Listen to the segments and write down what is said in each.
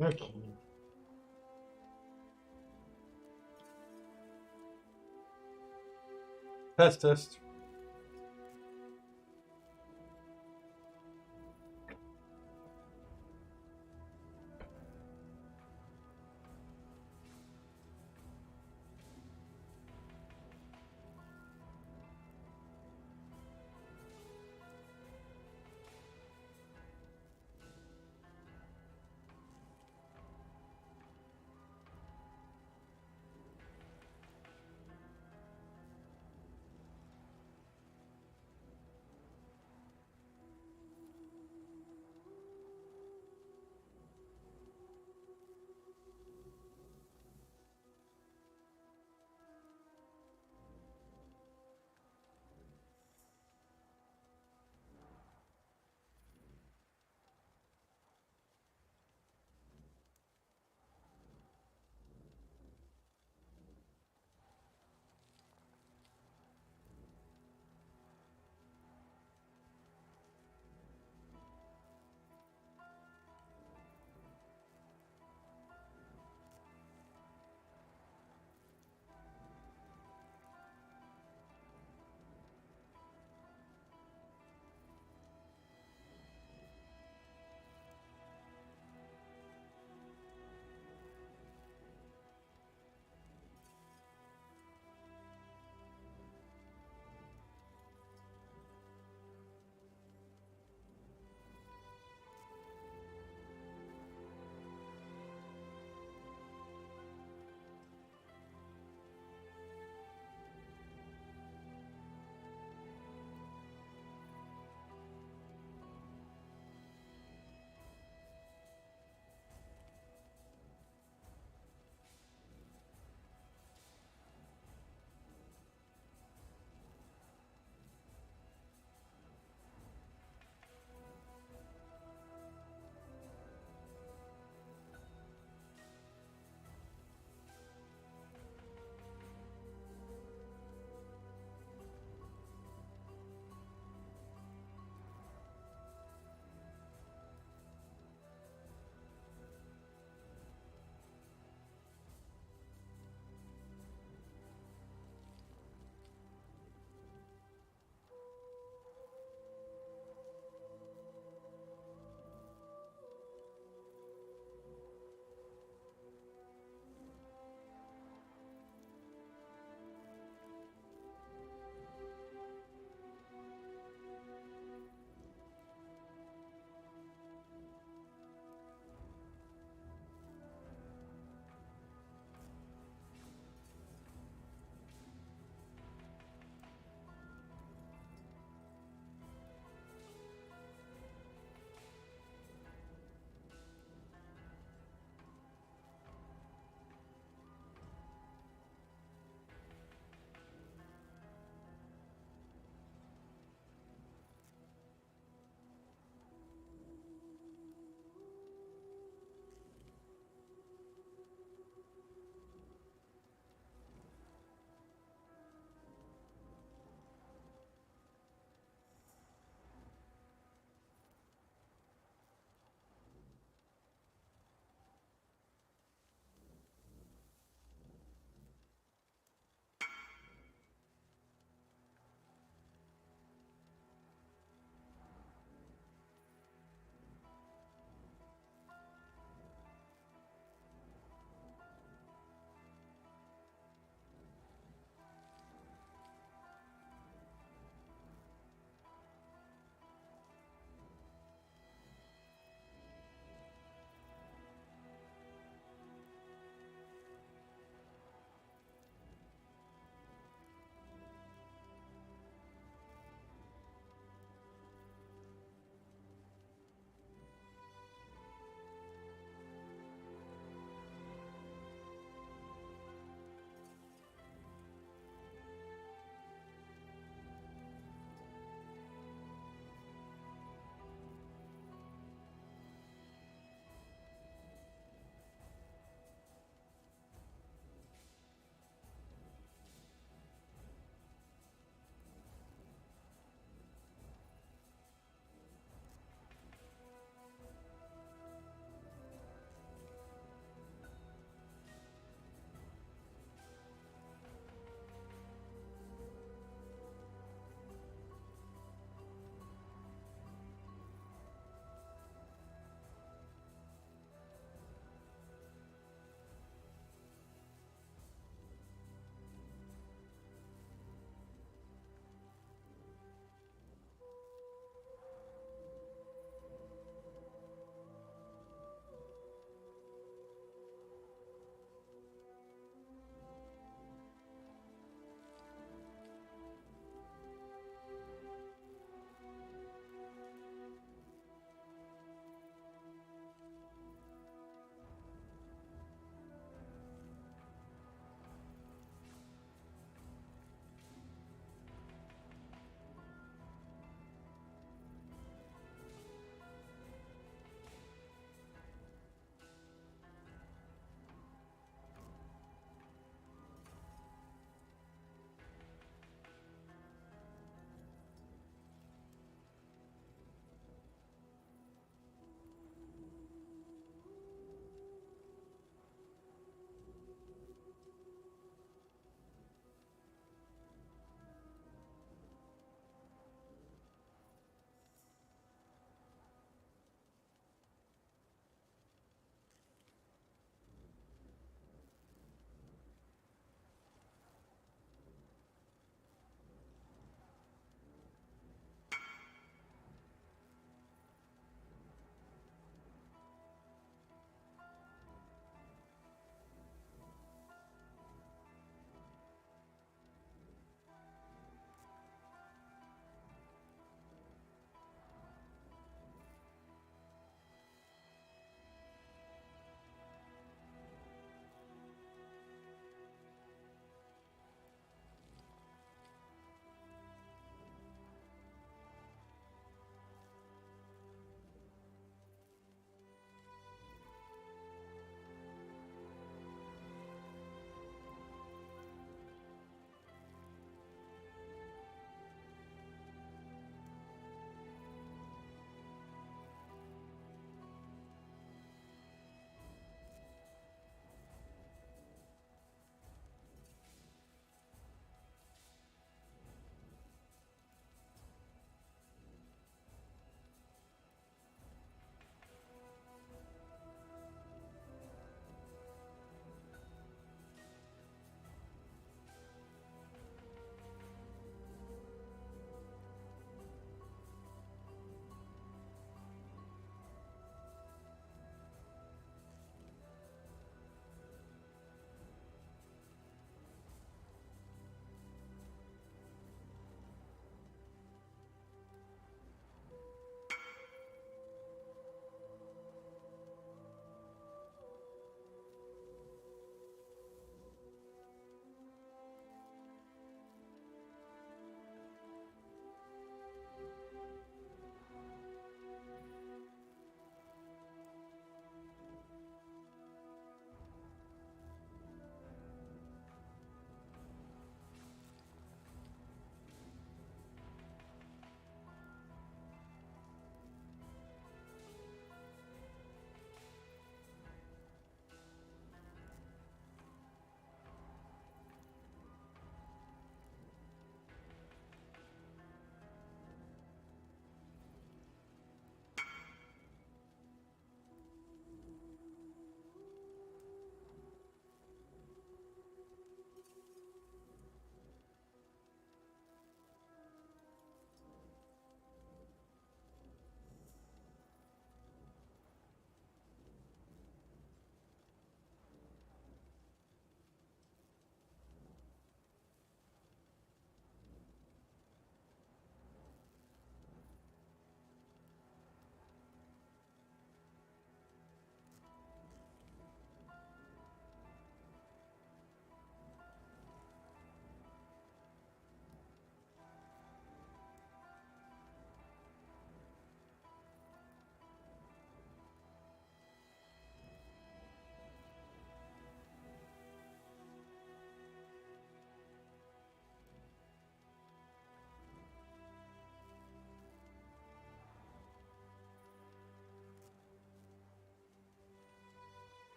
Okay. Test, test.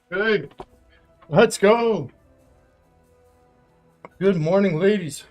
Good. Let's go. Good morning, ladies.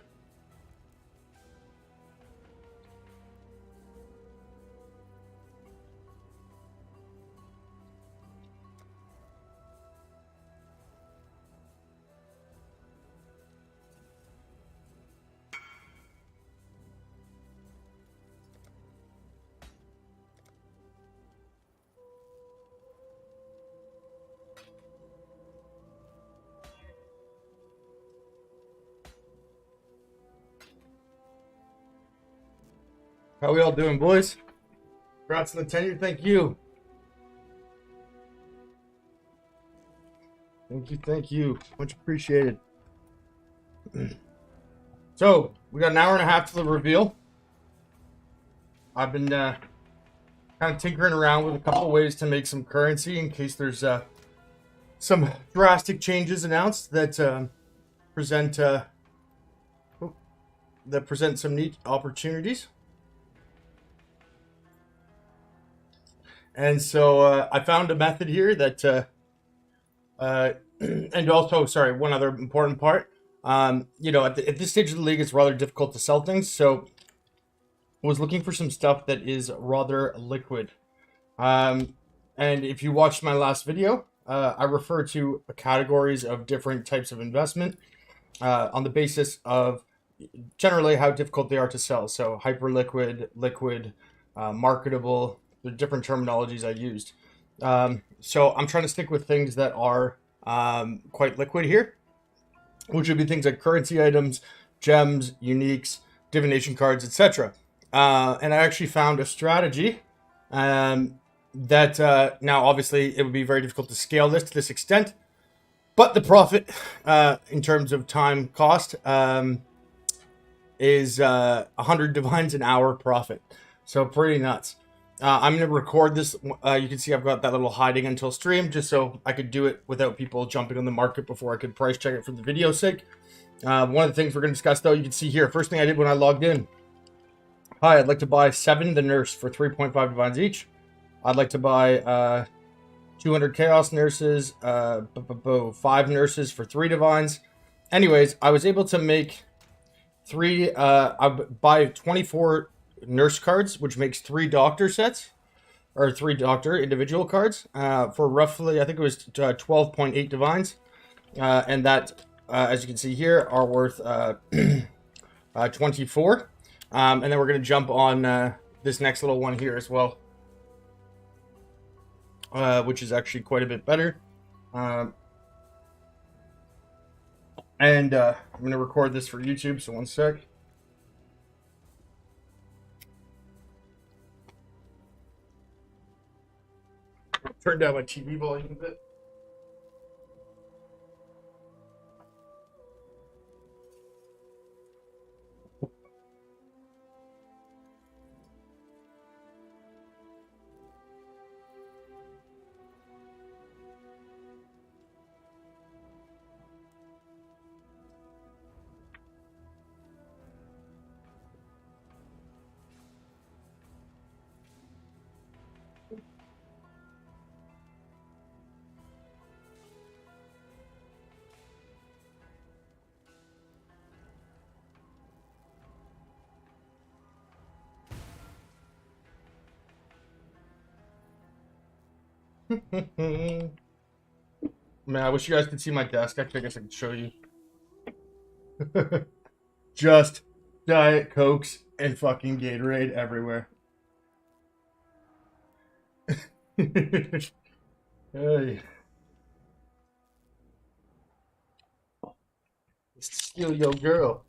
How we all doing, boys? Congrats on the tenure. Thank you. Thank you. Much appreciated. So, we got an hour and a half to the reveal. I've been kind of tinkering around with a couple ways to make some currency in case there's some drastic changes announced that present some neat opportunities. And so I found a method here that, and also, sorry, one other important part. At this stage of the league, it's rather difficult to sell things. So I was looking for some stuff that is rather liquid. And if you watched my last video, I refer to categories of different types of investment on the basis of generally how difficult they are to sell. So hyper liquid, liquid, marketable, the different terminologies I used. So I'm trying to stick with things that are quite liquid here, which would be things like currency items, gems, uniques, divination cards, etc. And I actually found a strategy that now obviously it would be very difficult to scale this to this extent, but the profit in terms of time cost is 100 divines an hour profit. So pretty nuts. I'm going to record this. You can see I've got that little hiding until stream just so I could do it without people jumping on the market before I could price check it for the video's sake. One of the things we're going to discuss, though, you can see here. First thing I did when I logged in. Hi, I'd like to buy 7 the nurse for 3.5 divines each. I'd like to buy 200 chaos nurses, 5 nurses for 3 divines. Anyways, I was able to make I buy 24 nurse cards, which makes 3 doctor sets, or 3 doctor individual cards, for roughly, I think it was 12.8 divines. And that, as you can see here, are worth 24. And then we're going to jump on this next little one here as well, which is actually quite a bit better. And I'm going to record this for YouTube, so one sec. Turn down my TV volume a bit. Man, I wish you guys could see my desk. Actually, I guess I could show you. Just Diet Cokes and fucking Gatorade everywhere. Hey. Steal your girl.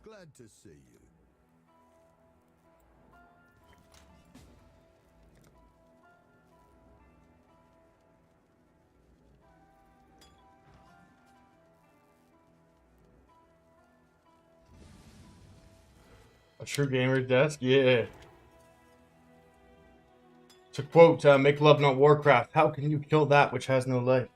Glad to see you. A true gamer desk? Yeah. To quote, make love not Warcraft. How can you kill that which has no life?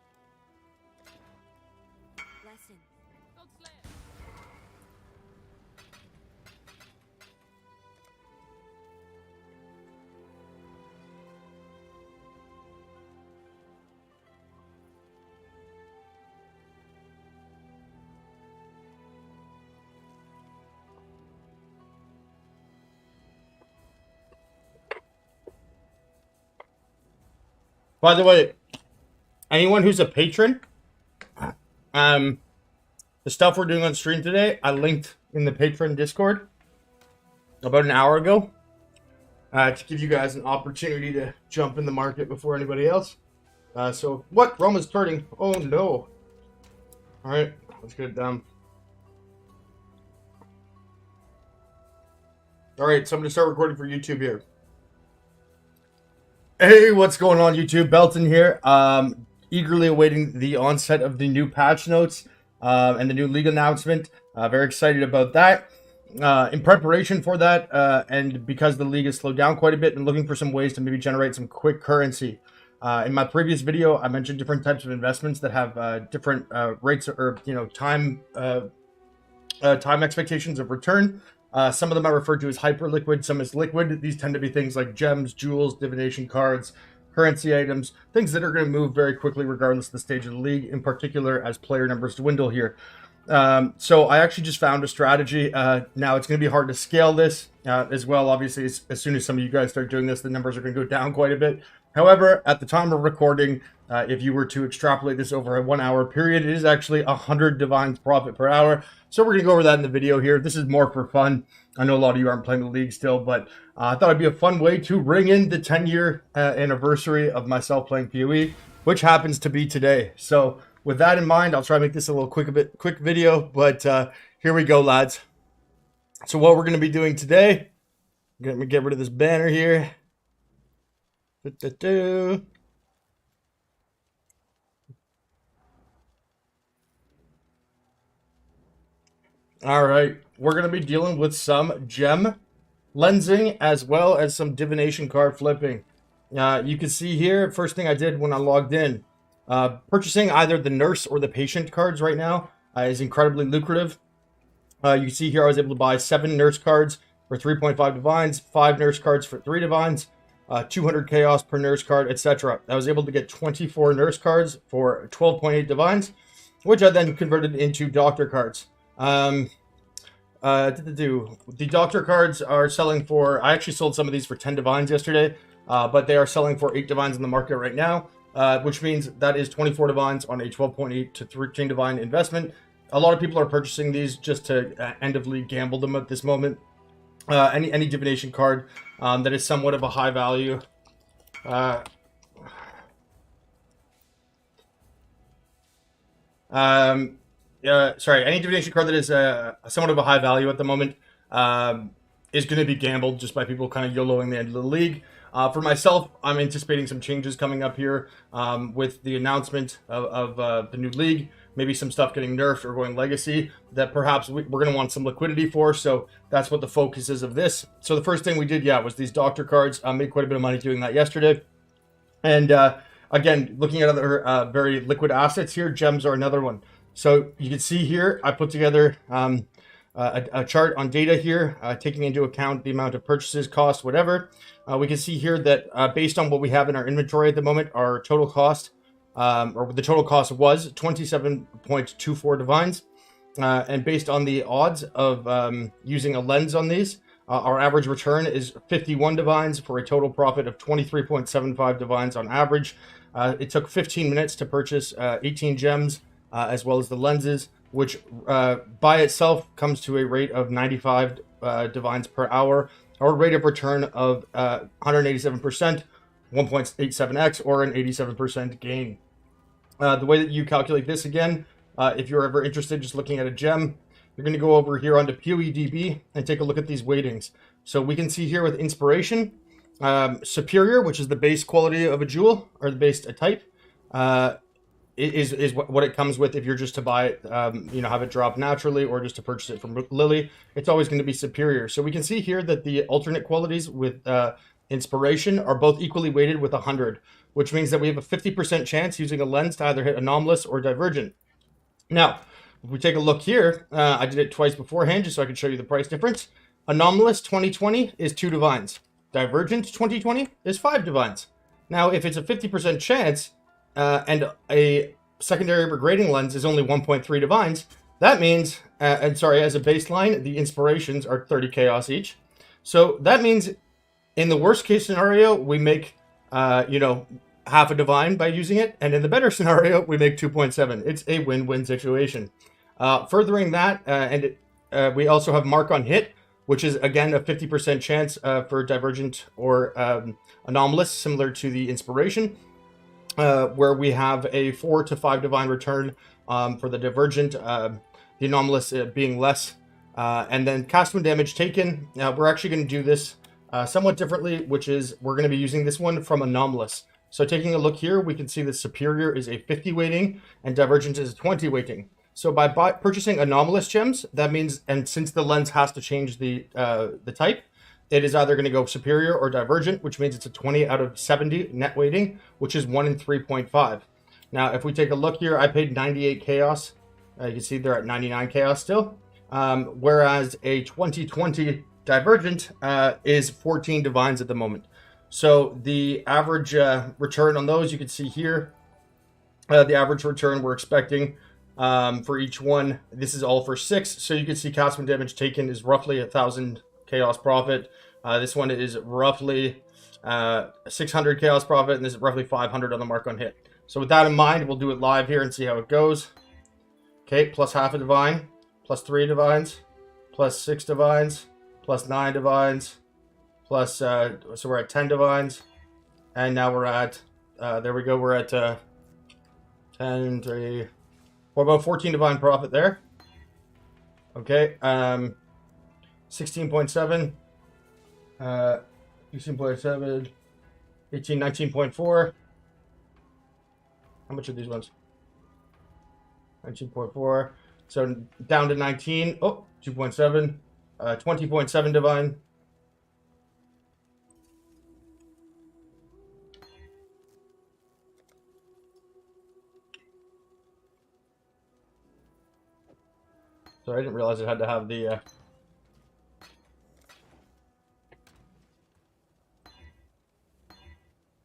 By the way, anyone who's a patron, the stuff we're doing on stream today, I linked in the patron Discord about an hour ago to give you guys an opportunity to jump in the market before anybody else. So, what? Rome is turning. Oh, no. All right, let's get it down. All right, so I'm going to start recording for YouTube here. Hey, what's going on, YouTube? Belton here. Eagerly awaiting the onset of the new patch notes and the new league announcement. Very excited about that. In preparation for that, and because the league has slowed down quite a bit, and looking for some ways to maybe generate some quick currency. In my previous video, I mentioned different types of investments that have different rates or time expectations of return. Some of them I refer to as hyper liquid, some as liquid. These tend to be things like gems, jewels, divination cards, currency items, things that are going to move very quickly regardless of the stage of the league, in particular as player numbers dwindle here. So I actually just found a strategy. Now it's going to be hard to scale this as well. Obviously, as soon as some of you guys start doing this, the numbers are going to go down quite a bit. However, at the time of recording, if you were to extrapolate this over a 1 hour period, it is actually 100 divines profit per hour. So we're going to go over that in the video here. This is more for fun. I know a lot of you aren't playing the league still, but I thought it'd be a fun way to ring in the 10-year anniversary of myself playing PoE, which happens to be today. So with that in mind, I'll try to make this a little quick video, but here we go, lads. So what we're going to be doing today, let me get rid of this banner here. All right, we're going to be dealing with some gem lensing as well as some divination card flipping. You can see here, first thing I did when I logged in, purchasing either the nurse or the patient cards right now is incredibly lucrative. You can see here I was able to buy 7 nurse cards for 3.5 divines, 5 nurse cards for 3 divines, 200 chaos per nurse card, etc. I was able to get 24 nurse cards for 12.8 divines, which I then converted into doctor cards. The doctor cards are selling for, I actually sold some of these for 10 divines yesterday, but they are selling for 8 divines in the market right now, which means that is 24 divines on a 12.8 to 13 divine investment. A lot of people are purchasing these just to end of league gamble them at this moment. Any divination card that is somewhat of a high value. Any divination card that is somewhat of a high value at the moment is going to be gambled just by people kind of YOLOing the end of the league. For myself, I'm anticipating some changes coming up here with the announcement of the new league. Maybe some stuff getting nerfed or going legacy that perhaps we're going to want some liquidity for. So that's what the focus is of this. So the first thing we did, was these doctor cards. I made quite a bit of money doing that yesterday. And again, looking at other very liquid assets here, gems are another one. So you can see here, I put together a chart on data here, taking into account the amount of purchases, cost, whatever. We can see here that based on what we have in our inventory at the moment, our total cost, or the total cost was 27.24 divines. And based on the odds of using a lens on these, our average return is 51 divines for a total profit of 23.75 divines on average. It took 15 minutes to purchase 18 gems, as well as the lenses, which by itself comes to a rate of 95 divines per hour, or a rate of return of 187%, 1.87x, or an 87% gain. The way that you calculate this again, if you're ever interested just looking at a gem, you're going to go over here onto PoEDB and take a look at these weightings. So we can see here with inspiration, superior, which is the base quality of a jewel, or the base type, is what it comes with if you're just to buy it, have it drop naturally, or just to purchase it from Lily. It's always going to be superior. So we can see here that the alternate qualities with inspiration are both equally weighted with 100, which means that we have a 50% chance using a lens to either hit anomalous or divergent. Now, if we take a look here, I did it twice beforehand just so I could show you the price difference. Anomalous 2020 is 2 divines. Divergent 2020 is 5 divines. Now, if it's a 50% chance, and a secondary regrading lens is only 1.3 divines, that means, as a baseline, the inspirations are 30 chaos each. So that means in the worst case scenario, we make, half a divine by using it, and in the better scenario, we make 2.7. It's a win-win situation. Furthering that, we also have mark on hit, which is again a 50% chance for divergent or anomalous, similar to the inspiration, where we have a 4 to 5 divine return for the divergent, the anomalous being less, and then cast when damage taken. We're actually going to do this somewhat differently, which is we're going to be using this one from anomalous. So taking a look here, we can see that superior is a 50 weighting and divergent is a 20 weighting. So by purchasing anomalous gems, that means, and since the lens has to change the type, it is either going to go superior or divergent, which means it's a 20 out of 70 net weighting, which is 1 in 3.5. Now, if we take a look here, I paid 98 chaos. You can see they're at 99 chaos still. Whereas a 2020 divergent is 14 divines at the moment. So the average return on those, you can see here, the average return we're expecting for each one. This is all for 6. So you can see cast when damage taken is roughly 1,000 chaos profit. This one is roughly 600 chaos profit, and this is roughly 500 on the mark on hit. So with that in mind, we'll do it live here and see how it goes. Okay, plus half a divine, plus 3 divines, plus 6 divines, plus 9 divines, plus, so we're at 10 divines, and now we're at, there we go, we're at 10, 3, we're about 14 divine profit there. Okay, 16.7, 16.7, 18, 19.4. How much are these ones? 19.4. So down to 19. Oh, 2.7. 20.7 divine. So I didn't realize it had to have the...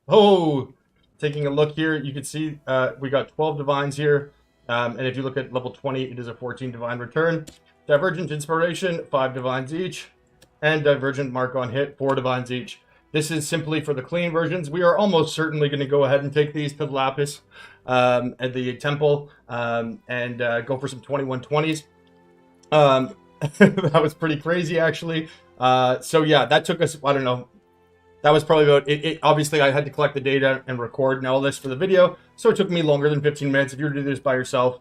Oh! Taking a look here, you can see we got 12 divines here. And if you look at level 20, it is a 14 divine return. Divergent inspiration, 5 divines each. And divergent mark on hit, 4 divines each. This is simply for the clean versions. We are almost certainly going to go ahead and take these to the Lapis at the temple and go for some 2120s. That was pretty crazy, actually. So yeah, that took us, I don't know, that was probably about it. Obviously, I had to collect the data and record and all this for the video, so it took me longer than 15 minutes. If you were to do this by yourself,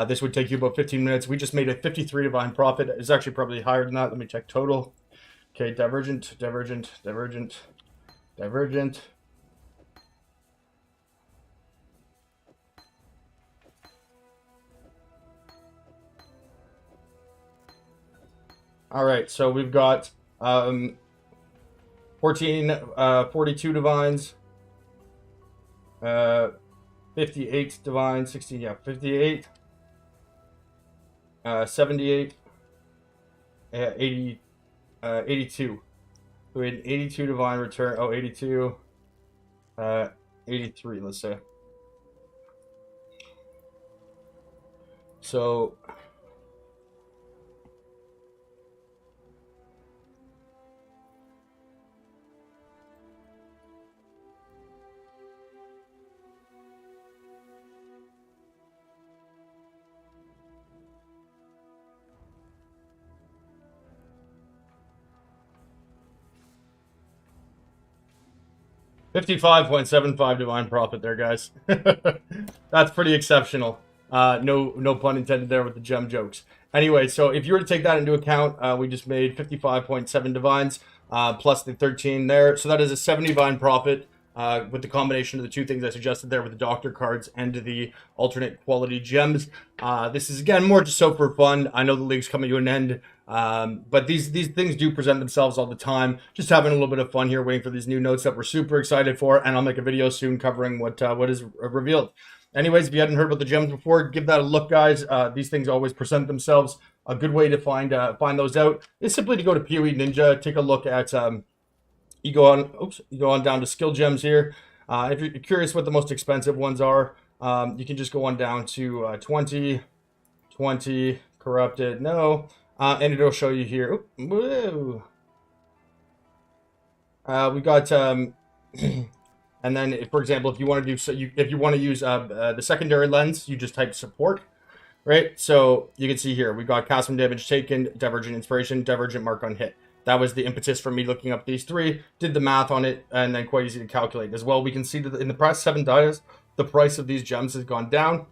this would take you about 15 minutes. We just made a 53 divine profit. It's actually probably higher than that. Let me check total. Okay, divergent, divergent, divergent, divergent. All right, so we've got 42 divines, 58 divines, 16, yeah, 58, 78, 80, 82. So we had 82 divine return, 82, 83, let's say. So... $55.75 divine profit there, guys. That's pretty exceptional. No pun intended there with the gem jokes. Anyway, so if you were to take that into account, we just made 55.7 divines plus the 13 there. So that is a 70 divine profit with the combination of the two things I suggested there with the doctor cards and the alternate quality gems. This is, again, more just so for fun. I know the league's coming to an end. But these things do present themselves all the time. Just having a little bit of fun here, waiting for these new notes that we're super excited for, and I'll make a video soon covering what is revealed. Anyways, if you hadn't heard about the gems before, give that a look, guys. These things always present themselves. A good way to find those out is simply to go to PoE Ninja, take a look at you go on down to skill gems here. If you're curious what the most expensive ones are, you can just go on down to 20 corrupted, no. And it'll show you here. Woo. We got And then, if, for example, if you want to do if you want to use the secondary lens, you just type support, right? So you can see here we got cast from damage taken, divergent inspiration, divergent mark on hit. That was the impetus for me looking up these three, did the math on it, and then quite easy to calculate as well. We can see that in the past 7 dies, the price of these gems has gone down.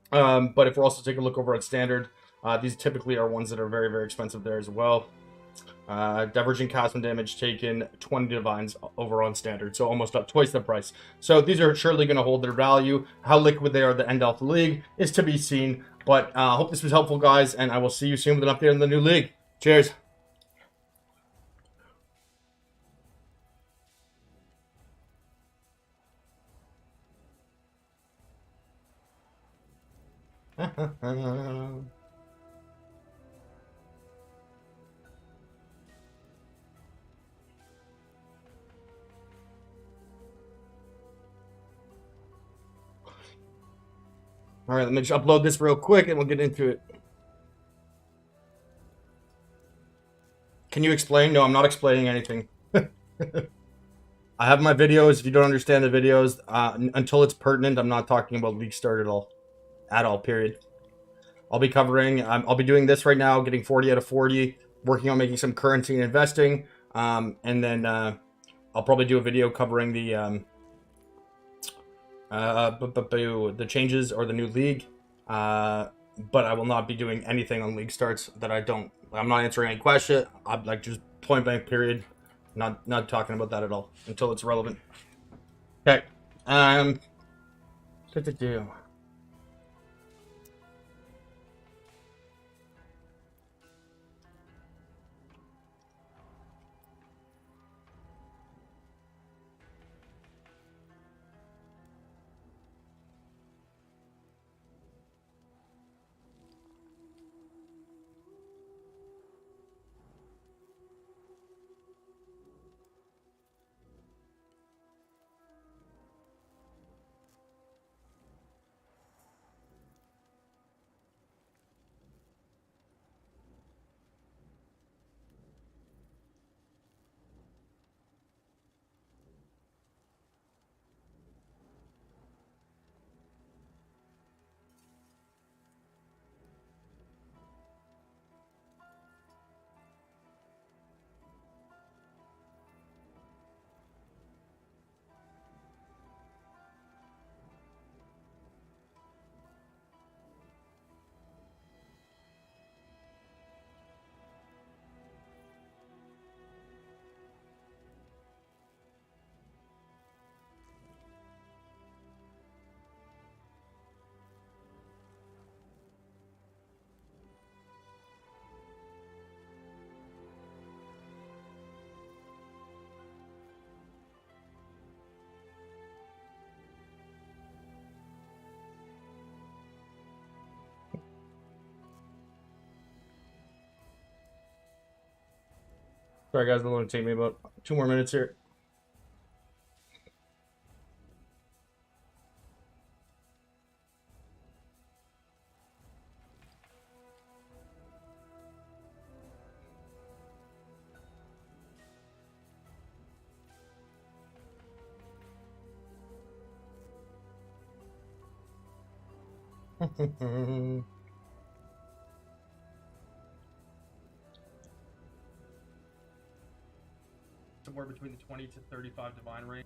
But if we're also taking a look over at standard, these typically are ones that are very, very expensive there as well. Divergent cast and damage taken, 20 divines over on standard, so almost up twice the price. So these are surely going to hold their value. How liquid they are at the end of the league is to be seen. But I hope this was helpful, guys, and I will see you soon with an update on the new league. Cheers. All right, let me just upload this real quick and we'll get into it. Can you explain? No, I'm not explaining anything. I have my videos. If you don't understand the videos, until it's pertinent, I'm not talking about League Start at all. At all, period. I'll be covering, I'll be doing this right now, getting 40 out of 40, working on making some currency and investing, and then I'll probably do a video covering the changes or the new league, but I will not be doing anything on league starts that I'm not answering any question. I'm like just point blank period, not talking about that at all until it's relevant. Okay, what to do? Sorry guys, it'll only take me about 2 more minutes here. Somewhere between the 20 to 35 divine range.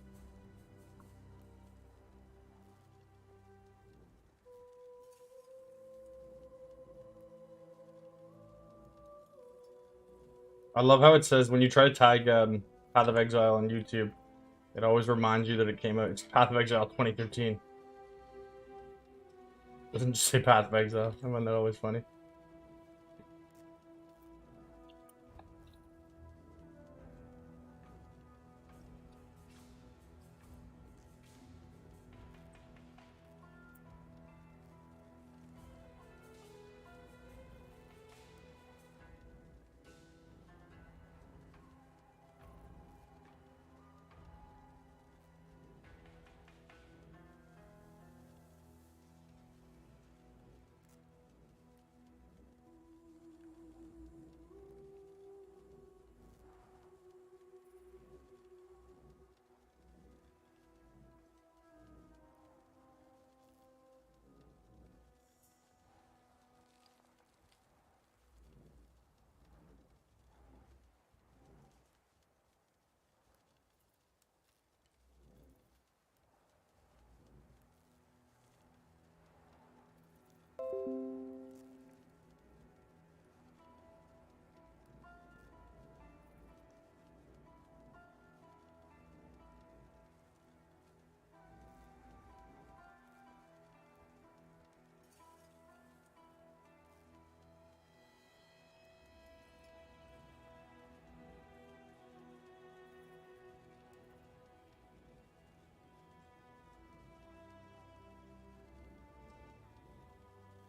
I love how it says when you try to tag Path of Exile on YouTube, it always reminds you that it came out. It's Path of Exile 2013. It doesn't just say Path of Exile. I find that always funny.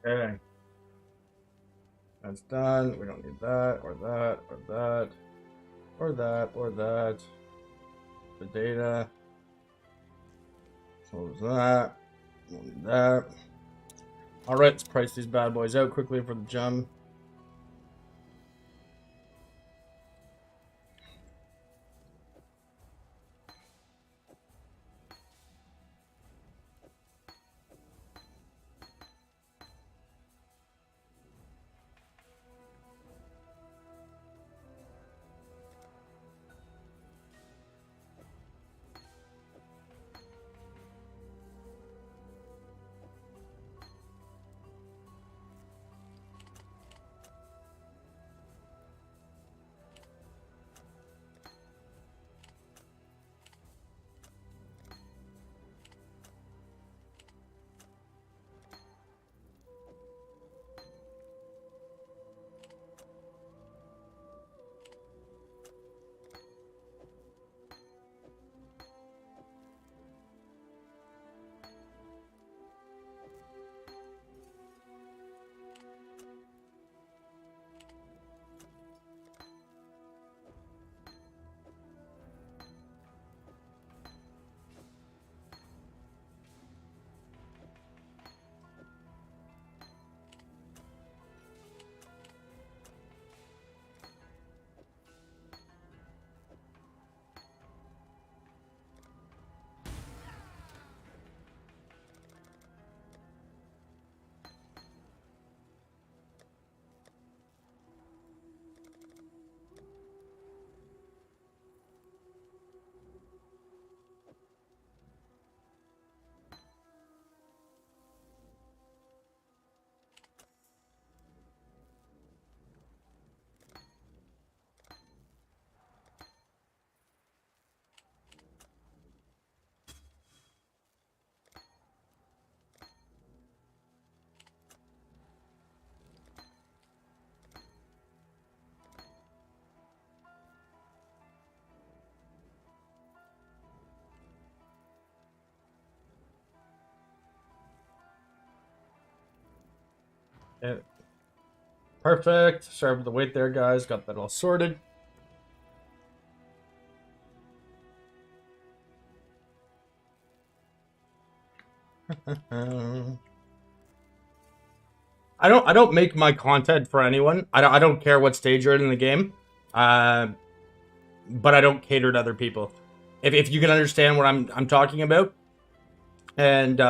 Okay. That's done. We don't need that, or that, or that, or that, or that. The data. Close that. Don't need that. Alright, let's price these bad boys out quickly for the gem. Yeah. Perfect. Sorry for the wait there, guys. Got that all sorted. I don't make my content for anyone. I don't care what stage you're in the game. Uh, but I don't cater to other people. If you can understand what I'm talking about, and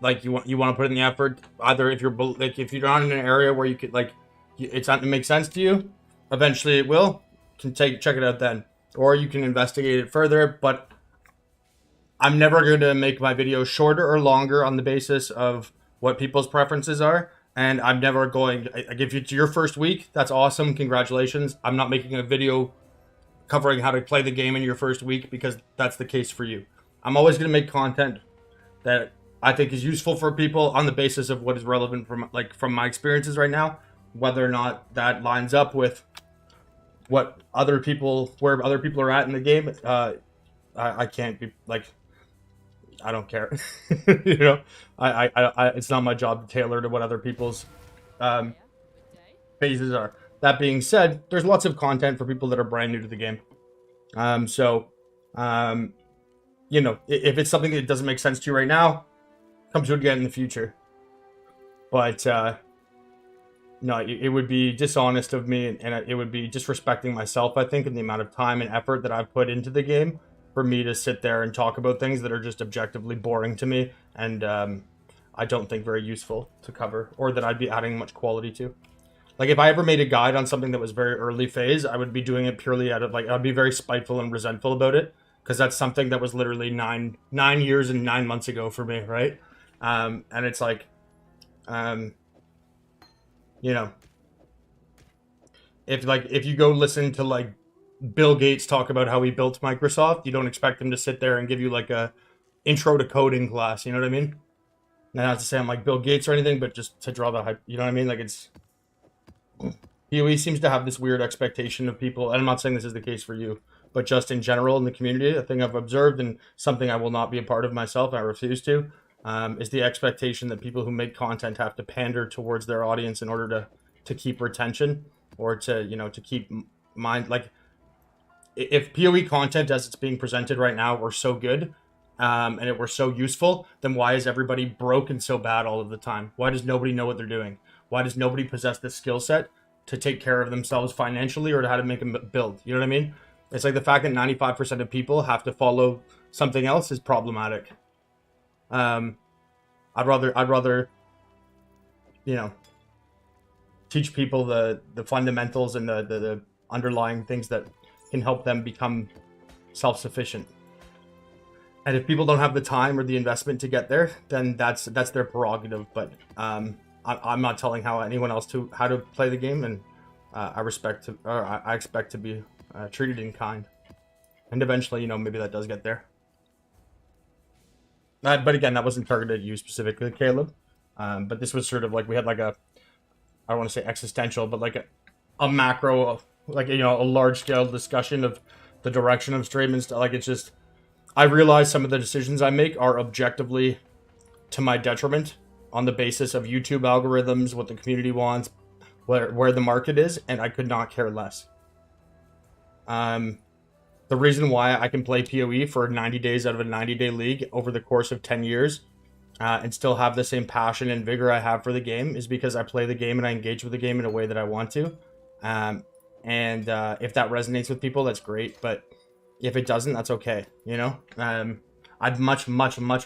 like you want to put in the effort, either if you're like if you're not in an area where you could like it's not to make sense to you, eventually it will. Can check it out then, or you can investigate it further. But I'm never going to make my videos shorter or longer on the basis of what people's preferences are. And I'm never going. Like if it's your first week, that's awesome. Congratulations. I'm not making a video covering how to play the game in your first week because that's the case for you. I'm always going to make content that I think is useful for people on the basis of what is relevant from my experiences right now, whether or not that lines up with what other people where other people are at in the game. I can't be like I don't care. you know, it's not my job to tailor to what other people's um, phases are. That being said, there's lots of content for people that are brand new to the game. So, um, if it's something that doesn't make sense to you right now, come to it again in the future. But no, it would be dishonest of me, and it would be disrespecting myself, I think, and the amount of time and effort that I've put into the game for me to sit there and talk about things that are just objectively boring to me, and I don't think very useful to cover, or that I'd be adding much quality to. Like if I ever made a guide on something that was very early phase, I would be doing it purely out of like I'd be very spiteful and resentful about it because that's something that was literally nine years and 9 months ago for me, right? And it's like, um, you know, if you go listen to like Bill Gates talk about how he built Microsoft, you don't expect him to sit there and give you like a intro to coding class. You know what I mean? Not to say I'm like Bill Gates or anything, but just to draw the hype. You know what I mean? Like it's he always seems to have this weird expectation of people, and I'm not saying this is the case for you, but just in general in the community, a thing I've observed and something I will not be a part of myself. I refuse to. is the expectation that people who make content have to pander towards their audience in order to keep retention, or to, you know, to keep mind. Like, if PoE content as it's being presented right now were so good, and it were so useful, then why is everybody broke and so bad all of the time? Why does nobody know what they're doing? Why does nobody possess the skill set to take care of themselves financially, or to how to make a build? You know what I mean? It's like the fact that 95% of people have to follow something else is problematic. I'd rather, you know, teach people the fundamentals and the underlying things that can help them become self-sufficient. And if people don't have the time or the investment to get there, then that's their prerogative. But I'm not telling how anyone else how to play the game, and I expect to be treated in kind. And eventually, you know, maybe that does get there. But again, that wasn't targeted at you specifically, Caleb. But this was sort of like, we had like I don't want to say existential, but like a macro, like, you know, a large scale discussion of the direction of stream and stuff. Like, it's just, I realize some of the decisions I make are objectively to my detriment on the basis of YouTube algorithms, what the community wants, where the market is, and I could not care less. The reason why I can play PoE for 90 days out of a 90-day league over the course of 10 years and still have the same passion and vigor I have for the game is because I play the game and I engage with the game in a way that I want to. If that resonates with people, that's great. But if it doesn't, that's okay, you know? I'd much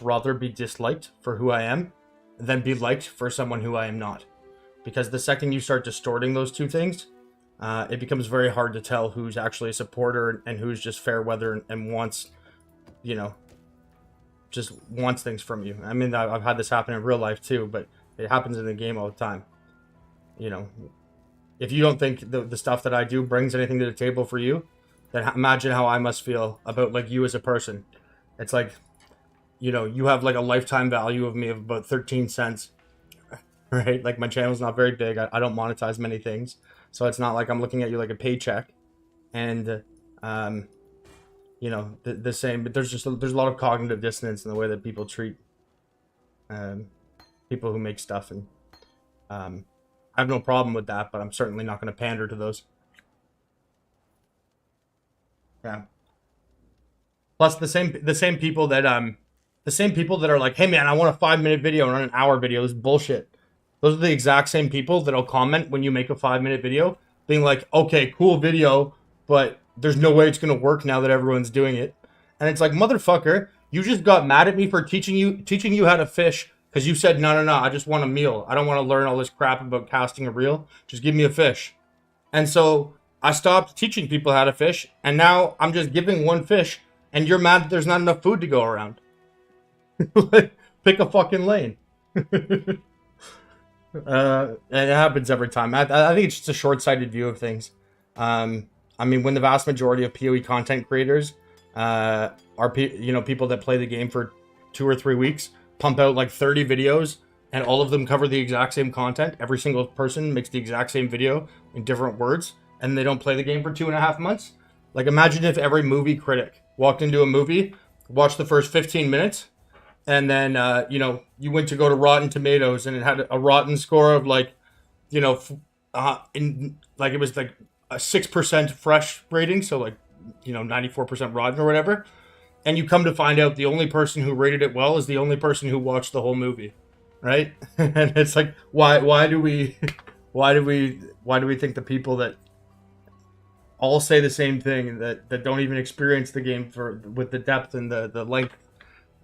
rather be disliked for who I am than be liked for someone who I am not. Because the second you start distorting those two things, it becomes very hard to tell who's actually a supporter and who's just fair weather and wants, you know, just wants things from you. I mean, I've had this happen in real life too, but it happens in the game all the time. You know, if you don't think the stuff that I do brings anything to the table for you, then imagine how I must feel about, like, you as a person. It's like, you know, you have like a lifetime value of me of about 13 cents, right? Like, my channel's not very big. I don't monetize many things. So it's not like I'm looking at you like a paycheck. And, you know, the same, but there's a lot of cognitive dissonance in the way that people treat people who make stuff. And I have no problem with that, but I'm certainly not going to pander to those. Yeah. Plus the same people that are like, hey man, I want a 5-minute video, not an hour video. This is bullshit. Those are the exact same people that'll comment when you make a 5-minute video, being like, okay, cool video, but there's no way it's gonna work now that everyone's doing it. And it's like, motherfucker, you just got mad at me for teaching you how to fish because you said, no, I just want a meal. I don't want to learn all this crap about casting a reel. Just give me a fish. And so I stopped teaching people how to fish, and now I'm just giving one fish, and you're mad that there's not enough food to go around. Pick a fucking lane. And it happens every time. I think it's just a short-sighted view of things. I mean, when the vast majority of PoE content creators are people that play the game for 2 or 3 weeks, pump out like 30 videos, and all of them cover the exact same content. Every single person makes the exact same video in different words, and they don't play the game for 2.5 months. Like, imagine if every movie critic walked into a movie, watched the first 15 minutes, and then, you went to go to Rotten Tomatoes and it had a rotten score of like, it was like a 6% fresh rating. So like, 94% rotten or whatever. And you come to find out the only person who rated it well is the only person who watched the whole movie. Right. And it's like, why do we think the people that all say the same thing that don't even experience the game with the depth and the length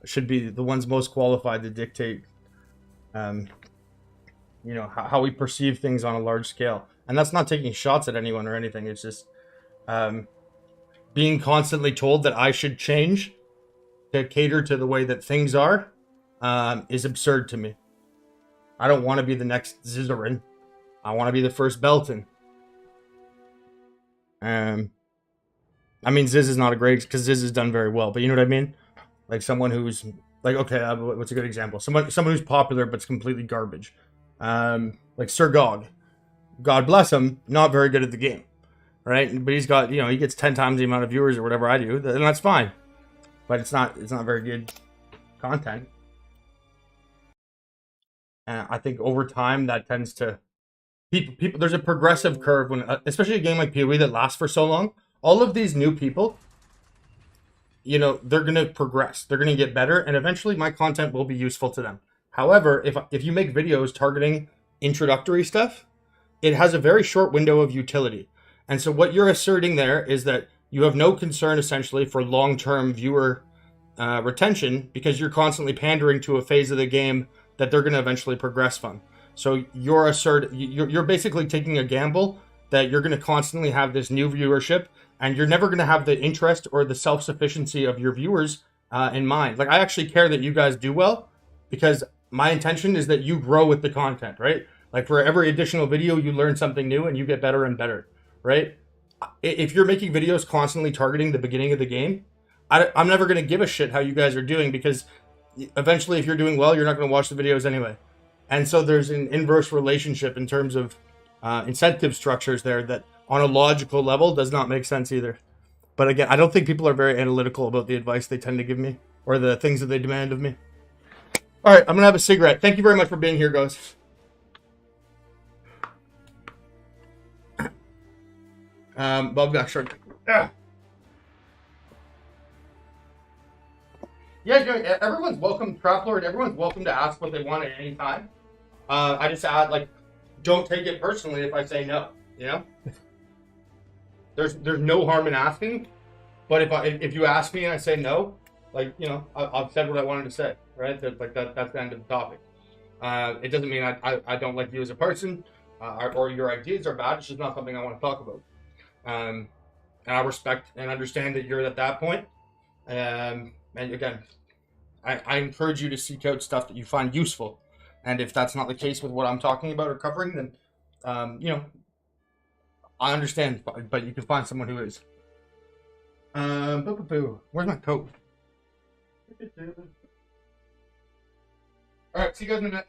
should be the ones most qualified to dictate, how we perceive things on a large scale. And that's not taking shots at anyone or anything. It's just being constantly told that I should change to cater to the way that things are is absurd to me. I don't want to be the next Zizarin. I want to be the first Belton. I mean, Ziz is not a great, because Ziz has done very well, but you know what I mean? Like, someone who's like, okay, what's a good example? Someone who's popular but's completely garbage. Like Sir Gog. God bless him, not very good at the game, right? But he's got, he gets 10 times the amount of viewers or whatever I do, and that's fine. But it's not very good content. And I think over time that tends to people. There's a progressive curve when, especially a game like PoE that lasts for so long. All of these new people, they're gonna progress. They're gonna get better, and eventually my content will be useful to them. However, if you make videos targeting introductory stuff, it has a very short window of utility. And so what you're asserting there is that you have no concern essentially for long-term viewer retention because you're constantly pandering to a phase of the game that they're going to eventually progress from. So you're basically taking a gamble that you're going to constantly have this new viewership, and you're never going to have the interest or the self-sufficiency of your viewers in mind. Like, I actually care that you guys do well because my intention is that you grow with the content, right? Like, for every additional video, you learn something new and you get better and better, right? If you're making videos constantly targeting the beginning of the game, I'm never going to give a shit how you guys are doing because eventually, if you're doing well, you're not going to watch the videos anyway. And so there's an inverse relationship in terms of incentive structures there that, on a logical level, does not make sense either. But again, I don't think people are very analytical about the advice they tend to give me or the things that they demand of me. All right, I'm going to have a cigarette. Thank you very much for being here, guys. Bob got short. Yeah, everyone's welcome, Trap Lord. Everyone's welcome to ask what they want at any time. I just add, like, don't take it personally if I say no. There's no harm in asking, but if you ask me and I say no, like, I've said what I wanted to say, right? That's the end of the topic. It doesn't mean I don't like you as a person, or your ideas are bad. It's just not something I want to talk about. And I respect and understand that you're at that point. And again, I encourage you to seek out stuff that you find useful. And if that's not the case with what I'm talking about or covering, then, I understand, but you can find someone who is. Where's my coat? All right, see you guys in a minute.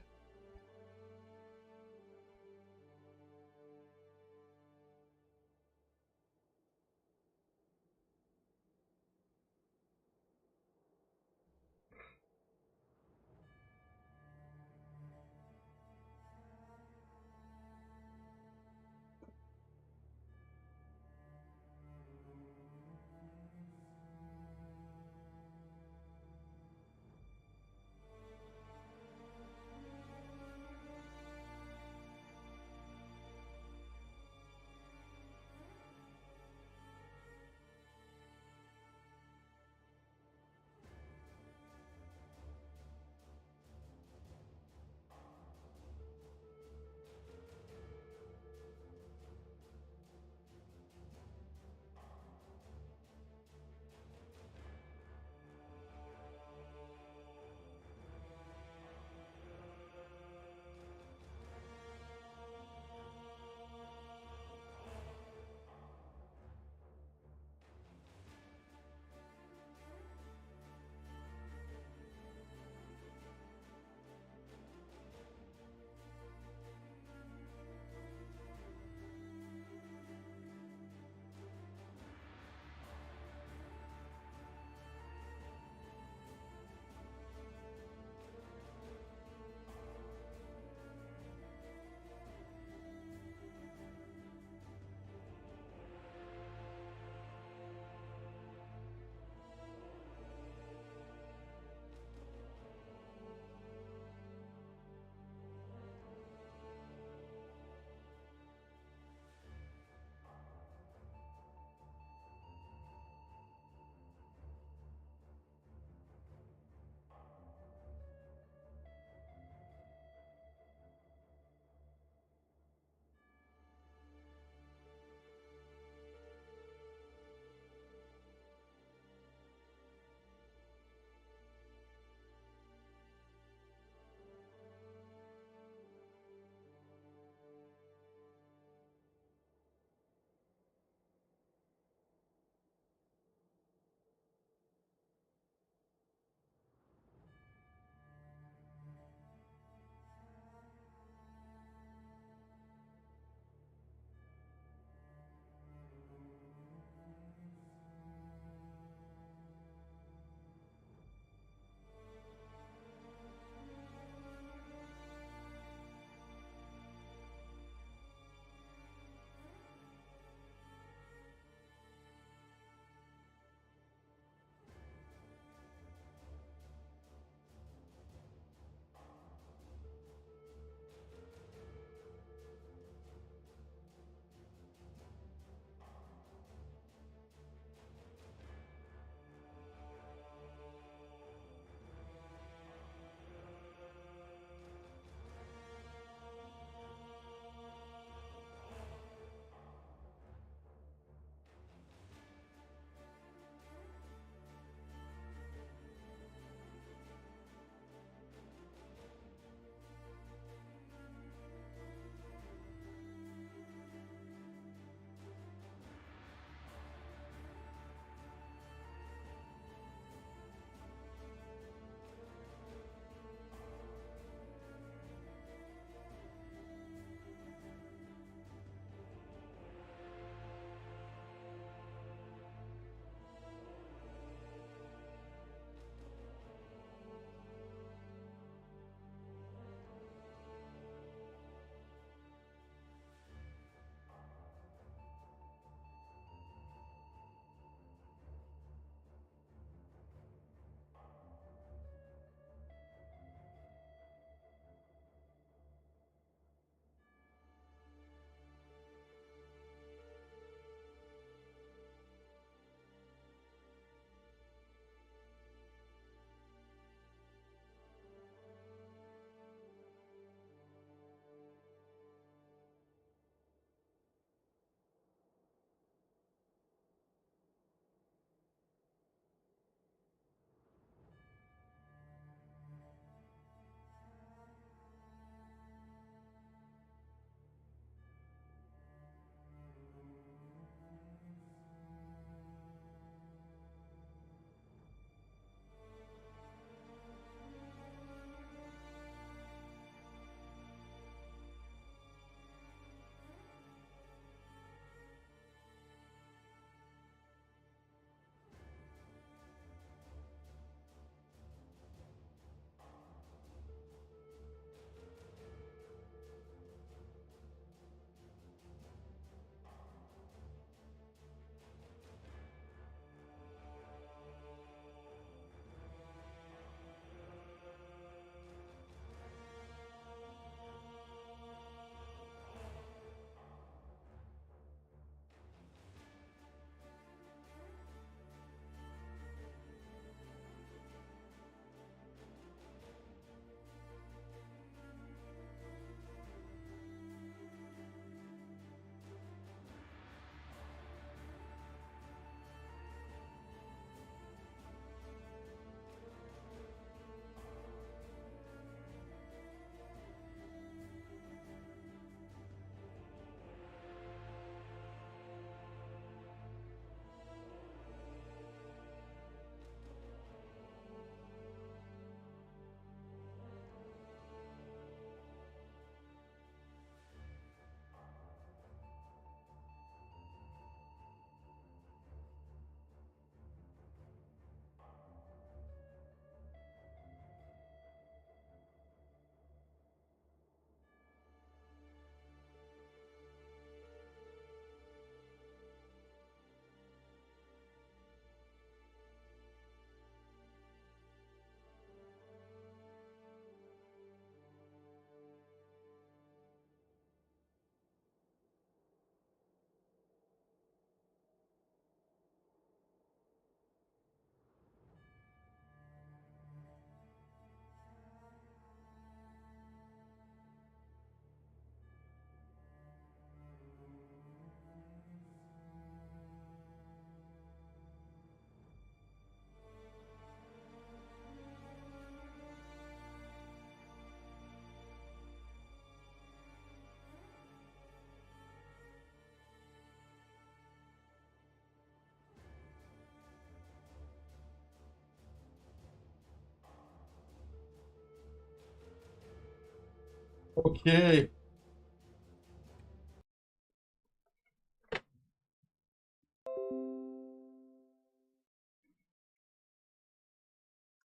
Okay.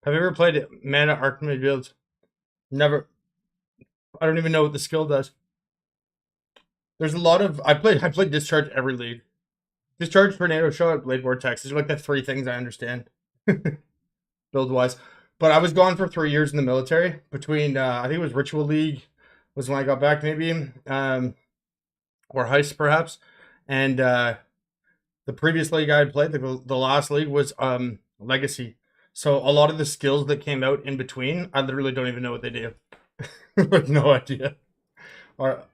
Have you ever played Mana Archimate Builds? Never. I don't even know what the skill does. There's a lot of I played Discharge every league. Discharge, Tornado, Show Up, Blade Vortex. These are like the three things I understand build wise. But I was gone for 3 years in the military. Between I think it was Ritual League was when I got back, maybe, or Heist perhaps. And the previous league I had played, the last league was Legacy. So a lot of the skills that came out in between, I literally don't even know what they do. Like no idea. Or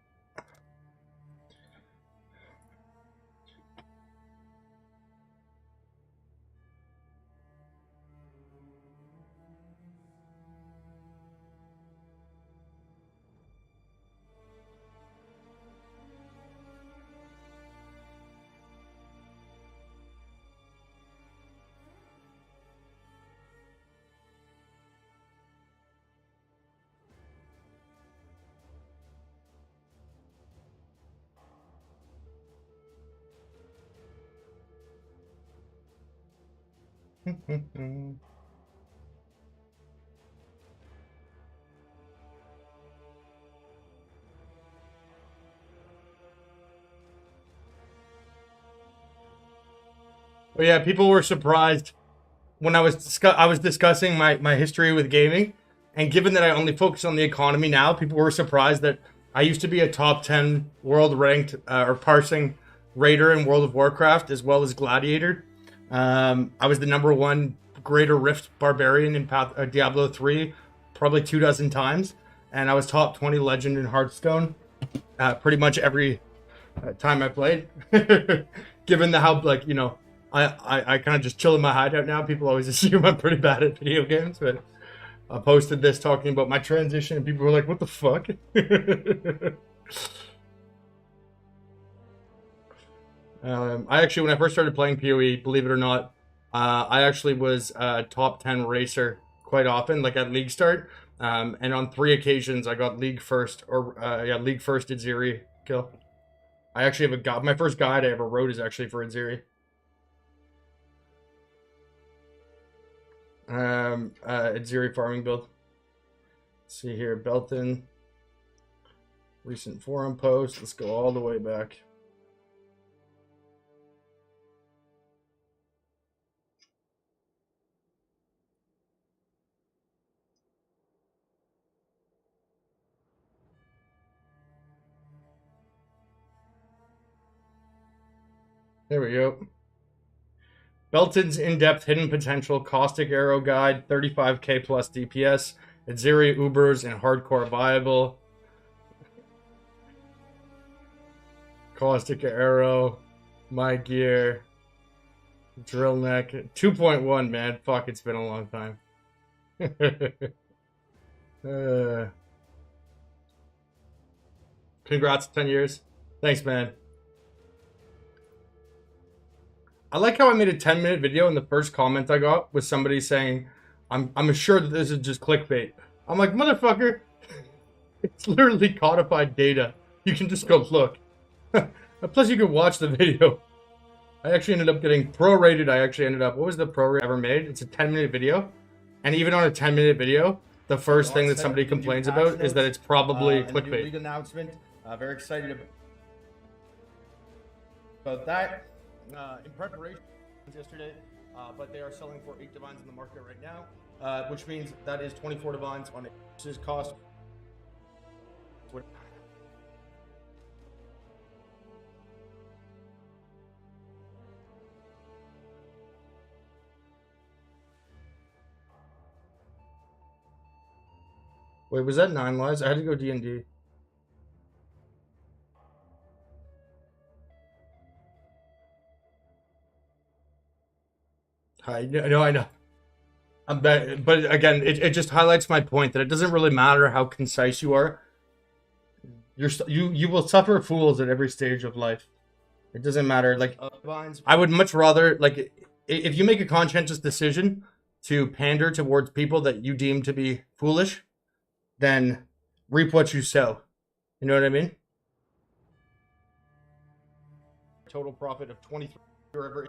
but yeah, people were surprised when I was discussing my history with gaming, and given that I only focus on the economy now, people were surprised that I used to be a top 10 world ranked or parsing raider in World of Warcraft as well as Gladiator. I was the number one Greater Rift Barbarian in Diablo 3 probably 2 dozen times, and I was top 20 legend in Hearthstone pretty much every time I played. Given the how like I kind of just chill in my hideout now. People always assume I'm pretty bad at video games, but I posted this talking about my transition, and people were like, "What the fuck?" I actually, when I first started playing PoE, believe it or not, I actually was a top 10 racer quite often, like at league start. And on 3 occasions, I got league first, or league first at Ziri kill. I actually have a guide. My first guide I ever wrote is actually for Ziri. Ziri farming build. Let's see here, Belton. Recent forum post. Let's go all the way back. There we go. Belton's in-depth hidden potential caustic arrow guide, 35k plus DPS. Ziri Ubers and hardcore viable. Caustic arrow, my gear, drill neck, 2.1, man. Fuck, it's been a long time. Congrats, 10 years. Thanks, man. I like how I made a 10-minute video and the first comment I got was somebody saying, I'm sure that this is just clickbait. I'm like, motherfucker, it's literally codified data. You can just go look. Plus, you can watch the video. I actually ended up getting prorated. What was the prorate I ever made? It's a 10-minute video. And even on a 10-minute video, the first thing that somebody complains about is that it's probably clickbait. League announcement. Very excited about that. In preparation yesterday, but they are selling for 8 divines in the market right now, which means that is 24 divines on it. Cost. Wait, was that 9 lives? I had to go D&D. I know. But again, it just highlights my point that it doesn't really matter how concise you are. You will suffer fools at every stage of life. It doesn't matter. Like, I would much rather, like, if you make a conscientious decision to pander towards people that you deem to be foolish, then reap what you sow. You know what I mean? Total profit of 23 wherever.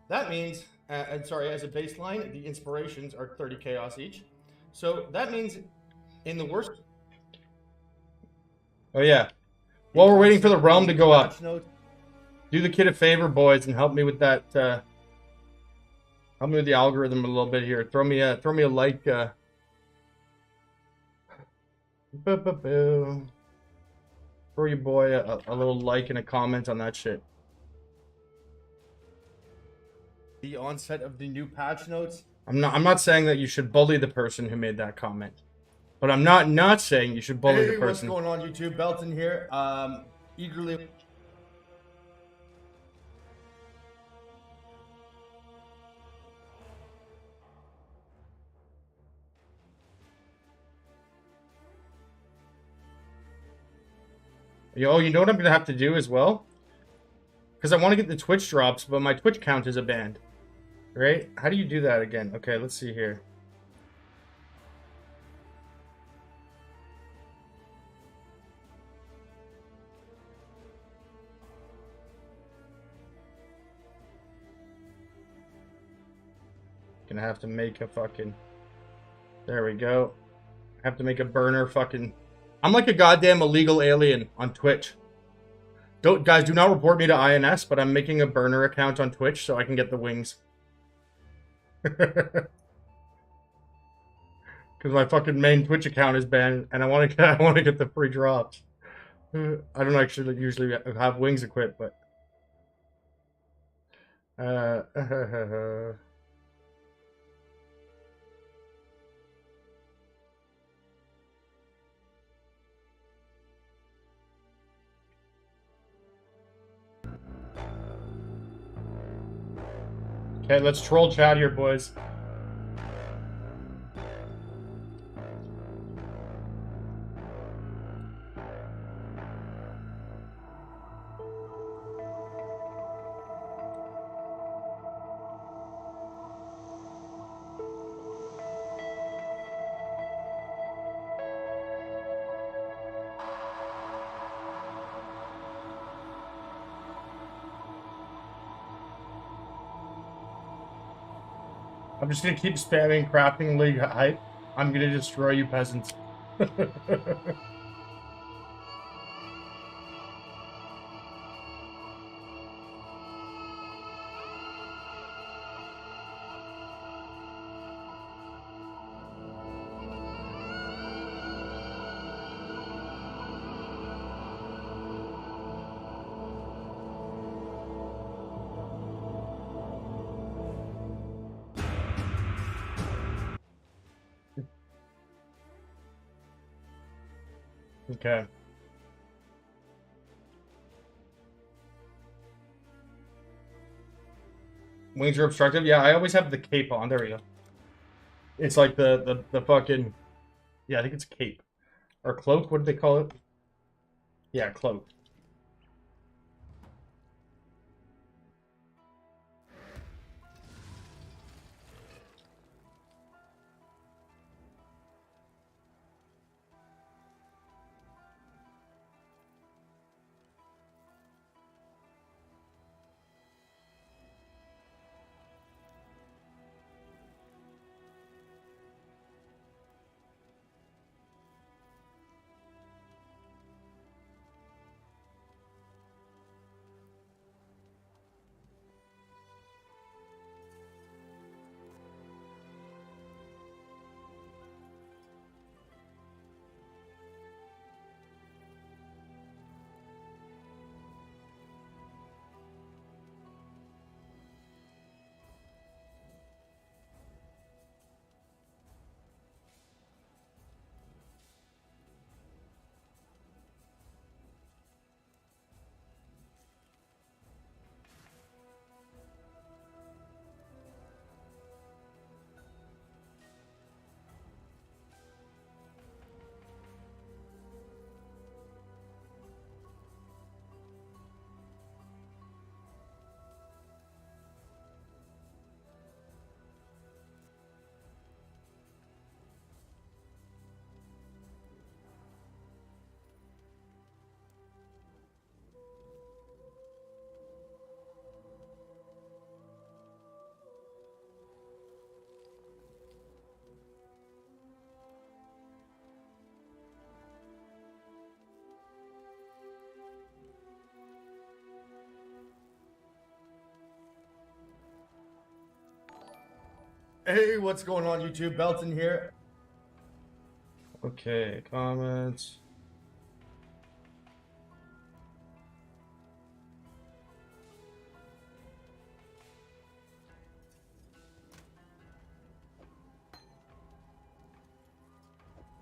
That means, as a baseline, the inspirations are 30 chaos each. So that means in the worst. Oh, yeah. While we're waiting for the realm to go up, do the kid a favor, boys, and help me with that. Help me with the algorithm a little bit here. Throw me a like. Throw your boy a little like and a comment on that shit. The onset of the new patch notes. I'm not saying that you should bully the person who made that comment, but I'm not saying you should bully the person. What's going on, YouTube? Belton here. Eagerly. Yo, you know what I'm gonna have to do as well? Because I want to get the Twitch drops, but my Twitch count is a band. Right? How do you do that again? Okay, let's see here. Gonna have to make a fucking... There we go. I have to make a burner fucking... I'm like a goddamn illegal alien on Twitch. Guys, do not report me to INS, but I'm making a burner account on Twitch so I can get the wings. Because my fucking main Twitch account is banned, and I want to get the free drops. I don't actually usually have wings equipped, but... Okay, let's troll chat here, boys. I'm just gonna keep spamming crafting league hype. I'm gonna destroy you peasants. Okay. Wings are obstructive? Yeah, I always have the cape on. There we go. It's like the fucking... Yeah, I think it's cape. Or cloak, what do they call it? Yeah, cloak. Hey, what's going on, YouTube? Belton here. Okay, comments.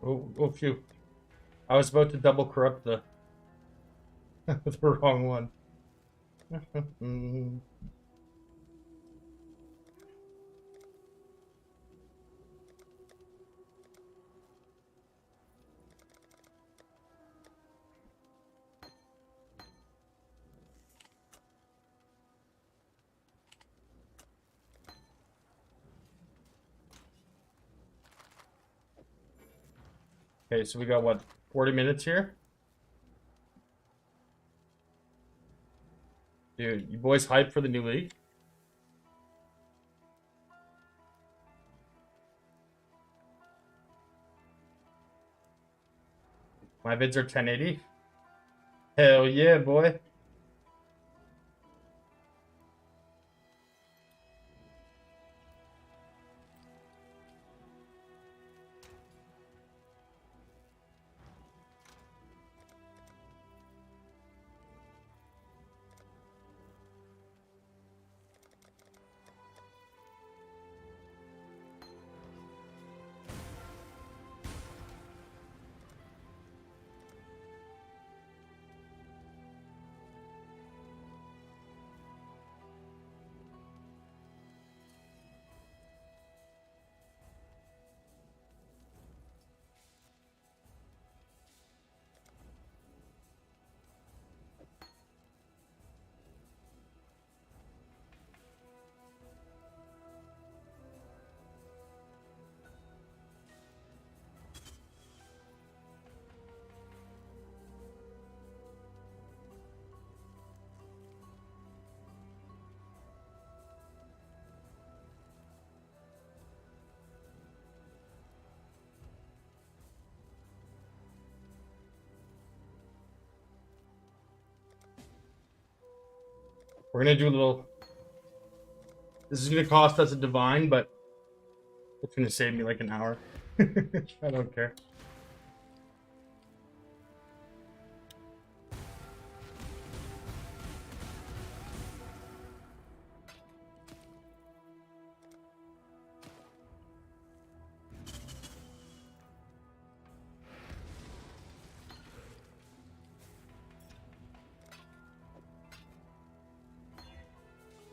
Oh, phew. I was about to double corrupt the the wrong one. Okay, so we got what, 40 minutes here? Dude, you boys hyped for the new league? My vids are 1080. Hell yeah, boy. We're gonna do a little. This is gonna cost us a divine, but it's gonna save me like an hour. I don't care.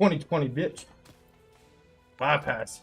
$20, bitch. Bypass.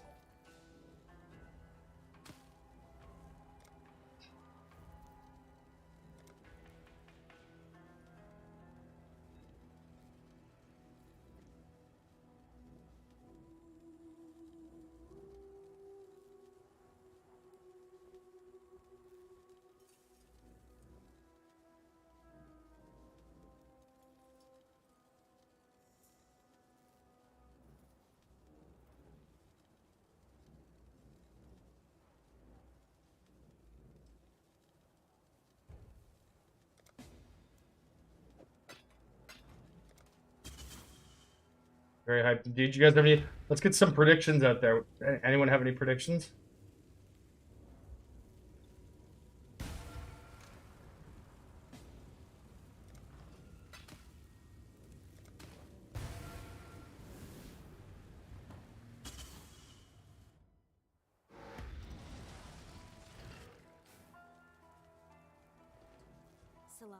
Very hyped. Did you guys have any? Let's get some predictions out there. Anyone have any predictions? Salah.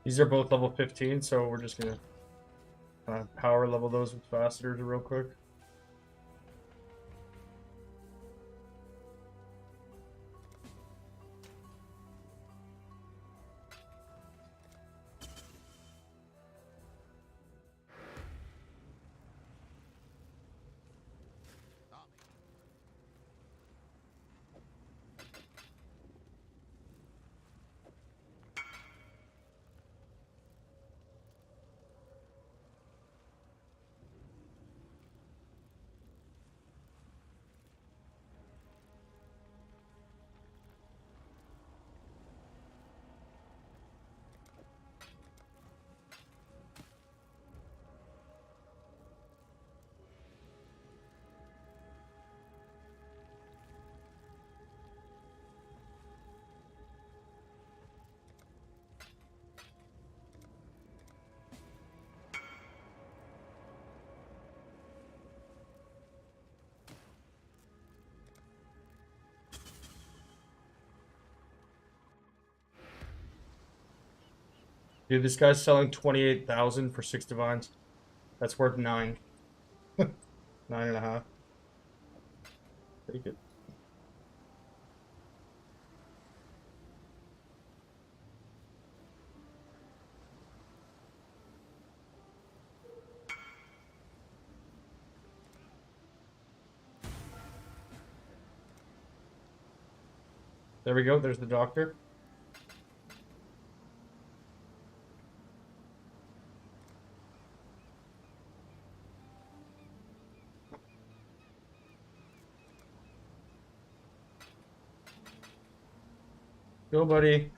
These are both level 15, so we're just gonna power level those with facetors real quick. Dude, this guy's selling 28,000 for 6 divines. That's worth 9. 9.5. Take it. There we go. There's the doctor. Go, buddy.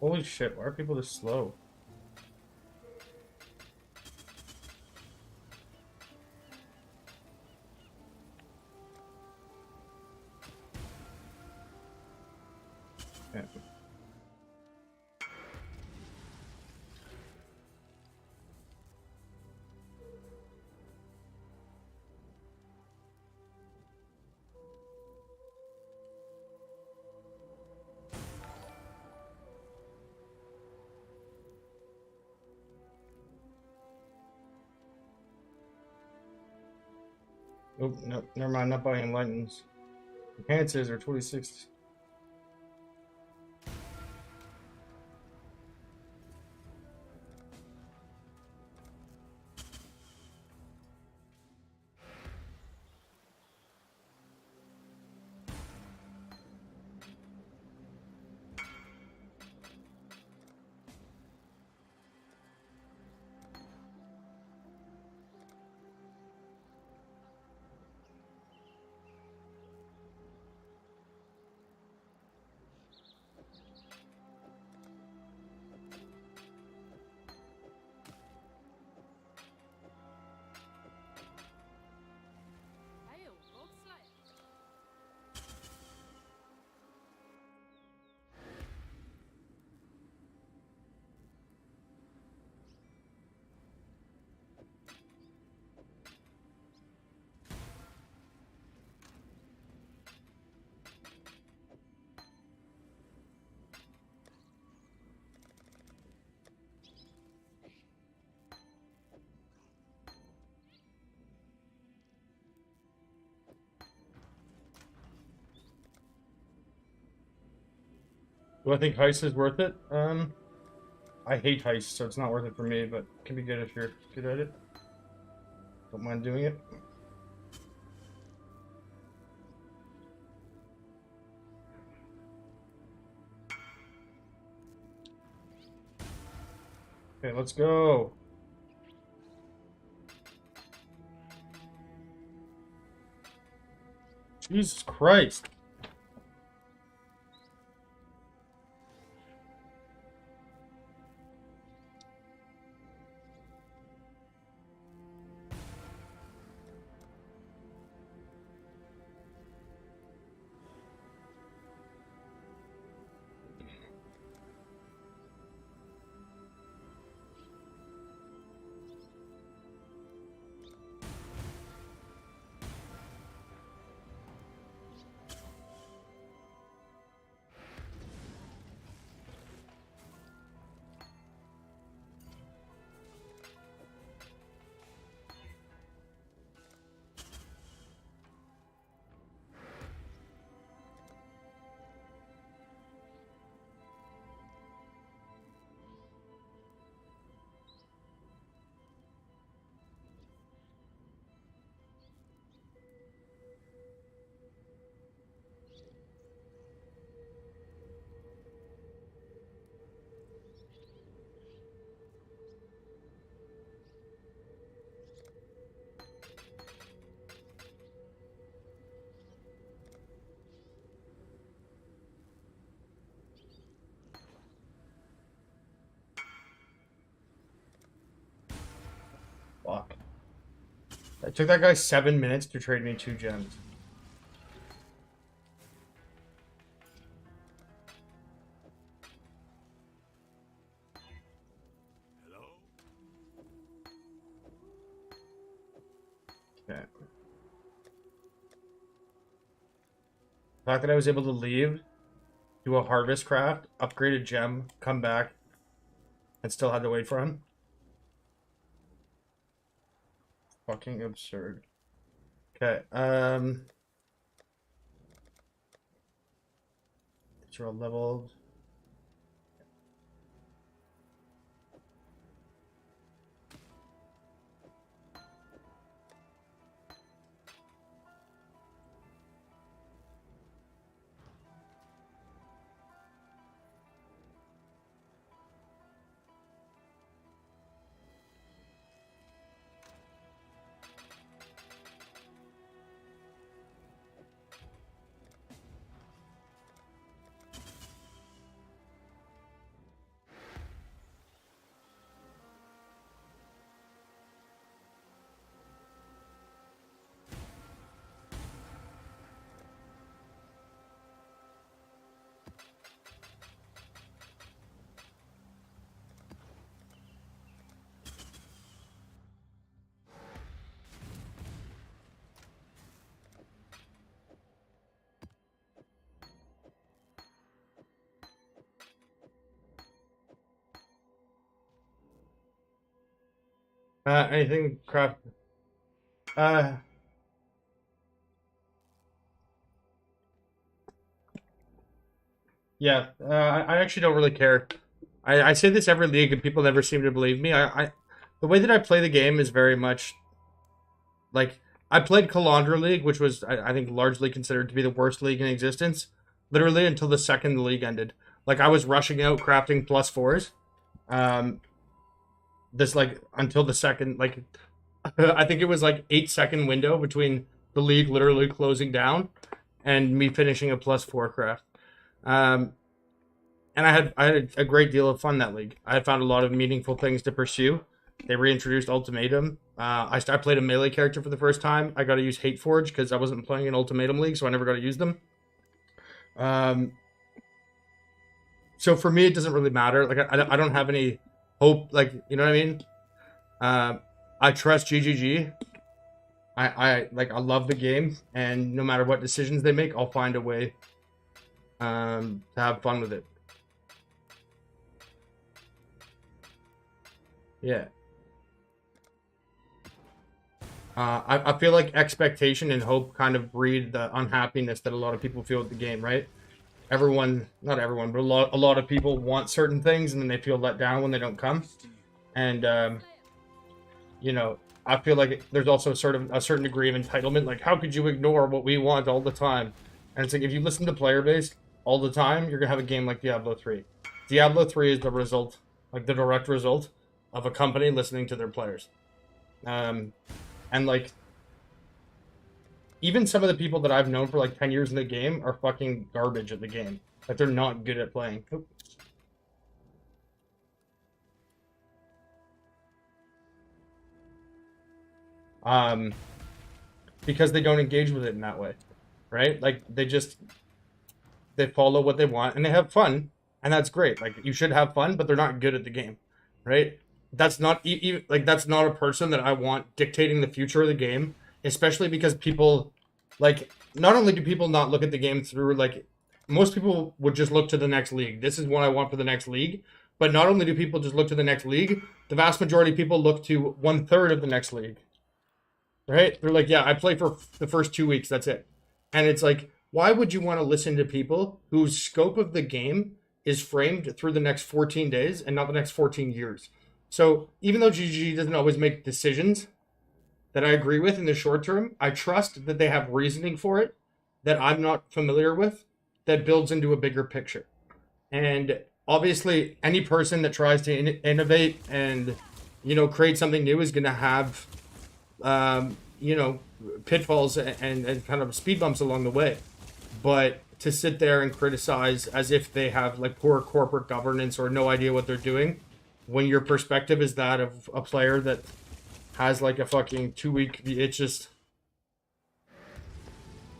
Holy shit, why are people this slow? Yeah. Oh, no, never mind, not buying enlightens. Enhances are 26. Do I think heist is worth it? I hate heist, so it's not worth it for me, but it can be good if you're good at it. Don't mind doing it. Okay, let's go. Jesus Christ. Fuck. It took that guy 7 minutes to trade me 2 gems. Hello? Okay. The fact that I was able to leave, do a harvest craft, upgrade a gem, come back, and still had to wait for him. Fucking absurd. Okay, these are all leveled. Anything craft? Uh, yeah. I actually don't really care. I say this every league, and people never seem to believe me. The way that I play the game is very much like I played Calandra League, which was I think largely considered to be the worst league in existence, literally until the second the league ended. Like I was rushing out crafting +4s. This like until the second like I think it was like 8 second window between the league literally closing down and me finishing a +4 craft. Um, and I had a great deal of fun that league. I had found a lot of meaningful things to pursue. They reintroduced Ultimatum. I played a melee character for the first time. I got to use Hate Forge because I wasn't playing an Ultimatum league, so I never got to use them. Um, so for me, it doesn't really matter. Like I don't have any hope. Like you know what I mean? I trust GGG. I love the game, and no matter what decisions they make, I'll find a way to have fun with it. Yeah. I feel like expectation and hope kind of breed the unhappiness that a lot of people feel with the game, right? Everyone, not everyone, but a lot of people want certain things and then they feel let down when they don't come. And you know, I feel like there's also sort of a certain degree of entitlement. Like, how could you ignore what we want all the time? And it's like if you listen to player base all the time, you're gonna have a game like Diablo 3. Diablo 3 is the result, like the direct result of a company listening to their players. And like, even some of the people that I've known for like 10 years in the game are fucking garbage at the game. Like, they're not good at playing. Oop. Because they don't engage with it in that way, right? Like, they follow what they want and they have fun, and that's great. Like, you should have fun, but they're not good at the game, right? That's not like, that's not a person that I want dictating the future of the game, especially because people, like, not only do people not look at the game through, like, most people would just look to the next league. This is what I want for the next league. But not only do people just look to the next league, the vast majority of people look to 1/3 of the next league, right? They're like, yeah, I play for the first 2 weeks. That's it. And it's like, why would you want to listen to people whose scope of the game is framed through the next 14 days and not the next 14 years? So even though GG doesn't always make decisions that I agree with in the short term, I trust that they have reasoning for it that I'm not familiar with that builds into a bigger picture. And obviously, any person that tries to innovate and, create something new is going to have pitfalls and kind of speed bumps along the way. But to sit there and criticize as if they have like poor corporate governance or no idea what they're doing, when your perspective is that of a player that has like a fucking 2 week, it's just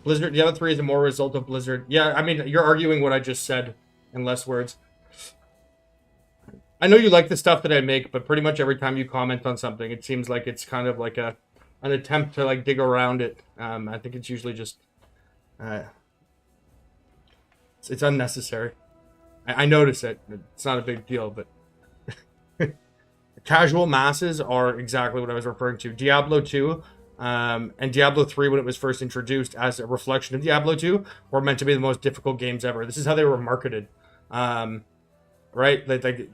Blizzard. The other three is a more result of Blizzard. Yeah, I mean, you're arguing what I just said in less words. I know you like the stuff that I make, but pretty much every time you comment on something, it seems like it's kind of like an attempt to like dig around it. I think it's usually just it's unnecessary. I notice it. It's not a big deal, but casual masses are exactly what I was referring to. Diablo 2 and Diablo 3, when it was first introduced as a reflection of Diablo 2, were meant to be the most difficult games ever. This is how they were marketed. Right? Like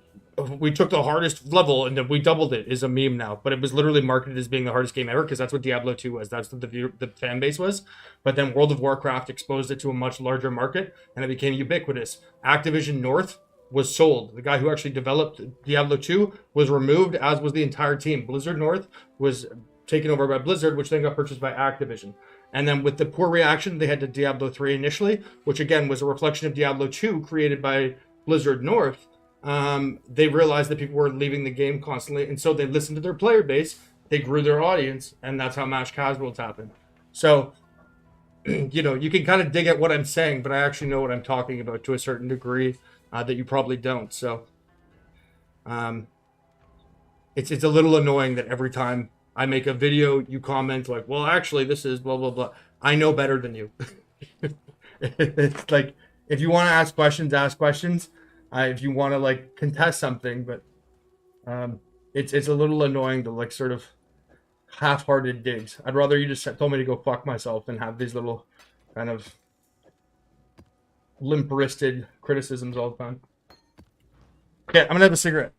we took the hardest level and then we doubled it is a meme now, but it was literally marketed as being the hardest game ever because that's what Diablo 2 was. That's what the fan base was. But then World of Warcraft exposed it to a much larger market and it became ubiquitous. Activision North was sold. The guy who actually developed Diablo 2 was removed, as was the entire team. Blizzard North was taken over by Blizzard, which then got purchased by Activision. And then with the poor reaction they had to Diablo 3 initially, which again was a reflection of Diablo 2 created by Blizzard North, they realized that people were leaving the game constantly, and so they listened to their player base, they grew their audience, and that's how mass casuals happened. So, you can kind of dig at what I'm saying, but I actually know what I'm talking about to a certain degree that you probably don't. So, it's a little annoying that every time I make a video, you comment like, "Well, actually, this is blah blah blah." I know better than you. It's like, if you want to ask questions, ask questions. If you want to like contest something, but it's a little annoying to like sort of half-hearted digs. I'd rather you just told me to go fuck myself than have these little kind of limp-wristed criticisms all the time. Okay, I'm gonna have a cigarette.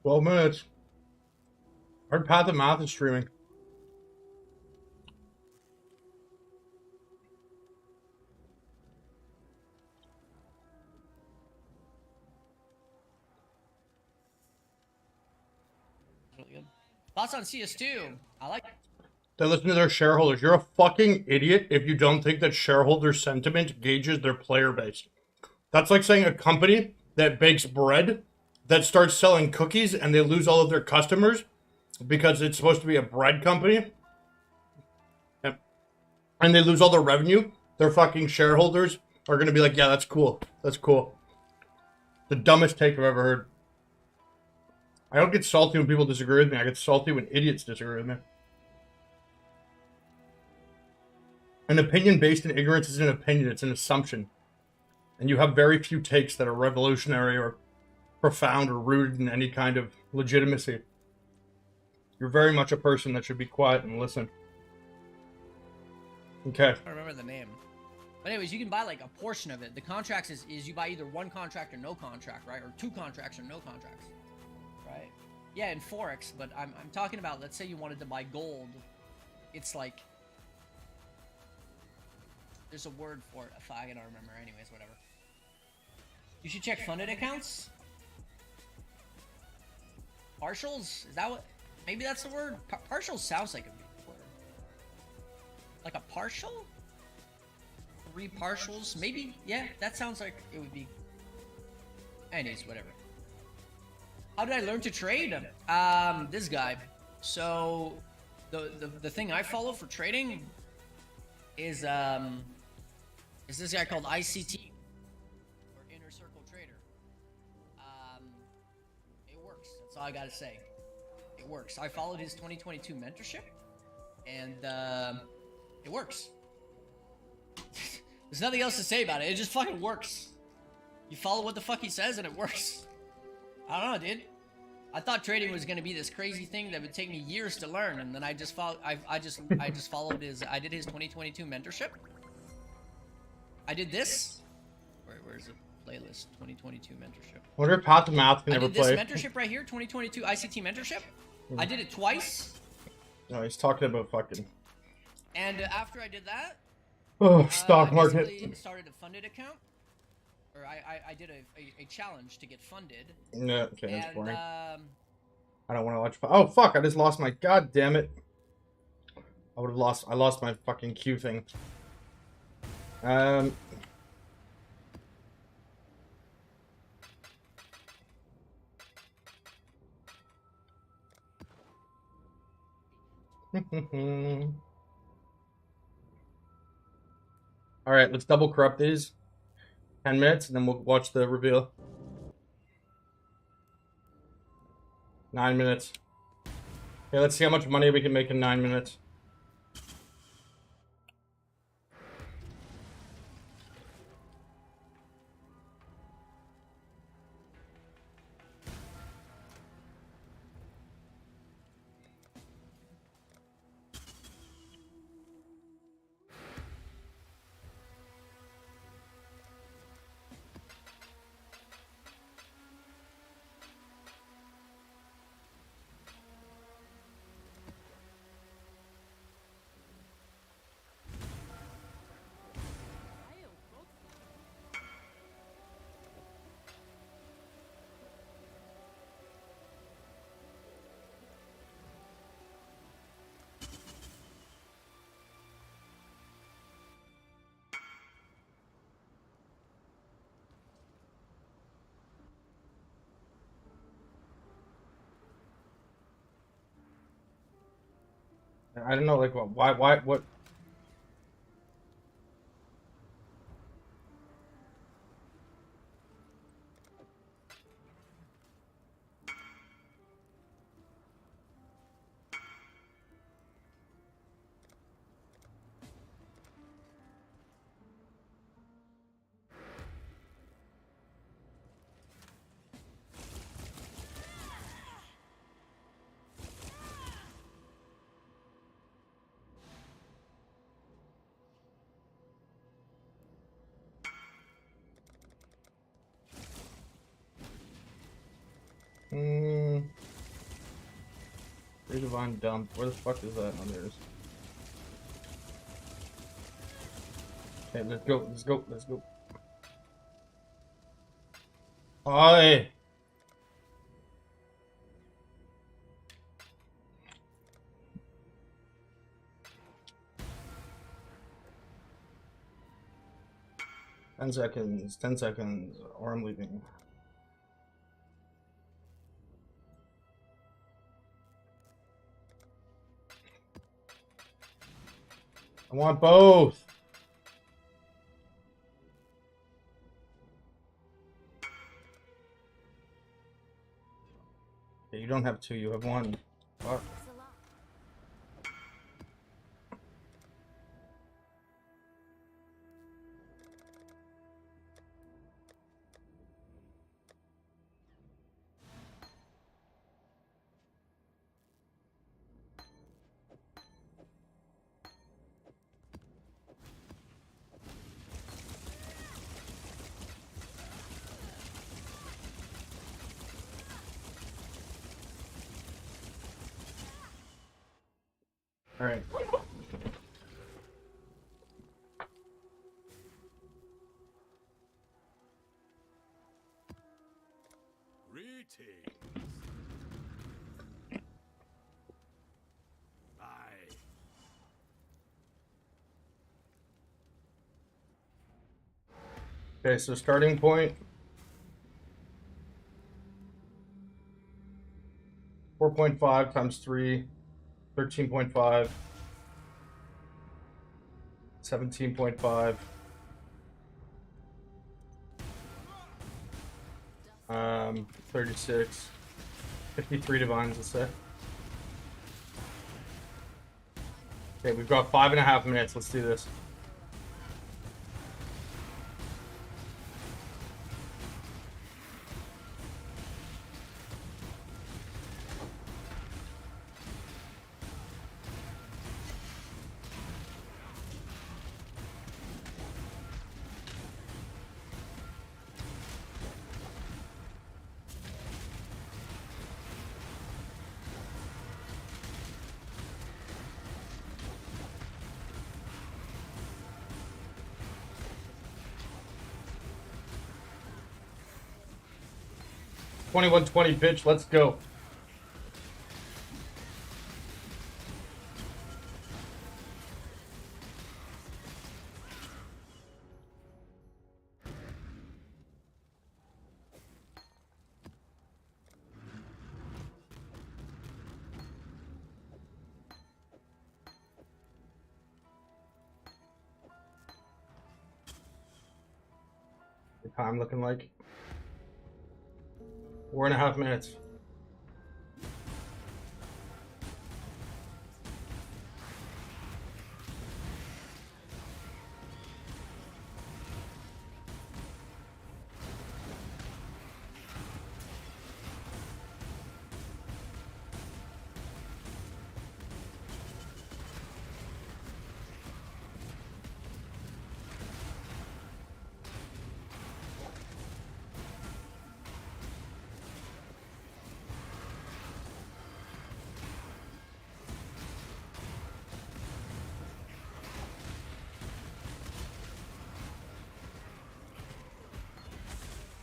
12 minutes. Our Path of Math is streaming. Really good. Thoughts on CS2? I like. They listen to their shareholders. You're a fucking idiot if you don't think that shareholder sentiment gauges their player base. That's like saying a company that bakes bread that starts selling cookies and they lose all of their customers because it's supposed to be a bread company and they lose all their revenue. Their fucking shareholders are going to be like, yeah, that's cool. That's cool. The dumbest take I've ever heard. I don't get salty when people disagree with me. I get salty when idiots disagree with me. An opinion based in ignorance is an opinion. It's an assumption. And you have very few takes that are revolutionary or profound or rooted in any kind of legitimacy. You're very much a person that should be quiet and listen. Okay. I don't remember the name. But anyways, you can buy like a portion of it. The contracts is you buy either one contract or no contract, right? Or two contracts or no contracts, right? Yeah, in Forex. But I'm talking about, let's say you wanted to buy gold. It's like, there's a word for it. I don't remember. Anyways, whatever. You should check funded accounts. Partials? Is that what? Maybe that's the word? Partial sounds like a word. Like a partial? 3 partials? Maybe? Yeah, that sounds like it would be. Anyways, whatever. How did I learn to trade? This guy. So, the thing I follow for trading is this guy called ICT. That's all I gotta say. It works. I followed his 2022 mentorship, and it works. There's nothing else to say about it. It just fucking works. You follow what the fuck he says, and it works. I don't know, dude. I thought trading was gonna be this crazy thing that would take me years to learn, and then I just followed. I just followed his. I did his 2022 mentorship. I did this. Where's it? Playlist 2022 mentorship. I wonder if Path of Math can I ever did this play. mentorship right here, 2022 ICT mentorship. I did it twice. No, he's talking about fucking. And after I did that, stock I market. basically started a funded account, or I did a challenge to get funded. Yeah, okay, that's And boring. I don't want to watch. Oh fuck! I just lost my. God damn it! I would have lost. I lost my fucking Q thing. All right, let's double corrupt these. 10 minutes, and then we'll watch the reveal. 9 minutes. Okay, let's see how much money we can make in 9 minutes. I don't know, like, why, what? 3 divine dump. Where the fuck is that? Oh, there it is. Okay, let's go, let's go, let's go. Aye. Ten seconds, or I'm leaving. I want both. Okay, you don't have 2, you have 1. Fuck. All right. Greetings. Aye. Okay, so starting point. 4.5 times 3, 13.5, 17.5, 36, 53 divines, let's say. Okay, we've got 5.5 minutes. Let's do this. $21.20, bitch. Let's go. The time looking like 4.5 minutes.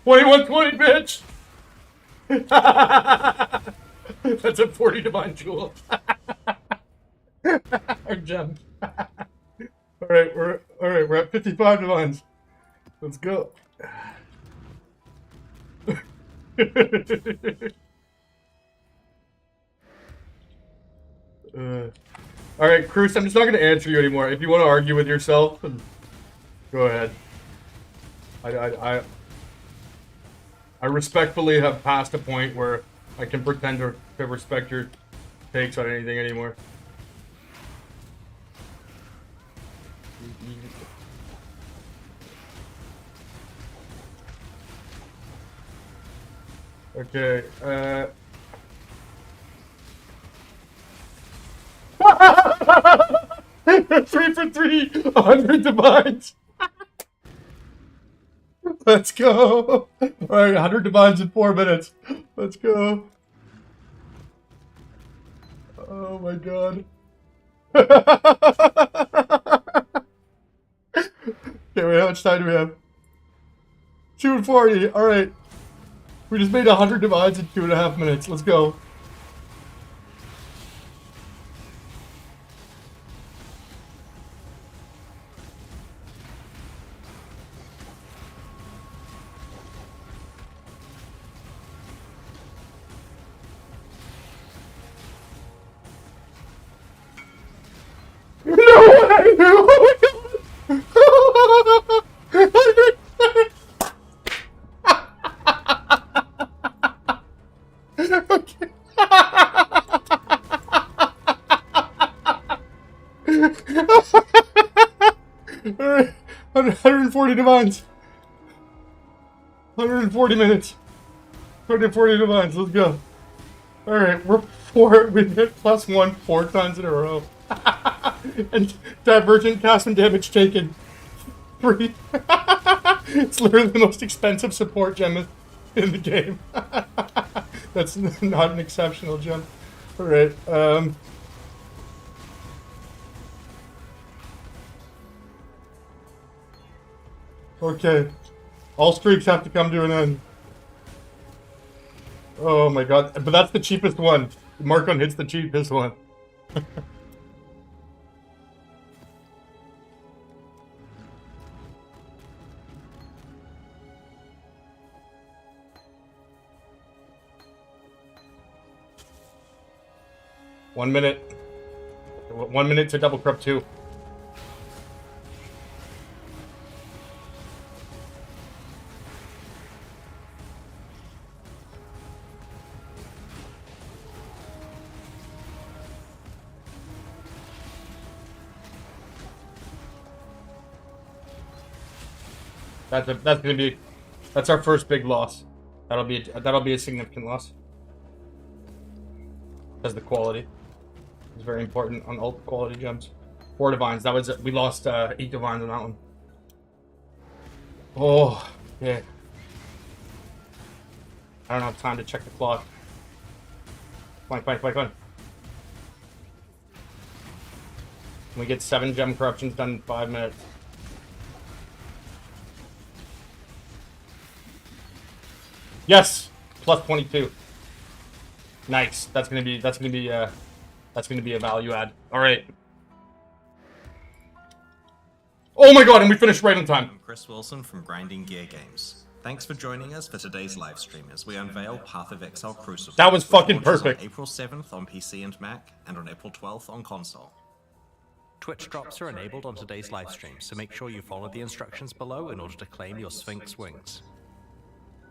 $21.20, bitch. That's a 40 divine jewel. Or gem. All right, we're at 55 divines. Let's go. All right, Cruz, I'm just not going to answer you anymore. If you want to argue with yourself, go ahead. I respectfully have passed a point where I can pretend to respect your takes on anything anymore. Okay, 3 for 3, 100 divines. Let's go. All right, 100 divines in 4 minutes. Let's go. Oh my god. Okay, wait, how much time do we have? 2:40. All right. We just made 100 divides in 2.5 minutes. Let's go. No way! Oh my god! Okay. 140 divines. 140 minutes. 140 divines. Let's go. All right, we hit +1 4 times in a row. And divergent cast and damage taken. 3. It's literally the most expensive support gem in the game. That's not an exceptional gem. All right. Okay. All streaks have to come to an end. Oh my god. But that's the cheapest one. Markon hits the cheapest one. One minute. 1 minute to double corrupt 2. That's our first big loss. That'll be a significant loss. Because the quality is very important on ult quality gems. 4 divines. We lost 8 divines on that one. Oh yeah. I don't have time to check the clock. Fine. We get 7 gem corruptions done in 5 minutes. Yes, +22. Nice. That's gonna be a value add. All right. Oh my god, and we finished right on time. I'm Chris Wilson from Grinding Gear Games. Thanks for joining us for today's live stream as we unveil Path of Exile Crucible. That was fucking which launches perfect. On April 7th on PC and Mac, and on April 12th on console. Twitch drops are enabled on today's live stream, so make sure you follow the instructions below in order to claim your Sphinx wings.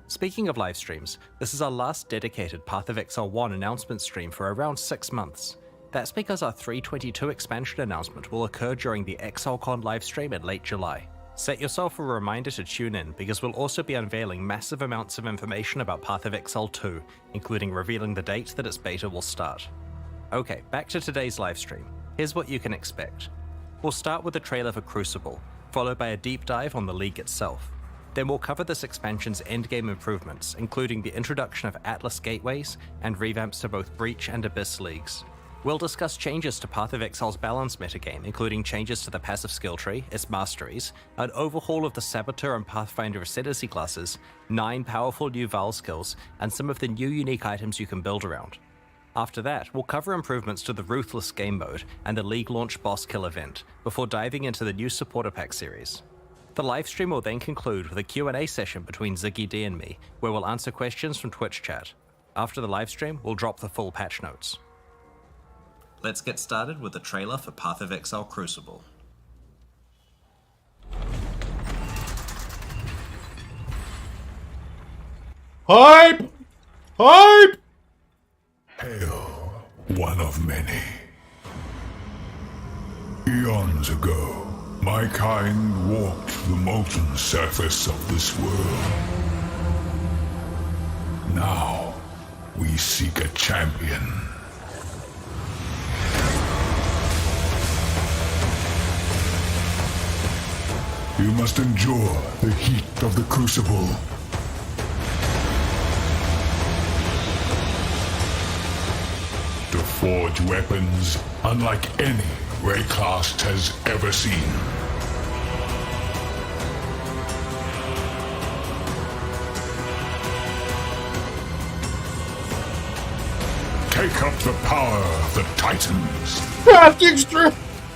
Speaking of live streams, this is our last dedicated Path of Exile 1 announcement stream for around 6 months. That's because our 322 expansion announcement will occur during the ExileCon livestream in late July. Set yourself a reminder to tune in, because we'll also be unveiling massive amounts of information about Path of Exile 2, including revealing the date that its beta will start. Okay, back to today's livestream. Here's what you can expect. We'll start with the trailer for Crucible, followed by a deep dive on the League itself. Then we'll cover this expansion's endgame improvements, including the introduction of Atlas gateways and revamps to both Breach and Abyss leagues. We'll discuss changes to Path of Exile's balance metagame, including changes to the passive skill tree, its masteries, an overhaul of the Saboteur and Pathfinder Ascendancy classes, 9 powerful new Val skills, and some of the new unique items you can build around. After that, we'll cover improvements to the Ruthless game mode and the League launch boss kill event, before diving into the new Supporter Pack series. The livestream will then conclude with a Q&A session between Ziggy D and me, where we'll answer questions from Twitch chat. After the livestream, we'll drop the full patch notes. Let's get started with the trailer for Path of Exile Crucible. Hype! Hype! Hail, one of many. Eons ago, my kind walked the molten surface of this world. Now, we seek a champion. You must endure the heat of the Crucible. to forge weapons unlike any Raycast has ever seen. Take up the power of the Titans.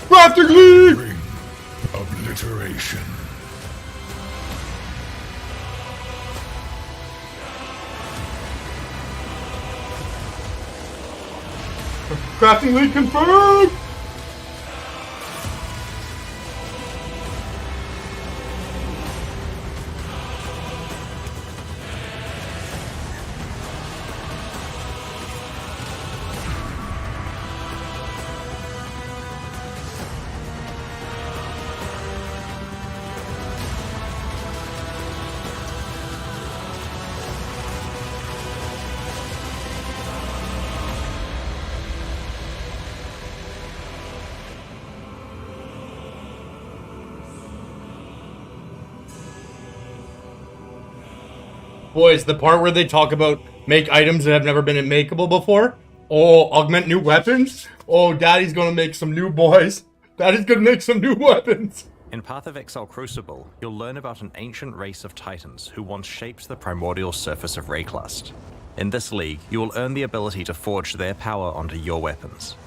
Crafting League! Bring obliteration. Crafting League confirmed! Boys, the part where they talk about make items that have never been makeable before. Oh, augment new weapons. Oh, Daddy's gonna make some new boys. Daddy's gonna make some new weapons. In Path of Exile Crucible, you'll learn about an ancient race of titans who once shaped the primordial surface of Rayclust. In this league, you will earn the ability to forge their power onto your weapons.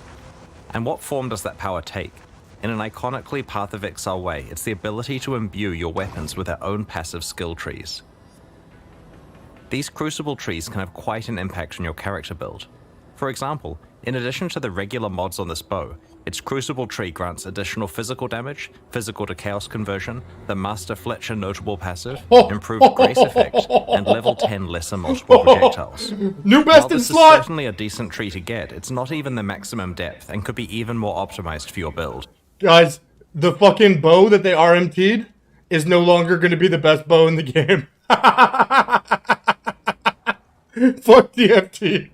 And what form does that power take? In an iconically Path of Exile way, it's the ability to imbue your weapons with their own passive skill trees. These Crucible trees can have quite an impact on your character build. For example, in addition to the regular mods on this bow, its Crucible tree grants additional physical damage, physical to chaos conversion, the Master Fletcher notable passive, improved grace effect, and level 10 lesser multiple projectiles. New While best in this is slot! certainly a decent tree to get, it's not even the maximum depth and could be even more optimized for your build. Guys, the fucking bow that they RMT'd is no longer gonna be the best bow in the game. Fuck the FT.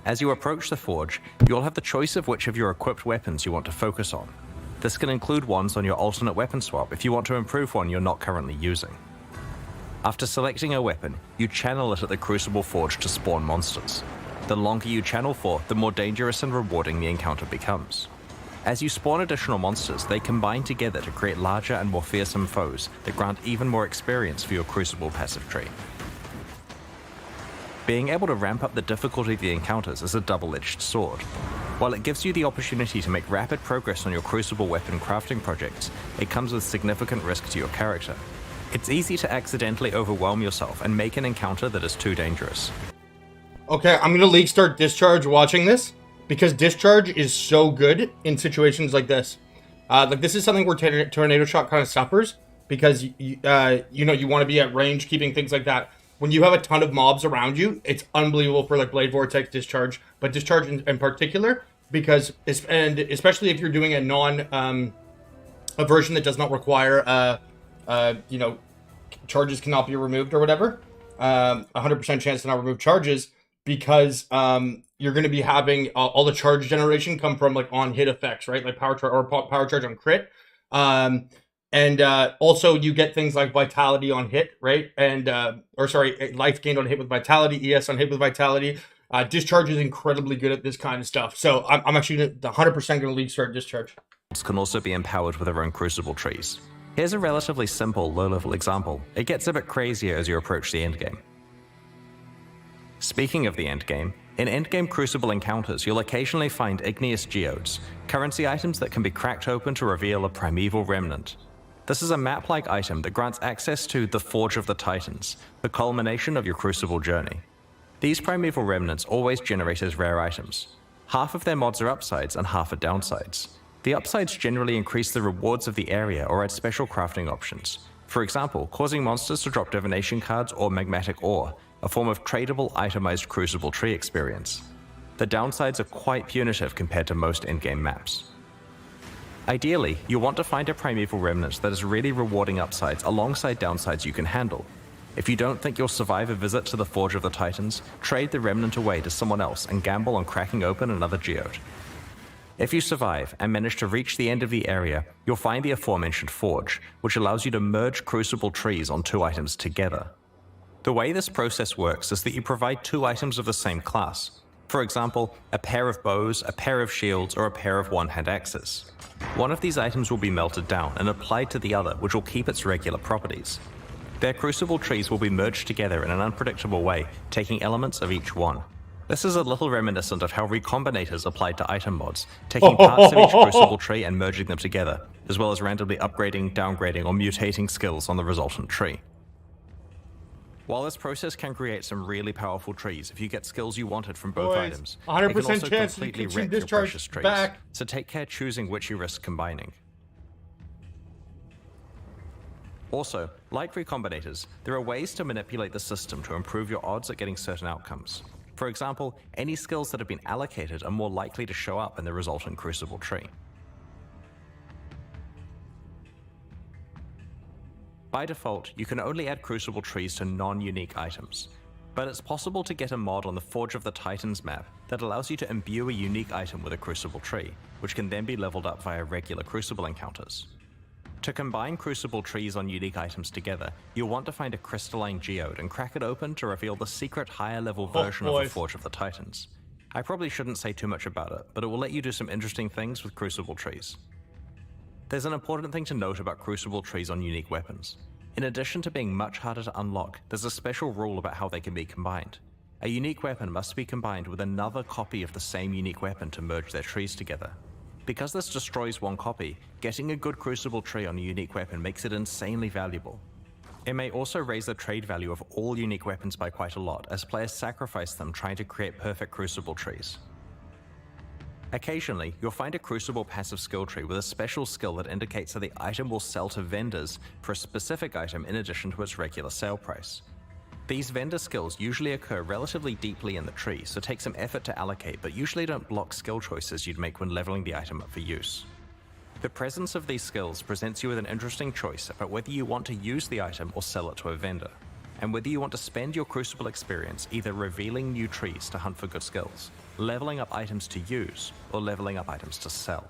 As you approach the forge, you'll have the choice of which of your equipped weapons you want to focus on. This can include ones on your alternate weapon swap if you want to improve one you're not currently using. After selecting a weapon, you channel it at the Crucible Forge to spawn monsters. The longer you channel for, the more dangerous and rewarding the encounter becomes. As you spawn additional monsters, they combine together to create larger and more fearsome foes that grant even more experience for your Crucible passive tree. Being able to ramp up the difficulty of the encounters is a double-edged sword. While it gives you the opportunity to make rapid progress on your Crucible weapon crafting projects, it comes with significant risk to your character. It's easy to accidentally overwhelm yourself and make an encounter that is too dangerous. Okay, I'm gonna league start Discharge watching this, because Discharge is so good in situations like this. Like this is something where Tornado Shot kind of suffers, because you know, you want to be at range, keeping things like that. When you have a ton of mobs around you, it's unbelievable for like Blade Vortex, Discharge, but Discharge in particular, because and especially if you're doing a version that does not require you know, charges cannot be removed or whatever, 100% chance to not remove charges, because you're going to be having all the charge generation come from like on hit effects, right? Like power charge on crit. And also you get things like vitality on hit, right? And life gained on hit with vitality, ES on hit with vitality. Discharge is incredibly good at this kind of stuff. So I'm actually 100% going to league start Discharge. Can also be empowered with their own Crucible trees. Here's a relatively simple low-level example. It gets a bit crazier as you approach the endgame. Speaking of the endgame, in endgame Crucible encounters, you'll occasionally find igneous geodes, currency items that can be cracked open to reveal a primeval remnant. This is a map-like item that grants access to the Forge of the Titans, the culmination of your Crucible journey. These primeval remnants always generate as rare items. Half of their mods are upsides and half are downsides. The upsides generally increase the rewards of the area or add special crafting options. For example, causing monsters to drop divination cards or magmatic ore, a form of tradable itemized Crucible tree experience. The downsides are quite punitive compared to most in-game maps. Ideally, you'll want to find a primeval remnant that is really rewarding upsides alongside downsides you can handle. If you don't think you'll survive a visit to the Forge of the Titans, trade the remnant away to someone else and gamble on cracking open another geode. If you survive and manage to reach the end of the area, you'll find the aforementioned forge, which allows you to merge Crucible trees on two items together. The way this process works is that you provide two items of the same class. For example, a pair of bows, a pair of shields, or a pair of one-hand axes. One of these items will be melted down and applied to the other, which will keep its regular properties. Their crucible trees will be merged together in an unpredictable way, taking elements of each one. This is a little reminiscent of how recombinators applied to item mods, taking parts of each crucible tree and merging them together, as well as randomly upgrading, downgrading, or mutating skills on the resultant tree. While this process can create some really powerful trees if you get skills you wanted from both Boys, items, 100% it can also chance you completely can see wreck your discharge precious trees, back. so take care choosing which you risk combining. Also, like recombinators, there are ways to manipulate the system to improve your odds at getting certain outcomes. For example, any skills that have been allocated are more likely to show up in the resultant crucible tree. By default, you can only add crucible trees to non-unique items, but it's possible to get a mod on the Forge of the Titans map that allows you to imbue a unique item with a crucible tree, which can then be leveled up via regular crucible encounters. To combine crucible trees on unique items together, you'll want to find a crystalline geode and crack it open to reveal the secret higher level version of the Forge of the Titans. I probably shouldn't say too much about it, but it will let you do some interesting things with crucible trees. There's an important thing to note about crucible trees on unique weapons. In addition to being much harder to unlock, there's a special rule about how they can be combined. A unique weapon must be combined with another copy of the same unique weapon to merge their trees together. Because this destroys one copy, getting a good crucible tree on a unique weapon makes it insanely valuable. It may also raise the trade value of all unique weapons by quite a lot, as players sacrifice them trying to create perfect crucible trees. Occasionally, you'll find a crucible passive skill tree with a special skill that indicates that the item will sell to vendors for a specific item in addition to its regular sale price. These vendor skills usually occur relatively deeply in the tree, so take some effort to allocate, but usually don't block skill choices you'd make when leveling the item up for use. The presence of these skills presents you with an interesting choice about whether you want to use the item or sell it to a vendor, and whether you want to spend your crucible experience either revealing new trees to hunt for good skills, leveling up items to use, or leveling up items to sell.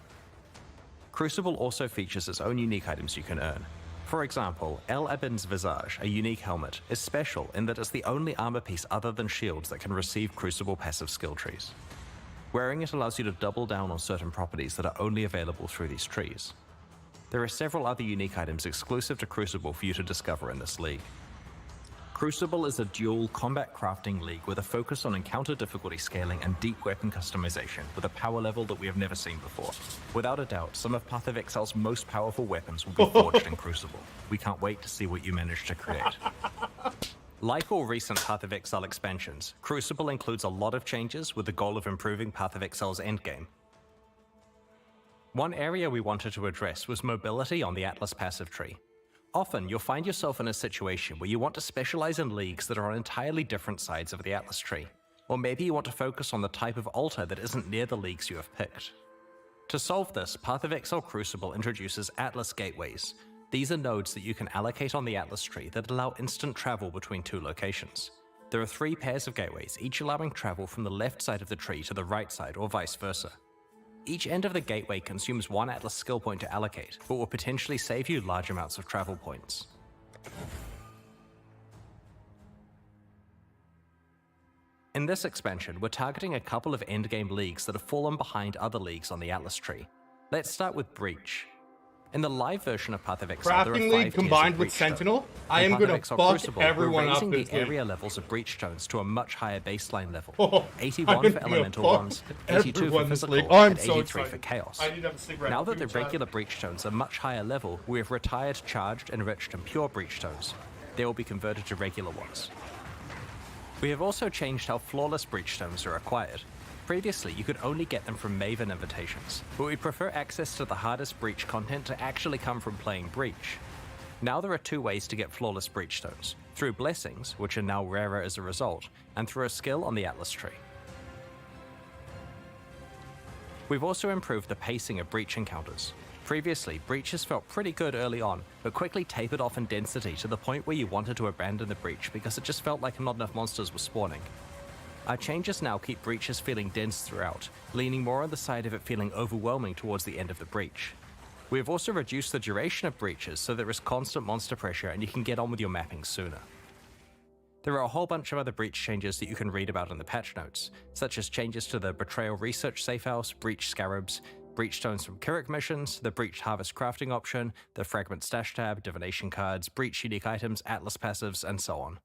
Crucible also features its own unique items you can earn. For example, El Abin's Visage, a unique helmet, is special in that it's the only armor piece other than shields that can receive Crucible passive skill trees. Wearing it allows you to double down on certain properties that are only available through these trees. There are several other unique items exclusive to Crucible for you to discover in this league. Crucible is a dual combat crafting league with a focus on encounter difficulty scaling and deep weapon customization with a power level that we have never seen before. Without a doubt, some of Path of Exile's most powerful weapons will be forged in Crucible. We can't wait to see what you manage to create. Like all recent Path of Exile expansions, Crucible includes a lot of changes with the goal of improving Path of Exile's endgame. One area we wanted to address was mobility on the Atlas passive tree. Often, you'll find yourself in a situation where you want to specialize in leagues that are on entirely different sides of the Atlas tree, or maybe you want to focus on the type of altar that isn't near the leagues you have picked. To solve this, Path of Exile Crucible introduces Atlas Gateways. These are nodes that you can allocate on the Atlas tree that allow instant travel between two locations. There are 3 pairs of gateways, each allowing travel from the left side of the tree to the right side, or vice versa. Each end of the gateway consumes 1 Atlas skill point to allocate, but will potentially save you large amounts of travel points. In this expansion, we're targeting a couple of endgame leagues that have fallen behind other leagues on the Atlas tree. Let's start with Breach. In the live version of Path of Exile, there are 5 Crafting tiers League combined of with Breach Stone. Sentinel. I In am Path of gonna Exile fuck Crucible, everyone we're up raising this the week. area levels of Breach Stones to a much higher baseline level. Oh, 81 I'm for gonna elemental fuck ones, 82 for everyone this physical, week. Oh, I'm and so 83 for excited. chaos. I need to have a sleep right Now now. that the Give me regular Breach Stones are much higher level, we have retired Charged, Enriched, and Pure Breach Stones. They will be converted to regular ones. We have also changed how Flawless Breach Stones are acquired. Previously, you could only get them from Maven invitations, but we prefer access to the hardest Breach content to actually come from playing Breach. Now there are 2 ways to get Flawless Breach Stones, through Blessings, which are now rarer as a result, and through a skill on the Atlas tree. We've also improved the pacing of Breach encounters. Previously, Breaches felt pretty good early on, but quickly tapered off in density to the point where you wanted to abandon the Breach because it just felt like not enough monsters were spawning. Our changes now keep Breaches feeling dense throughout, leaning more on the side of it feeling overwhelming towards the end of the Breach. We have also reduced the duration of Breaches so there is constant monster pressure and you can get on with your mapping sooner. There are a whole bunch of other breach changes that you can read about in the patch notes, such as changes to the Betrayal Research Safe House, Breach Scarabs, Breach Stones from Kirik missions, the Breach Harvest crafting option, the Fragment Stash tab, Divination cards, Breach unique items, Atlas passives, and so on.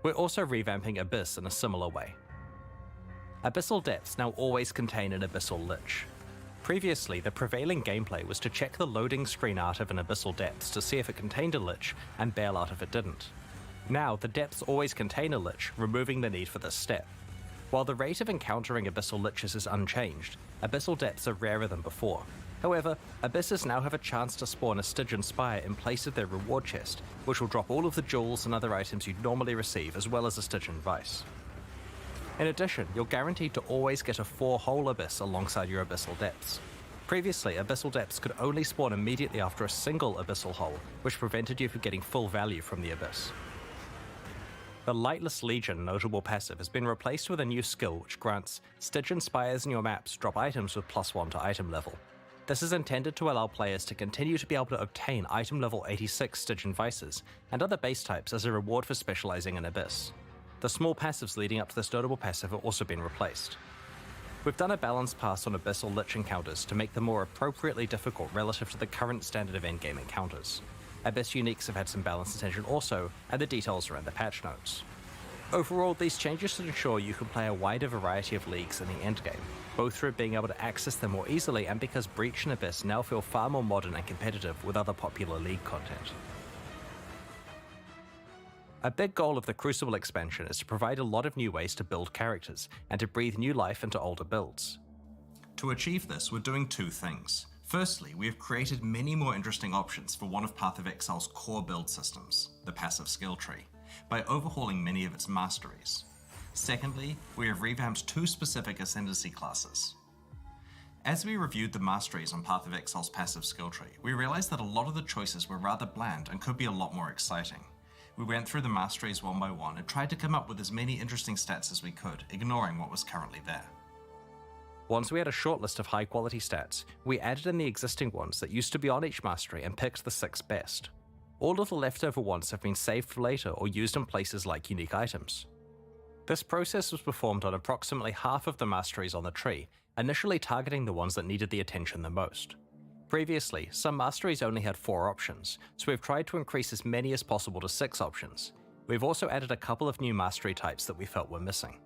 We're also revamping Abyss in a similar way. Abyssal Depths now always contain an Abyssal Lich. Previously, the prevailing gameplay was to check the loading screen art of an Abyssal Depths to see if it contained a Lich, and bail out if it didn't. Now, the depths always contain a Lich, removing the need for this step. While the rate of encountering Abyssal Liches is unchanged, Abyssal Depths are rarer than before. However, Abysses now have a chance to spawn a Stygian Spire in place of their reward chest, which will drop all of the jewels and other items you'd normally receive, as well as a Stygian Vice. In addition, you're guaranteed to always get a 4-hole Abyss alongside your Abyssal Depths. Previously, Abyssal Depths could only spawn immediately after a single Abyssal hole, which prevented you from getting full value from the Abyss. The Lightless Legion notable passive has been replaced with a new skill which grants Stygian Spires in your maps drop items with +1 to item level. This is intended to allow players to continue to be able to obtain item level 86 Stygian Vices and other base types as a reward for specializing in Abyss. The small passives leading up to this notable passive have also been replaced. We've done a balance pass on Abyssal Lich encounters to make them more appropriately difficult relative to the current standard of endgame encounters. Abyss uniques have had some balance attention also, and the details are in the patch notes. Overall, these changes should ensure you can play a wider variety of leagues in the endgame, both through being able to access them more easily and because Breach and Abyss now feel far more modern and competitive with other popular league content. A big goal of the Crucible expansion is to provide a lot of new ways to build characters, and to breathe new life into older builds. To achieve this, we're doing two things. Firstly, we have created many more interesting options for one of Path of Exile's core build systems, the passive skill tree, by overhauling many of its masteries. Secondly, we have revamped two specific Ascendancy classes. As we reviewed the masteries on Path of Exile's passive skill tree, we realized that a lot of the choices were rather bland and could be a lot more exciting. We went through the masteries one by one and tried to come up with as many interesting stats as we could, ignoring what was currently there. Once we had a short list of high quality stats, we added in the existing ones that used to be on each mastery and picked the 6 best. All of the leftover ones have been saved for later or used in places like unique items. This process was performed on approximately half of the masteries on the tree, initially targeting the ones that needed the attention the most. Previously, some masteries only had 4 options, so we've tried to increase as many as possible to 6 options. We've also added a couple of new mastery types that we felt were missing.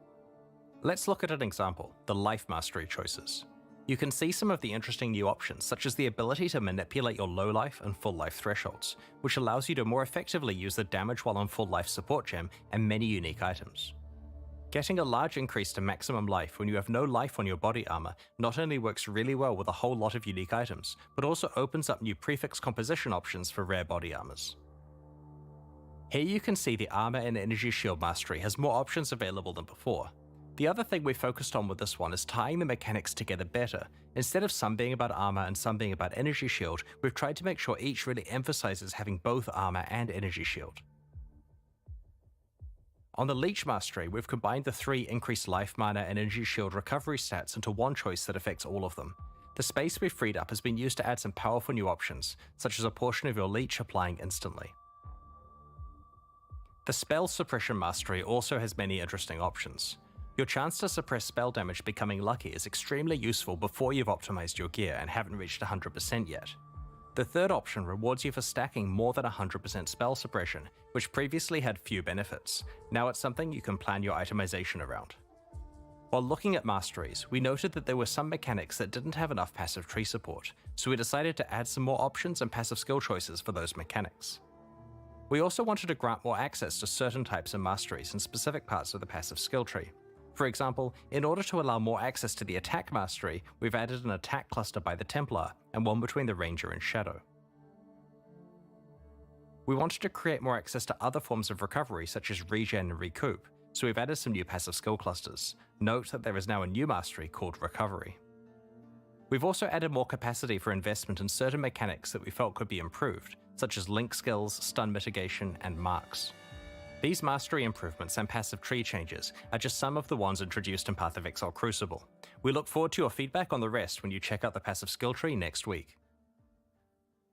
Let's look at an example, the life mastery choices. You can see some of the interesting new options, such as the ability to manipulate your low life and full life thresholds, which allows you to more effectively use the damage while on full life support gem and many unique items. Getting a large increase to maximum life when you have no life on your body armor not only works really well with a whole lot of unique items, but also opens up new prefix composition options for rare body armors. Here you can see the armor and energy shield mastery has more options available than before. The other thing we focused on with this one is tying the mechanics together better. Instead of some being about armor and some being about energy shield, we've tried to make sure each really emphasizes having both armor and energy shield. On the Leech Mastery, we've combined the 3 increased life mana and energy shield recovery stats into one choice that affects all of them. The space we've freed up has been used to add some powerful new options, such as a portion of your Leech applying instantly. The Spell Suppression Mastery also has many interesting options. Your chance to suppress spell damage becoming lucky is extremely useful before you've optimized your gear and haven't reached 100% yet. The third option rewards you for stacking more than 100% spell suppression, which previously had few benefits. Now it's something you can plan your itemization around. While looking at masteries, we noted that there were some mechanics that didn't have enough passive tree support, so we decided to add some more options and passive skill choices for those mechanics. We also wanted to grant more access to certain types of masteries in specific parts of the passive skill tree. For example, in order to allow more access to the attack mastery, we've added an attack cluster by the Templar and one between the Ranger and Shadow. We wanted to create more access to other forms of recovery such as regen and recoup, so we've added some new passive skill clusters. Note that there is now a new mastery called Recovery. We've also added more capacity for investment in certain mechanics that we felt could be improved, such as link skills, stun mitigation, and marks. These mastery improvements and passive tree changes are just some of the ones introduced in Path of Exile Crucible. We look forward to your feedback on the rest when you check out the passive skill tree next week.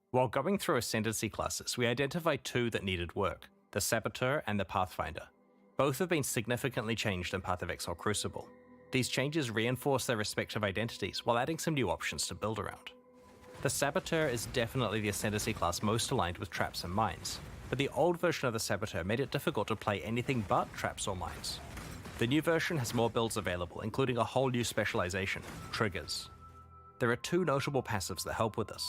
While going through Ascendancy classes, we identified 2 that needed work. the Saboteur and the Pathfinder. Both have been significantly changed in Path of Exile Crucible. These changes reinforce their respective identities while adding some new options to build around. The Saboteur is definitely the Ascendancy class most aligned with traps and mines, but the old version of the Saboteur made it difficult to play anything but traps or mines. The new version has more builds available, including a whole new specialization, Triggers. There are two notable passives that help with this.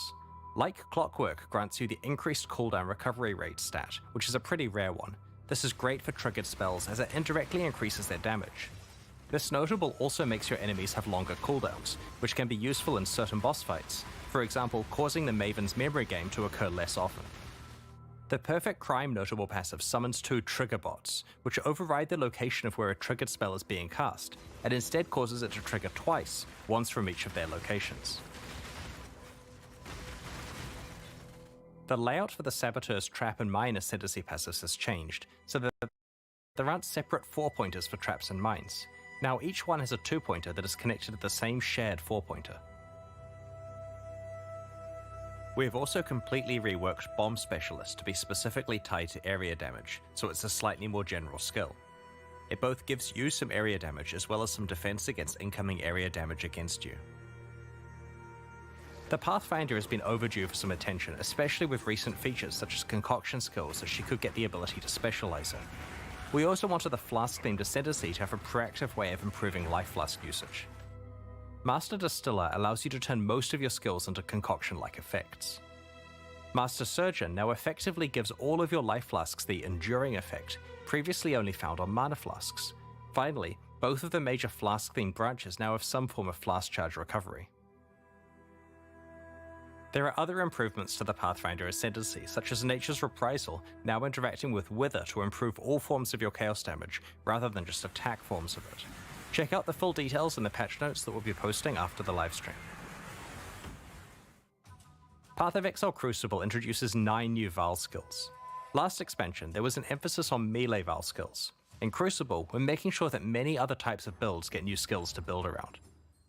Like Clockwork grants you the increased cooldown recovery rate stat, which is a pretty rare one. This is great for triggered spells as it indirectly increases their damage. This notable also makes your enemies have longer cooldowns, which can be useful in certain boss fights, for example causing the Maven's memory game to occur less often. The Perfect Crime notable passive summons two trigger bots, which override the location of where a triggered spell is being cast, and instead causes it to trigger twice, once from each of their locations. The layout for the Saboteur's Trap and Mine Ascendancy passives has changed, so that there aren't separate 4-pointers for traps and mines. Now each one has a 2-pointer that is connected to the same shared 4-pointer. We have also completely reworked Bomb Specialist to be specifically tied to area damage, so it's a slightly more general skill. It both gives you some area damage as well as some defense against incoming area damage against you. The Pathfinder has been overdue for some attention, especially with recent features such as concoction skills that she could get the ability to specialize in. We also wanted the Flask-themed Ascendancy to have a proactive way of improving Life Flask usage. Master Distiller allows you to turn most of your skills into concoction-like effects. Master Surgeon now effectively gives all of your Life Flasks the Enduring effect, previously only found on Mana Flasks. Finally, both of the major Flask-themed branches now have some form of Flask Charge recovery. There are other improvements to the Pathfinder Ascendancy, such as Nature's Reprisal, now interacting with Wither to improve all forms of your Chaos damage, rather than just attack forms of it. Check out the full details in the patch notes that we'll be posting after the livestream. Path of Exile Crucible introduces 9 new Val skills. Last expansion, there was an emphasis on melee Val skills. In Crucible, we're making sure that many other types of builds get new skills to build around.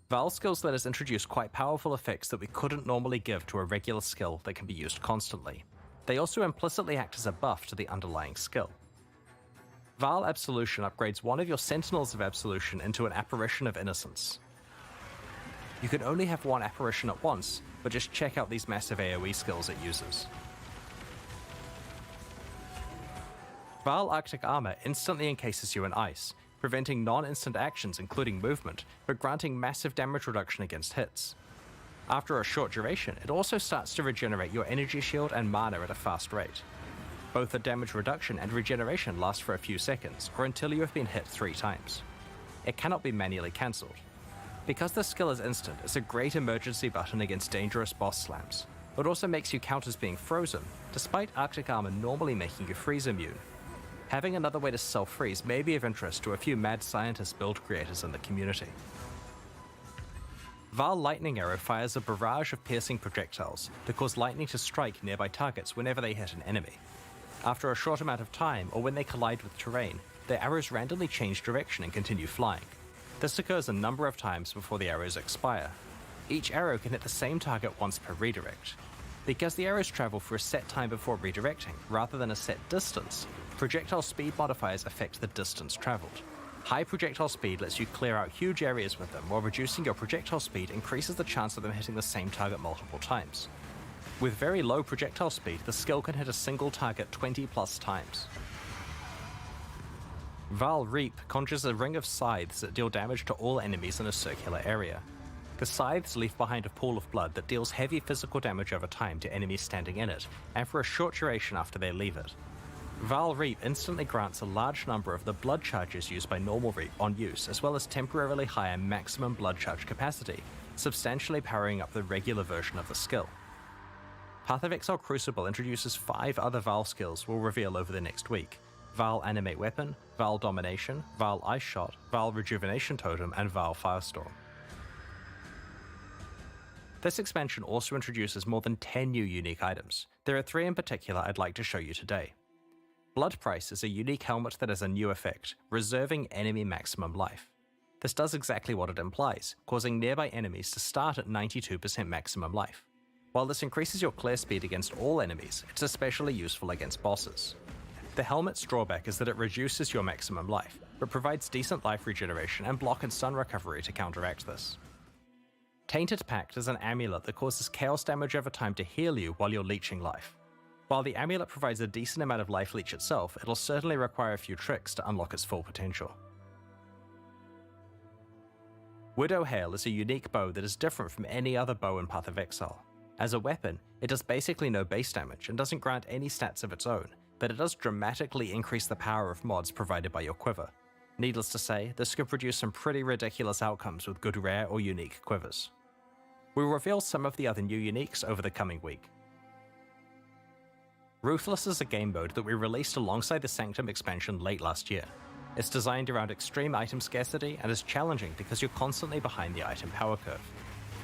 Val skills let us introduce quite powerful effects that we couldn't normally give to a regular skill that can be used constantly. They also implicitly act as a buff to the underlying skill. Val Absolution upgrades one of your Sentinels of Absolution into an Apparition of Innocence. You can only have one apparition at once, but just check out these massive AoE skills it uses. Val Arctic Armor instantly encases you in ice, preventing non-instant actions including movement, but granting massive damage reduction against hits. After a short duration, it also starts to regenerate your energy shield and mana at a fast rate. Both the damage reduction and regeneration last for a few seconds, or until you have been hit 3 times. It cannot be manually cancelled. Because the skill is instant, it's a great emergency button against dangerous boss slams. It also makes you count as being frozen, despite Arctic Armor normally making you freeze immune. Having another way to self-freeze may be of interest to a few mad scientist build creators in the community. Val Lightning Arrow fires a barrage of piercing projectiles that cause lightning to strike nearby targets whenever they hit an enemy. After a short amount of time, or when they collide with terrain, their arrows randomly change direction and continue flying. This occurs a number of times before the arrows expire. Each arrow can hit the same target once per redirect. Because the arrows travel for a set time before redirecting, rather than a set distance, projectile speed modifiers affect the distance traveled. High projectile speed lets you clear out huge areas with them, while reducing your projectile speed increases the chance of them hitting the same target multiple times. With very low projectile speed, the skill can hit a single target 20 plus times. Val Reap conjures a ring of scythes that deal damage to all enemies in a circular area. The scythes leave behind a pool of blood that deals heavy physical damage over time to enemies standing in it, and for a short duration after they leave it. Val Reap instantly grants a large number of the blood charges used by normal Reap on use, as well as temporarily higher maximum blood charge capacity, substantially powering up the regular version of the skill. Path of Exile Crucible introduces 5 other Val skills we'll reveal over the next week: Val Animate Weapon, Val Domination, Val Ice Shot, Val Rejuvenation Totem, and Val Firestorm. This expansion also introduces more than 10 new unique items. There are 3 in particular I'd like to show you today. Blood Price is a unique helmet that has a new effect, reserving enemy maximum life. This does exactly what it implies, causing nearby enemies to start at 92% maximum life. While this increases your clear speed against all enemies, it's especially useful against bosses. The helmet's drawback is that it reduces your maximum life, but provides decent life regeneration and block and stun recovery to counteract this. Tainted Pact is an amulet that causes chaos damage over time to heal you while you're leeching life. While the amulet provides a decent amount of life leech itself, it'll certainly require a few tricks to unlock its full potential. Widow Hail is a unique bow that is different from any other bow in Path of Exile. As a weapon, it does basically no base damage and doesn't grant any stats of its own, but it does dramatically increase the power of mods provided by your quiver. Needless to say, this could produce some pretty ridiculous outcomes with good rare or unique quivers. We'll reveal some of the other new uniques over the coming week. Ruthless is a game mode that we released alongside the Sanctum expansion late last year. It's designed around extreme item scarcity and is challenging because you're constantly behind the item power curve.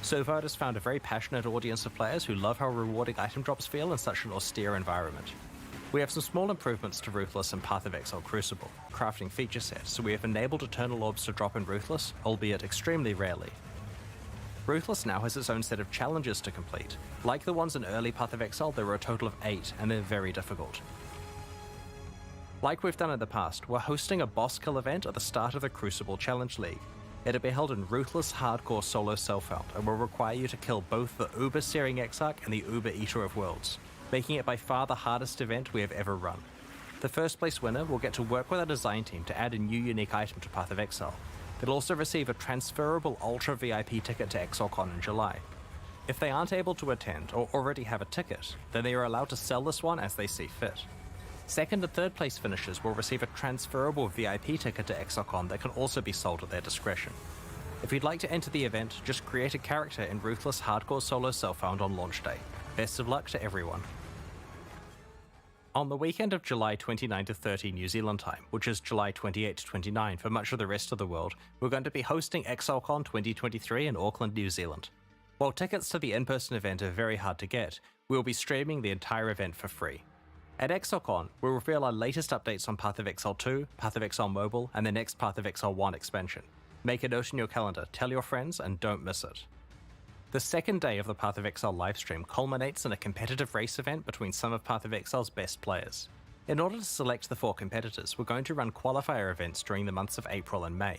So far it has found a very passionate audience of players who love how rewarding item drops feel in such an austere environment. We have some small improvements to Ruthless and Path of Exile Crucible, crafting feature set, so we have enabled Eternal Orbs to drop in Ruthless, albeit extremely rarely. Ruthless now has its own set of challenges to complete. Like the ones in early Path of Exile, there were a total of 8, and they're very difficult. Like we've done in the past, we're hosting a boss kill event at the start of the Crucible Challenge League. It'll be held in Ruthless Hardcore Solo Self-Found, and will require you to kill both the Uber-Searing Exarch and the Uber-Eater of Worlds, making it by far the hardest event we have ever run. The first place winner will get to work with our design team to add a new unique item to Path of Exile. They'll also receive a transferable Ultra VIP ticket to ExileCon in July. If they aren't able to attend or already have a ticket, then they are allowed to sell this one as they see fit. Second and third place finishers will receive a transferable VIP ticket to ExileCon that can also be sold at their discretion. If you'd like to enter the event, just create a character in Ruthless Hardcore Solo Self-Found on launch day. Best of luck to everyone. On the weekend of July 29 to 30 New Zealand time, which is July 28 to 29 for much of the rest of the world, we're going to be hosting ExileCon 2023 in Auckland, New Zealand. While tickets to the in-person event are very hard to get, we'll be streaming the entire event for free. At ExileCon, we'll reveal our latest updates on Path of Exile 2, Path of Exile Mobile, and the next Path of Exile 1 expansion. Make a note in your calendar, tell your friends, and don't miss it. The second day of the Path of Exile livestream culminates in a competitive race event between some of Path of Exile's best players. In order to select the 4 competitors, we're going to run qualifier events during the months of April and May.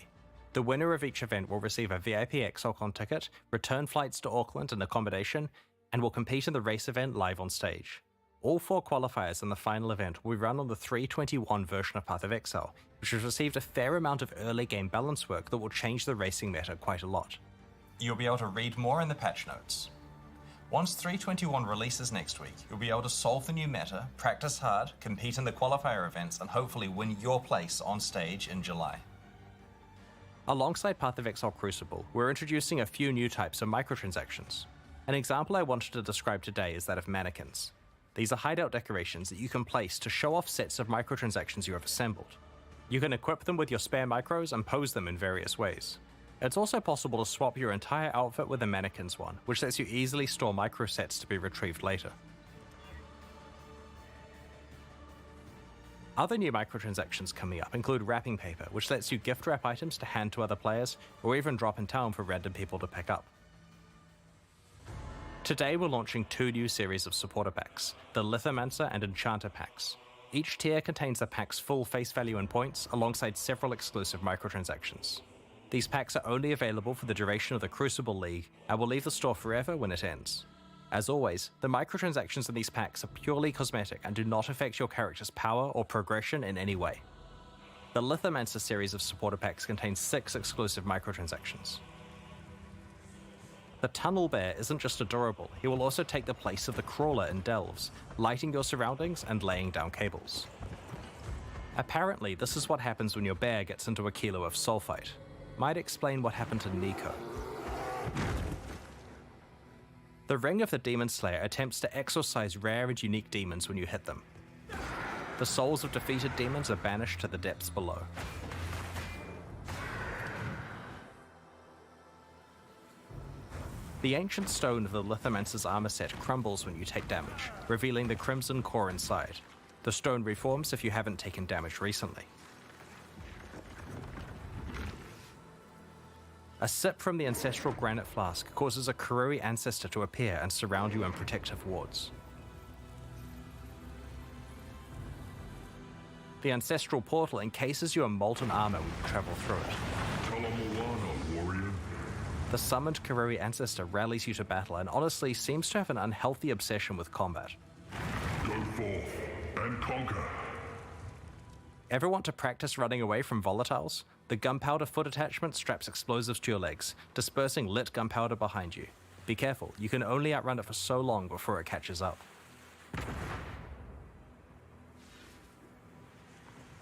The winner of each event will receive a VIP ExileCon ticket, return flights to Auckland and accommodation, and will compete in the race event live on stage. All 4 qualifiers in the final event will be run on the 3.21 version of Path of Exile, which has received a fair amount of early game balance work that will change the racing meta quite a lot. You'll be able to read more in the patch notes. Once 3.21 releases next week, you'll be able to solve the new meta, practice hard, compete in the qualifier events, and hopefully win your place on stage in July. Alongside Path of Exile Crucible, we're introducing a few new types of microtransactions. An example I wanted to describe today is that of mannequins. These are hideout decorations that you can place to show off sets of microtransactions you have assembled. You can equip them with your spare micros and pose them in various ways. It's also possible to swap your entire outfit with a mannequin's one, which lets you easily store micro sets to be retrieved later. Other new microtransactions coming up include wrapping paper, which lets you gift wrap items to hand to other players, or even drop in town for random people to pick up. Today we're launching 2 new series of supporter packs, the Lithomancer and Enchanter packs. Each tier contains the pack's full face value and points, alongside several exclusive microtransactions. These packs are only available for the duration of the Crucible League, and will leave the store forever when it ends. As always, the microtransactions in these packs are purely cosmetic and do not affect your character's power or progression in any way. The Lithomancer series of supporter packs contains 6 exclusive microtransactions. The Tunnel Bear isn't just adorable, he will also take the place of the Crawler in Delves, lighting your surroundings and laying down cables. Apparently, this is what happens when your bear gets into a kilo of sulfite. Might explain what happened to Nico. The Ring of the Demon Slayer attempts to exorcise rare and unique demons when you hit them. The souls of defeated demons are banished to the depths below. The ancient stone of the Lithomancer's armor set crumbles when you take damage, revealing the crimson core inside. The stone reforms if you haven't taken damage recently. A sip from the ancestral granite flask causes a Karui ancestor to appear and surround you in protective wards. The ancestral portal encases you in molten armor when you travel through it. Talamoana, warrior. The summoned Karui ancestor rallies you to battle and honestly seems to have an unhealthy obsession with combat. Go forth and conquer. Ever want to practice running away from volatiles? The gunpowder foot attachment straps explosives to your legs, dispersing lit gunpowder behind you. Be careful, you can only outrun it for so long before it catches up.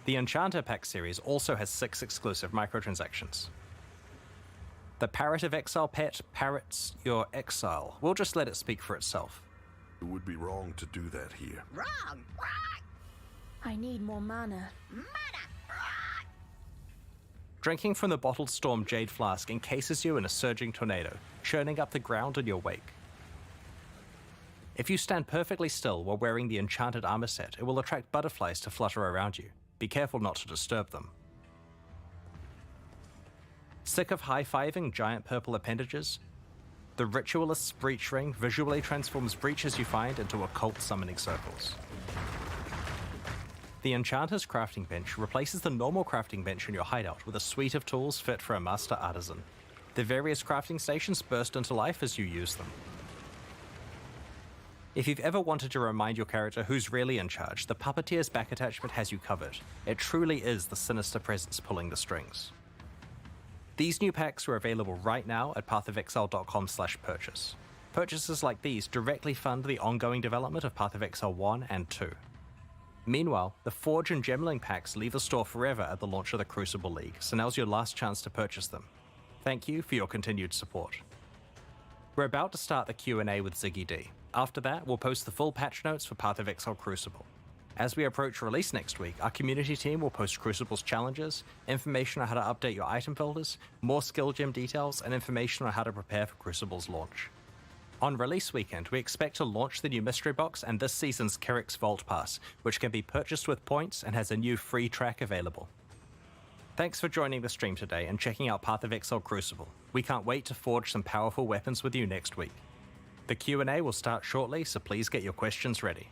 The Enchanter Pack series also has 6 exclusive microtransactions. The Parrot of Exile pet parrots your exile. We'll just let it speak for itself. It would be wrong to do that here. Wrong. I need more mana. Drinking from the bottled storm Jade Flask encases you in a surging tornado, churning up the ground in your wake. If you stand perfectly still while wearing the enchanted armor set, it will attract butterflies to flutter around you. Be careful not to disturb them. Sick of high-fiving giant purple appendages? The Ritualist's Breach Ring visually transforms breaches you find into occult summoning circles. The Enchanter's Crafting Bench replaces the normal crafting bench in your hideout with a suite of tools fit for a master artisan. The various crafting stations burst into life as you use them. If you've ever wanted to remind your character who's really in charge, the Puppeteer's back attachment has you covered. It truly is the sinister presence pulling the strings. These new packs are available right now at pathofexile.com/purchase. Purchases like these directly fund the ongoing development of Path of Exile 1 and 2. Meanwhile, the Forge and Gemling packs leave the store forever at the launch of the Crucible League, so now's your last chance to purchase them. Thank you for your continued support. We're about to start the Q&A with Ziggy D. After that, we'll post the full patch notes for Path of Exile Crucible. As we approach release next week, our community team will post Crucible's challenges, information on how to update your item filters, more skill gem details, and information on how to prepare for Crucible's launch. On release weekend, we expect to launch the new mystery box and this season's Kerrick's Vault Pass, which can be purchased with points and has a new free track available. Thanks for joining the stream today and checking out Path of Exile Crucible. We can't wait to forge some powerful weapons with you next week. The Q&A will start shortly, so please get your questions ready.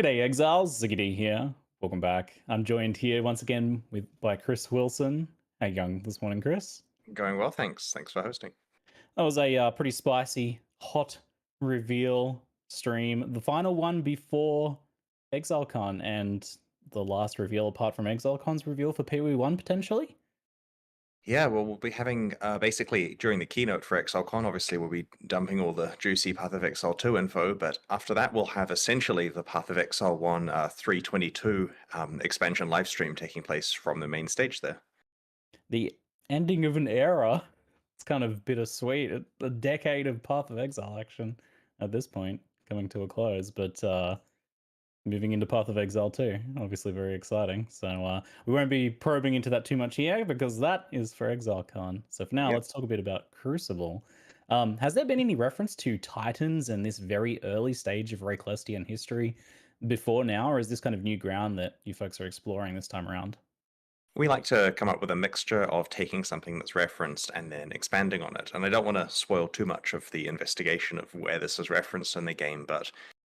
G'day, Exiles. Ziggity here. Welcome back. I'm joined here once again by Chris Wilson. How you going this morning, Chris? Going well, thanks. Thanks for hosting. That was a pretty spicy, hot reveal stream. The final one before ExileCon and the last reveal apart from ExileCon's reveal for PoE1 potentially. Yeah, well, we'll be having basically during the keynote for ExileCon, obviously, we'll be dumping all the juicy Path of Exile 2 info, but after that, we'll have essentially the Path of Exile 1 322 expansion livestream taking place from the main stage there. The ending of an era. It's kind of bittersweet. A decade of Path of Exile action at this point coming to a close, but moving into Path of Exile 2, obviously very exciting. So we won't be probing into that too much here because that is for ExileCon. So for now, Yep. let's talk a bit about Crucible. Has there been any reference to Titans and this very early stage of Rayclestian history before now, or is this kind of new ground that you folks are exploring this time around? We like to come up with a mixture of taking something that's referenced and then expanding on it. And I don't want to spoil too much of the investigation of where this is referenced in the game, but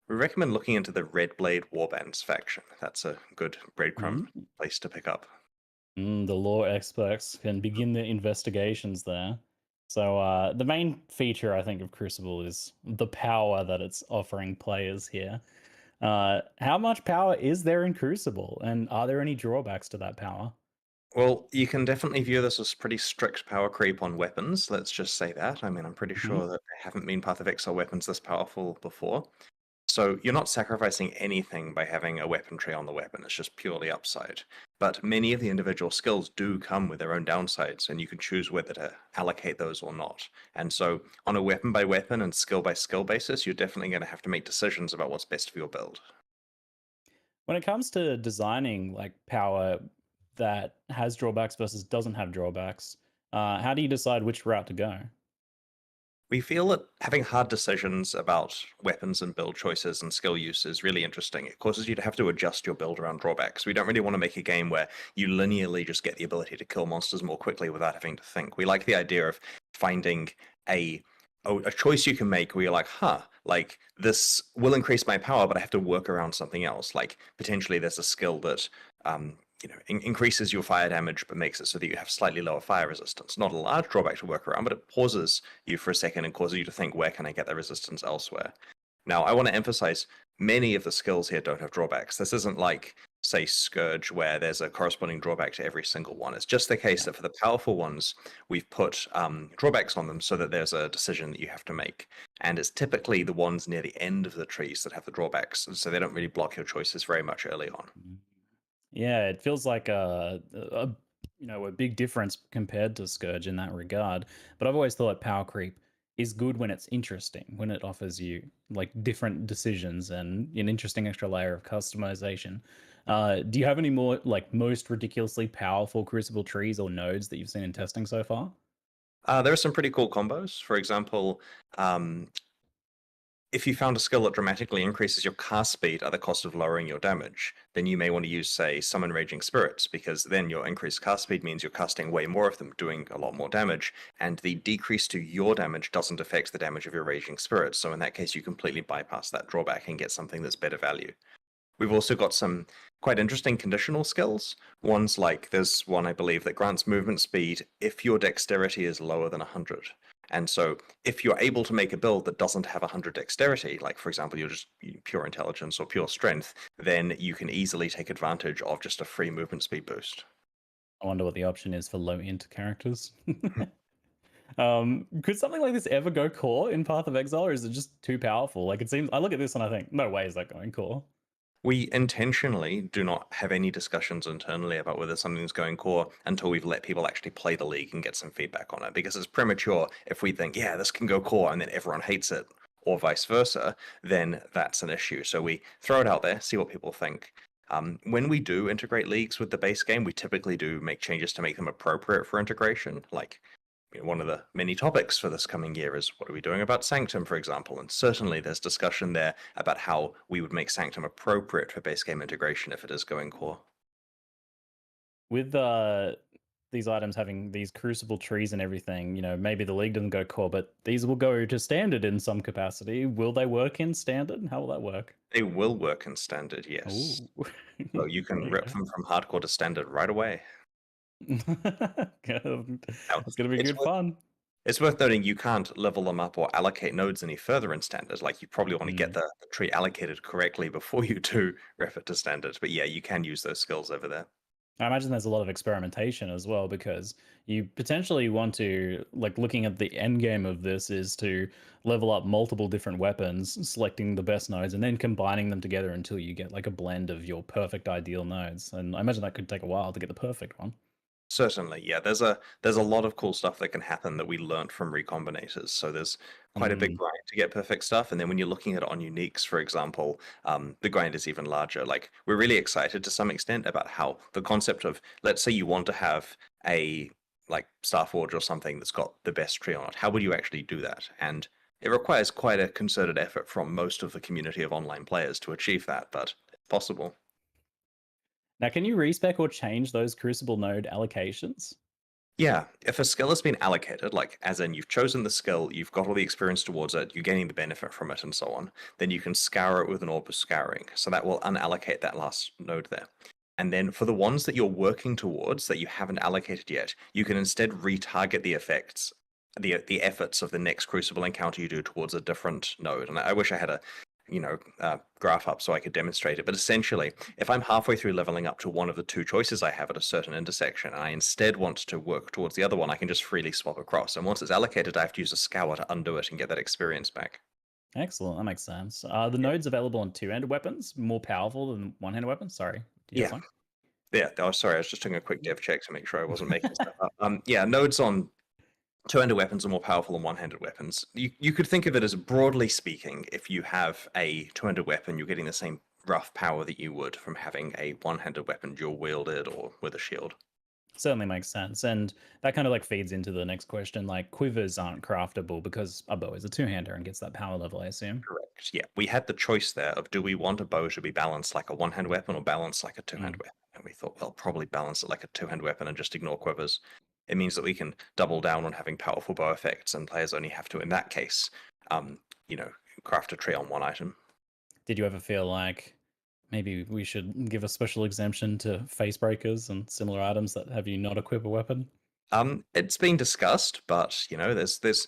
we recommend looking into the Red Blade Warbands faction. That's a good breadcrumb place to pick up. The lore experts can begin their investigations there. So the main feature, I think, of Crucible is the power that it's offering players here. How much power is there in Crucible, and are there any drawbacks to that power? Well, you can definitely view this as pretty strict power creep on weapons. Let's just say that. I mean, I'm pretty sure that there haven't been Path of Exile weapons this powerful before. So you're not sacrificing anything by having a weapon tree on the weapon. It's just purely upside. But many of the individual skills do come with their own downsides, and you can choose whether to allocate those or not. And so on a weapon by weapon and skill by skill basis, you're definitely going to have to make decisions about what's best for your build. When it comes to designing like power that has drawbacks versus doesn't have drawbacks, how do you decide which route to go? We feel that having hard decisions about weapons and build choices and skill use is really interesting. It causes you to have to adjust your build around drawbacks. We don't really want to make a game where you linearly just get the ability to kill monsters more quickly without having to think. We like the idea of finding a choice you can make where you're like, like this will increase my power, but I have to work around something else. Like potentially there's a skill that increases your fire damage, but makes it so that you have slightly lower fire resistance. Not a large drawback to work around, but it pauses you for a second and causes you to think, where can I get that resistance elsewhere? Now, I want to emphasize many of the skills here don't have drawbacks. This isn't like, say, Scourge, where there's a corresponding drawback to every single one. It's just the case that for the powerful ones, we've put drawbacks on them so that there's a decision that you have to make. And it's typically the ones near the end of the trees that have the drawbacks, so they don't really block your choices very much early on. Yeah, it feels like a big difference compared to Scourge in that regard. But I've always thought power creep is good when it's interesting, when it offers you like different decisions and an interesting extra layer of customization. Do you have any more like most ridiculously powerful Crucible trees or nodes that you've seen in testing so far? There are some pretty cool combos. For example, if you found a skill that dramatically increases your cast speed at the cost of lowering your damage, then you may want to use, say, Summon Raging Spirits, because then your increased cast speed means you're casting way more of them, doing a lot more damage, and the decrease to your damage doesn't affect the damage of your Raging Spirits, so in that case you completely bypass that drawback and get something that's better value. We've also got some quite interesting conditional skills. One's like, there's one I believe that grants movement speed if your dexterity is lower than 100. And so if you're able to make a build that doesn't have 100 dexterity, like for example, you're just pure intelligence or pure strength, then you can easily take advantage of just a free movement speed boost. I wonder what the option is for low int characters. Could something like this ever go core in Path of Exile, or is it just too powerful? Like it seems, I look at this and I think, no way is that going core. We intentionally do not have any discussions internally about whether something's going core until we've let people actually play the league and get some feedback on it, because it's premature if we think, yeah, this can go core and then everyone hates it, or vice versa, then that's an issue. So we throw it out there, see what people think. When we do integrate leagues with the base game, we typically do make changes to make them appropriate for integration. Like one of the many topics for this coming year is what are we doing about Sanctum, for example? And certainly there's discussion there about how we would make Sanctum appropriate for base game integration if it is going core. With the these items having these crucible trees and everything, maybe the league doesn't go core, but these will go to standard in some capacity. Will they work in standard? How will that work? They will work in standard, Ooh. yes. So you can There you rip them from hardcore to standard right away. go. Now, It's gonna be it's good fun. It's worth noting you can't level them up or allocate nodes any further in standard. Like, you probably want to get Mm. the tree allocated correctly before you do ref it to standard. But yeah, you can use those skills over there. I imagine there's a lot of experimentation as well because you potentially want to, like, looking at the end game of this is to level up multiple different weapons, selecting the best nodes, and then combining them together until you get like a blend of your perfect ideal nodes. And I imagine that could take a while to get the perfect one. Certainly, yeah. There's a lot of cool stuff that can happen that we learnt from recombinators. So there's quite a big Mm. grind to get perfect stuff, and then when you're looking at it on uniques, for example, the grind is even larger. Like, we're really excited to some extent about how the concept of, let's say you want to have a like Starforge or something that's got the best tree on it. How would you actually do that? And it requires quite a concerted effort from most of the community of online players to achieve that, but it's possible. Now, can you respec or change those Crucible node allocations? Yeah, if a skill has been allocated, like as in you've chosen the skill, you've got all the experience towards it, you're gaining the benefit from it, and so on, then you can scour it with an orb of scouring. So that will unallocate that last node there. And then for the ones that you're working towards that you haven't allocated yet, you can instead retarget the effects, the efforts of the next Crucible encounter you do towards a different node. And I wish I had a graph up so I could demonstrate it. But essentially, if I'm halfway through leveling up to one of the two choices I have at a certain intersection, and I instead want to work towards the other one, I can just freely swap across. And once it's allocated, I have to use a scour to undo it and get that experience back. Excellent, that makes sense. Are the nodes available on two-handed weapons more powerful than one-handed weapons? Sorry, do you have Yeah. something? Yeah. Oh, sorry. I was just doing a quick dev check to make sure I wasn't making stuff up. Yeah, nodes on two-handed weapons are more powerful than one-handed weapons. You could think of it as, broadly speaking, if you have a two-handed weapon, you're getting the same rough power that you would from having a one-handed weapon dual-wielded or with a shield. Certainly makes sense. And that kind of like feeds into the next question. Like quivers aren't craftable because a bow is a two-hander and gets that power level, I assume. Correct. Yeah, we had the choice there of, do we want a bow to be balanced like a one-hand weapon or balanced like a two-hand weapon? And we thought, well, probably balance it like a two-hand weapon and just ignore quivers. It means that we can double down on having powerful bow effects, and players only have to, in that case, craft a tree on one item. Did you ever feel like maybe we should give a special exemption to face breakers and similar items that have you not equip a weapon? It's been discussed, but there's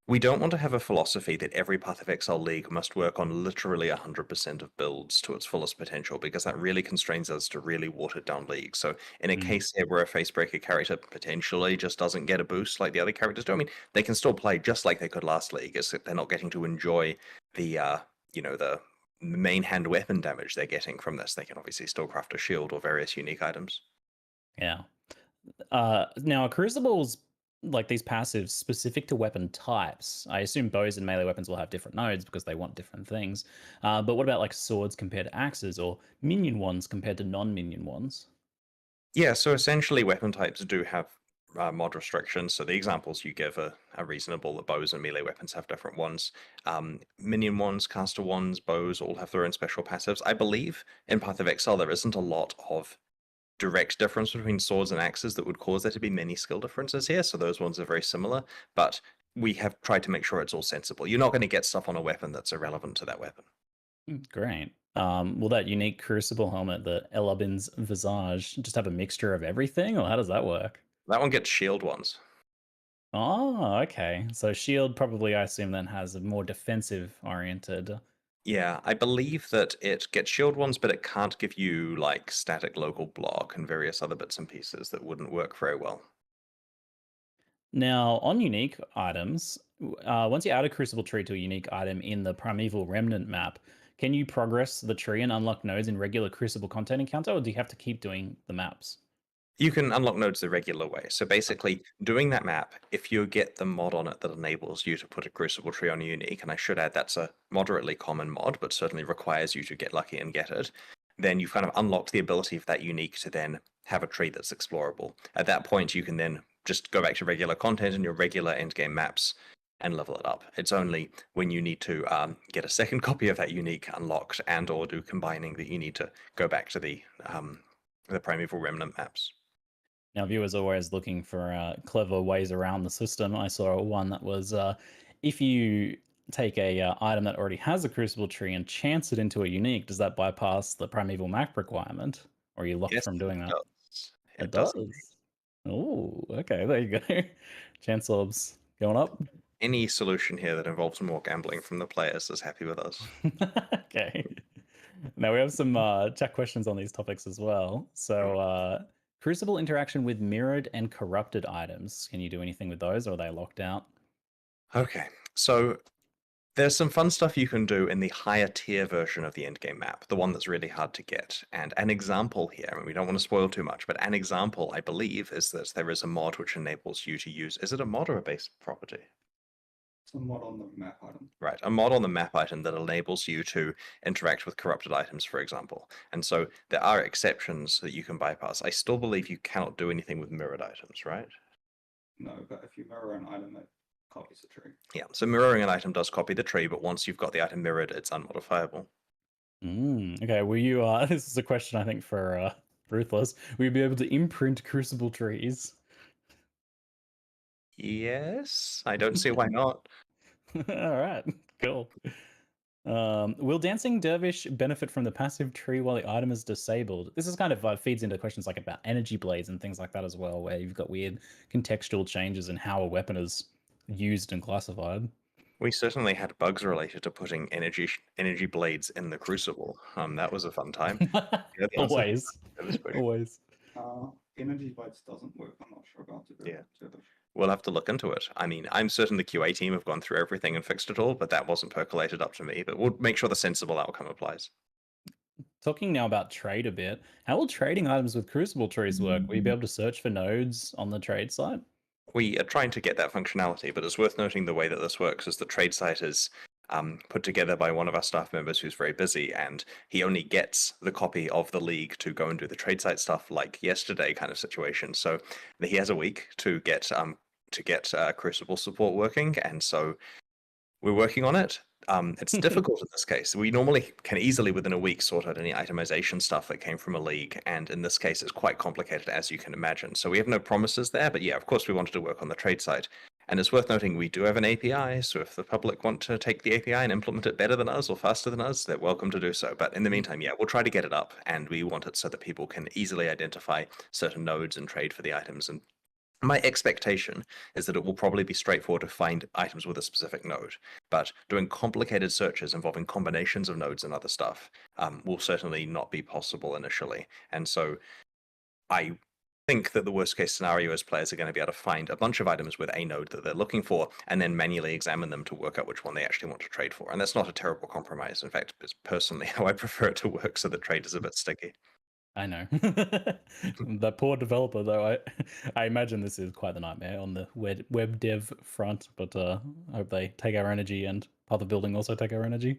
we don't want to have a philosophy that every Path of Exile League must work on literally 100% of builds to its fullest potential, because that really constrains us to really watered down leagues. So in a case here where a Facebreaker character potentially just doesn't get a boost like the other characters do, I mean, they can still play just like they could last league. It's that they're not getting to enjoy the the main hand weapon damage they're getting from this. They can obviously still craft a shield or various unique items. Yeah. Now, are crucibles like these passives specific to weapon types? I assume bows and melee weapons will have different nodes because they want different things. But what about like swords compared to axes or minion ones compared to non-minion ones? Yeah, so essentially weapon types do have mod restrictions. So the examples you give are reasonable. The bows and melee weapons have different ones. Minion ones, caster ones, bows all have their own special passives. I believe in Path of Exile there isn't a lot of direct difference between swords and axes that would cause there to be many skill differences here. So those ones are very similar, but we have tried to make sure it's all sensible. You're not going to get stuff on a weapon that's irrelevant to that weapon. Great. Will that unique Crucible helmet, the Elabin's Visage, just have a mixture of everything, or how does that work? That one gets shield ones. Oh, okay. So shield probably, I assume, then has a more defensive oriented. Yeah, I believe that it gets shield ones, but it can't give you like static local block and various other bits and pieces that wouldn't work very well. Now, on unique items, once you add a Crucible tree to a unique item in the Primeval Remnant map, can you progress the tree and unlock nodes in regular Crucible content encounter, or do you have to keep doing the maps? You can unlock nodes the regular way. So basically, doing that map, if you get the mod on it that enables you to put a Crucible tree on a unique, and I should add that's a moderately common mod, but certainly requires you to get lucky and get it, then you've kind of unlocked the ability of that unique to then have a tree that's explorable. At that point, you can then just go back to regular content in your regular endgame maps and level it up. It's only when you need to get a second copy of that unique unlocked and or do combining that you need to go back to the Primeval Remnant maps. Now, viewers are always looking for clever ways around the system. I saw one that was if you take a item that already has a Crucible tree and chance it into a unique, does that bypass the Primeval Map requirement? Or are you locked Yes, from doing it that? does. It Does. does. Oh, okay. There you go. Chance orbs going up. Any solution here that involves more gambling from the players is happy with us. Okay. Now we have some chat questions on these topics as well. So, Crucible interaction with mirrored and corrupted items. Can you do anything with those, or are they locked out? Okay, so there's some fun stuff you can do in the higher tier version of the endgame map, the one that's really hard to get. And an example here, and we don't want to spoil too much, but an example, I believe, is that there is a mod which enables you to use. Is it a mod or a base property? It's a mod on the map item. Right, a mod on the map item that enables you to interact with corrupted items, for example. And so there are exceptions that you can bypass. I still believe you cannot do anything with mirrored items, right? No, but if you mirror an item, it copies the tree. Yeah, so mirroring an item does copy the tree, but once you've got the item mirrored, it's unmodifiable. Okay, will you? This is a question I think for Ruthless. Will you be able to imprint Crucible trees? Yes, I don't see why not. All right, cool. Will Dancing Dervish benefit from the passive tree while the item is disabled? This is kind of feeds into questions like about energy blades and things like that as well, where you've got weird contextual changes in how a weapon is used and classified. We certainly had bugs related to putting energy blades in the Crucible. That was a fun time. Yeah, the answer- Always, that was pretty- always. Energy Blades doesn't work. I'm not sure about it. Yeah. We'll have to look into it. I mean, I'm certain the QA team have gone through everything and fixed it all, but that wasn't percolated up to me. But we'll make sure the sensible outcome applies. Talking now about trade a bit, how will trading items with Crucible trees work? Will you be able to search for nodes on the trade site? We are trying to get that functionality, but it's worth noting the way that this works is the trade site is put together by one of our staff members who's very busy, and he only gets the copy of the league to go and do the trade site stuff like yesterday kind of situation. So he has a week to get Crucible support working, and so we're working on it. It's difficult in this case. We normally can easily within a week sort out any itemization stuff that came from a league, and in this case it's quite complicated, as you can imagine. So we have no promises there, but yeah, of course we wanted to work on the trade site. And it's worth noting we do have an API, so if the public want to take the API and implement it better than us or faster than us, they're welcome to do so. But in the meantime, yeah, we'll try to get it up, and we want it so that people can easily identify certain nodes and trade for the items. And my expectation is that it will probably be straightforward to find items with a specific node, but doing complicated searches involving combinations of nodes and other stuff will certainly not be possible initially. And so I think that the worst case scenario is players are going to be able to find a bunch of items with a node that they're looking for and then manually examine them to work out which one they actually want to trade for. And that's not a terrible compromise. In fact, it's personally how I prefer it to work, so the trade is a bit sticky. I know. The poor developer, though, I imagine this is quite the nightmare on the web dev front, but I hope they take our energy and other building also take our energy.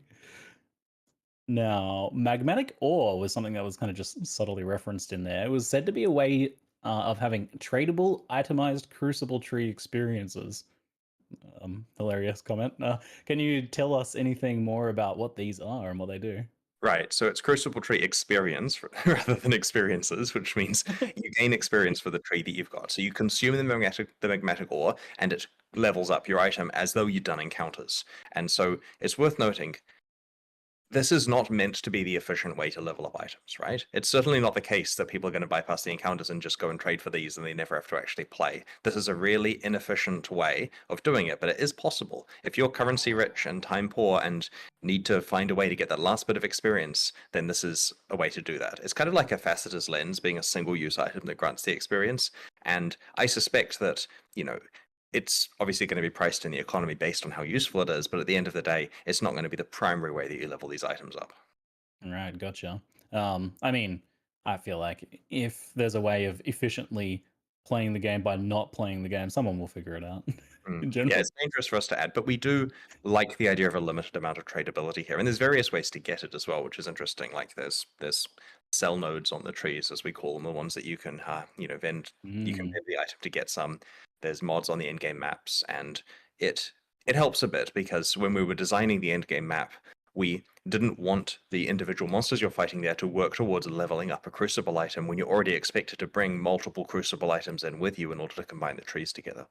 Now, magmatic ore was something that was kind of just subtly referenced in there. It was said to be a way of having tradable, itemized Crucible tree experiences. Hilarious comment. Can you tell us anything more about what these are and what they do? Right, so it's Crucible tree experience rather than experiences, which means you gain experience for the tree that you've got. So you consume the magmatic ore, and it levels up your item as though you'd done encounters. And so it's worth noting, this is not meant to be the efficient way to level up items, right? It's certainly not the case that people are going to bypass the encounters and just go and trade for these and they never have to actually play. This is a really inefficient way of doing it, but it is possible. If you're currency rich and time poor and need to find a way to get that last bit of experience, then this is a way to do that. It's kind of like a facetous lens being a single use item that grants the experience. And I suspect that, it's obviously going to be priced in the economy based on how useful it is, but at the end of the day, it's not going to be the primary way that you level these items up. Right, gotcha. I mean, I feel like if there's a way of efficiently playing the game by not playing the game, someone will figure it out. In general. Yeah, it's dangerous for us to add, but we do like the idea of a limited amount of tradability here, and there's various ways to get it as well, which is interesting. Like there's sell nodes on the trees, as we call them, the ones that you can vend. You can vend the item to get some. There's mods on the endgame maps, and it helps a bit because when we were designing the endgame map, We didn't want the individual monsters you're fighting there to work towards leveling up a Crucible item when you're already expected to bring multiple Crucible items in with you in order to combine the trees together.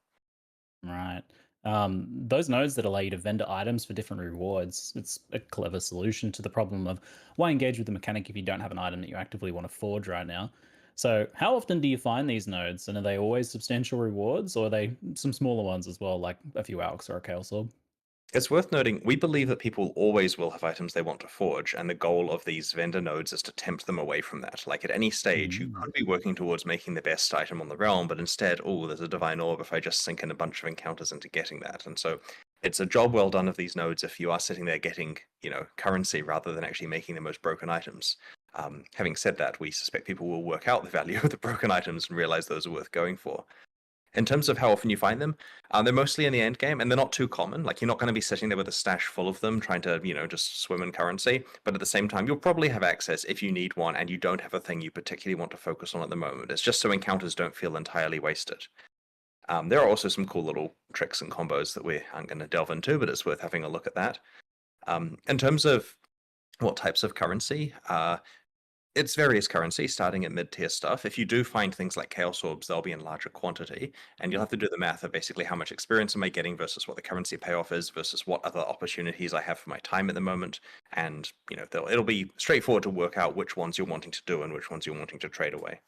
Right. Those nodes that allow you to vendor items for different rewards, it's a clever solution to the problem of why engage with the mechanic if you don't have an item that you actively want to forge right now. So how often do you find these nodes, and are they always substantial rewards, or are they some smaller ones as well, like a few Alks or a Chaos Orb? It's worth noting, we believe that people always will have items they want to forge, and the goal of these vendor nodes is to tempt them away from that. Like at any stage, you could be working towards making the best item on the realm, but instead, oh, there's a divine orb if I just sink in a bunch of encounters into getting that. And so it's a job well done of these nodes if you are sitting there getting, currency rather than actually making the most broken items. Having said that, we suspect people will work out the value of the broken items and realize those are worth going for. In terms of how often you find them, they're mostly in the end game, and they're not too common. Like you're not going to be sitting there with a stash full of them, trying to just swim in currency. But at the same time, you'll probably have access if you need one, and you don't have a thing you particularly want to focus on at the moment. It's just so encounters don't feel entirely wasted. There are also some cool little tricks and combos that we aren't going to delve into, but it's worth having a look at that. In terms of what types of currency, it's various currency, starting at mid-tier stuff. If you do find things like Chaos Orbs, they'll be in larger quantity, and you'll have to do the math of basically how much experience am I getting versus what the currency payoff is versus what other opportunities I have for my time at the moment. And it'll be straightforward to work out which ones you're wanting to do and which ones you're wanting to trade away.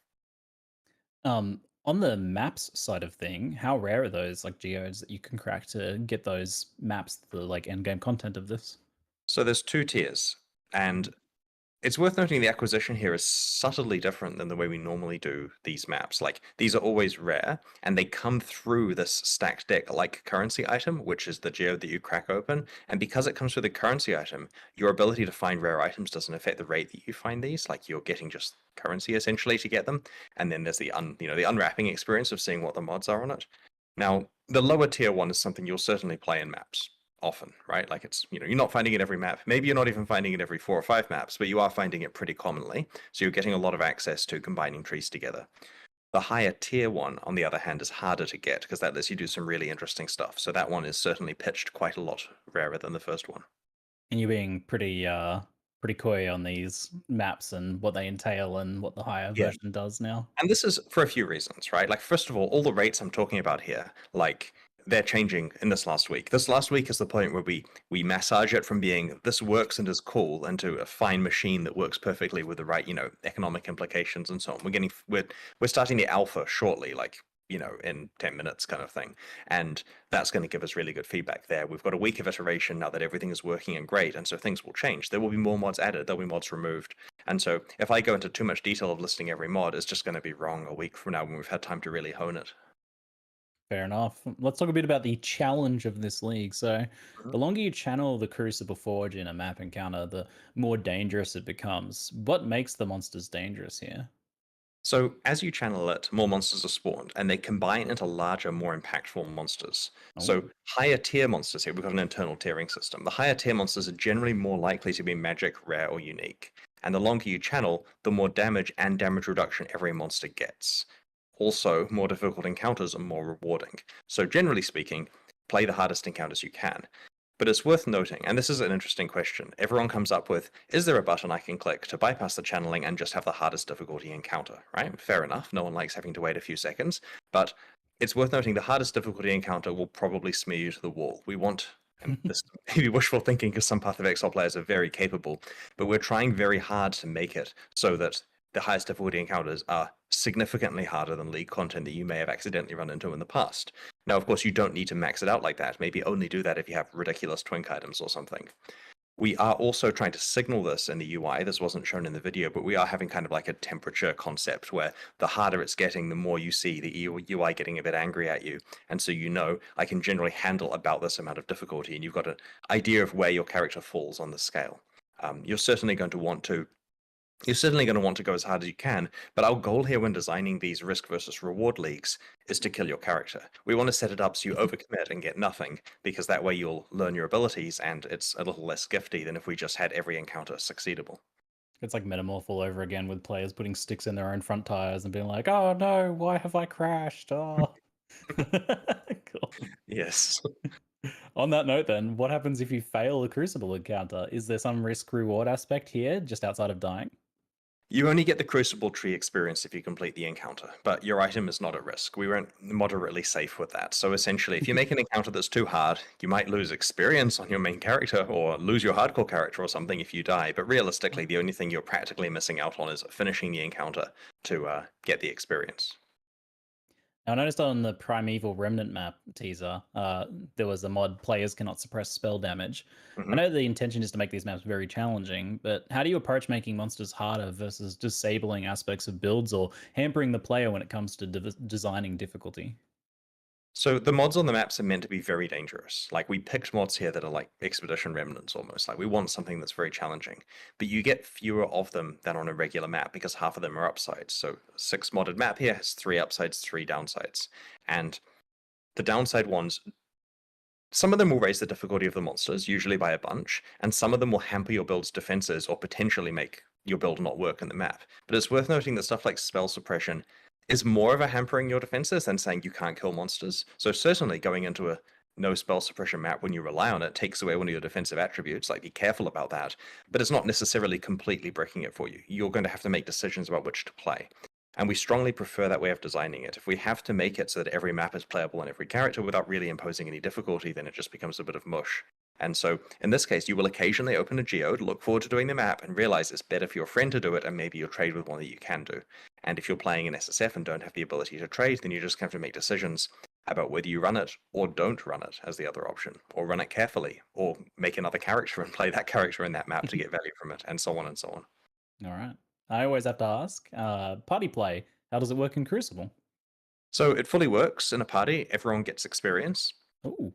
On the maps side of thing, how rare are those like geodes that you can crack to get those maps, the like end game content of this? So there's two tiers, and it's worth noting the acquisition here is subtly different than the way we normally do these maps. Like, these are always rare, and they come through this stacked deck like currency item, which is the geode that you crack open. And because it comes through the currency item, your ability to find rare items doesn't affect the rate that you find these. Like, you're getting just currency essentially to get them. And then there's the unwrapping experience of seeing what the mods are on it. Now, the lower tier one is something you'll certainly play in maps often, right? Like it's, you're not finding it every map. Maybe you're not even finding it every 4 or 5 maps, but you are finding it pretty commonly. So you're getting a lot of access to combining trees together. The higher tier one, on the other hand, is harder to get because that lets you do some really interesting stuff. So that one is certainly pitched quite a lot rarer than the first one. And you're being pretty coy on these maps and what they entail and what the higher version does now. And this is for a few reasons, right? Like, first of all the rates I'm talking about here, like, they're changing in this last week. This last week is the point where we massage it from being this works and is cool into a fine machine that works perfectly with the right, economic implications and so on. We're starting the alpha shortly, like, in 10 minutes kind of thing. And that's going to give us really good feedback there. We've got a week of iteration now that everything is working and great, and so things will change. There will be more mods added, there'll be mods removed. And so if I go into too much detail of listing every mod, it's just going to be wrong a week from now when we've had time to really hone it. Fair enough. Let's talk a bit about the challenge of this league. So, the longer you channel the Crucible Forge in a map encounter, the more dangerous it becomes. What makes the monsters dangerous here? So as you channel it, more monsters are spawned, and they combine into larger, more impactful monsters. So higher tier monsters here, we've got an internal tiering system. The higher tier monsters are generally more likely to be magic, rare, or unique. And the longer you channel, the more damage and damage reduction every monster gets. Also, more difficult encounters are more rewarding. So generally speaking, play the hardest encounters you can. But it's worth noting, and this is an interesting question, everyone comes up with, is there a button I can click to bypass the channeling and just have the hardest difficulty encounter, right? Fair enough, no one likes having to wait a few seconds, but it's worth noting the hardest difficulty encounter will probably smear you to the wall. We want, and this may be wishful thinking because some Path of Exile players are very capable, but we're trying very hard to make it so that the highest difficulty encounters are significantly harder than League content that you may have accidentally run into in the past. Now, of course, you don't need to max it out like that. Maybe only do that if you have ridiculous twink items or something. We are also trying to signal this in the UI. This wasn't shown in the video, but we are having kind of like a temperature concept where the harder it's getting, the more you see the UI getting a bit angry at you. And so I can generally handle about this amount of difficulty, and you've got an idea of where your character falls on the scale. You're certainly going to want to go as hard as you can, but our goal here when designing these risk versus reward leagues is to kill your character. We want to set it up so you overcommit and get nothing, because that way you'll learn your abilities and it's a little less gifty than if we just had every encounter succeedable. It's like Metamorph all over again with players putting sticks in their own front tires and being like, oh no, why have I crashed? Oh. Cool. Yes. On that note, then, what happens if you fail a Crucible encounter? Is there some risk reward aspect here, just outside of dying? You only get the Crucible tree experience if you complete the encounter, but your item is not at risk. We went moderately safe with that. So essentially, if you make an encounter that's too hard, you might lose experience on your main character or lose your hardcore character or something if you die. But realistically, the only thing you're practically missing out on is finishing the encounter to get the experience. Now, I noticed on the Primeval Remnant map teaser, there was a mod players cannot suppress spell damage. I know the intention is to make these maps very challenging, but how do you approach making monsters harder versus disabling aspects of builds or hampering the player when it comes to designing difficulty? So the mods on the maps are meant to be very dangerous. Like we picked mods here that are like expedition remnants almost. Like we want something that's very challenging. But you get fewer of them than on a regular map because half of them are upsides. So 6 modded map here has 3 upsides, 3 downsides. And the downside ones, some of them will raise the difficulty of the monsters, usually by a bunch, and some of them will hamper your build's defenses or potentially make your build not work in the map. But it's worth noting that stuff like spell suppression is more of a hampering your defenses than saying you can't kill monsters. So certainly going into a no spell suppression map when you rely on it takes away one of your defensive attributes, like be careful about that, but it's not necessarily completely breaking it for you. You're going to have to make decisions about which to play. And we strongly prefer that way of designing it. If we have to make it so that every map is playable on every character without really imposing any difficulty, then it just becomes a bit of mush. And so, in this case, you will occasionally open a geode, look forward to doing the map, and realize it's better for your friend to do it, and maybe you'll trade with one that you can do. And if you're playing an SSF and don't have the ability to trade, then you just have to make decisions about whether you run it or don't run it as the other option, or run it carefully, or make another character and play that character in that map to get value from it, and so on and so on. All right. I always have to ask, party play, how does it work in Crucible? So it fully works in a party, everyone gets experience. Ooh.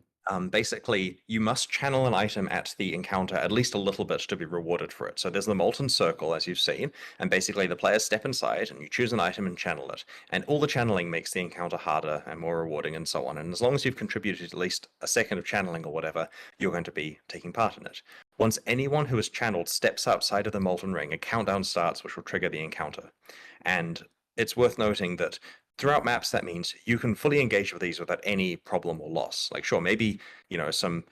Basically, you must channel an item at the encounter at least a little bit to be rewarded for it. So there's the molten circle, as you've seen, and basically the players step inside and you choose an item and channel it. And all the channeling makes the encounter harder and more rewarding and so on. And as long as you've contributed at least a second of channeling or whatever, you're going to be taking part in it. Once anyone who is channeled steps outside of the molten ring, a countdown starts which will trigger the encounter. And it's worth noting that throughout maps, that means you can fully engage with these without any problem or loss. Like, sure, maybe, some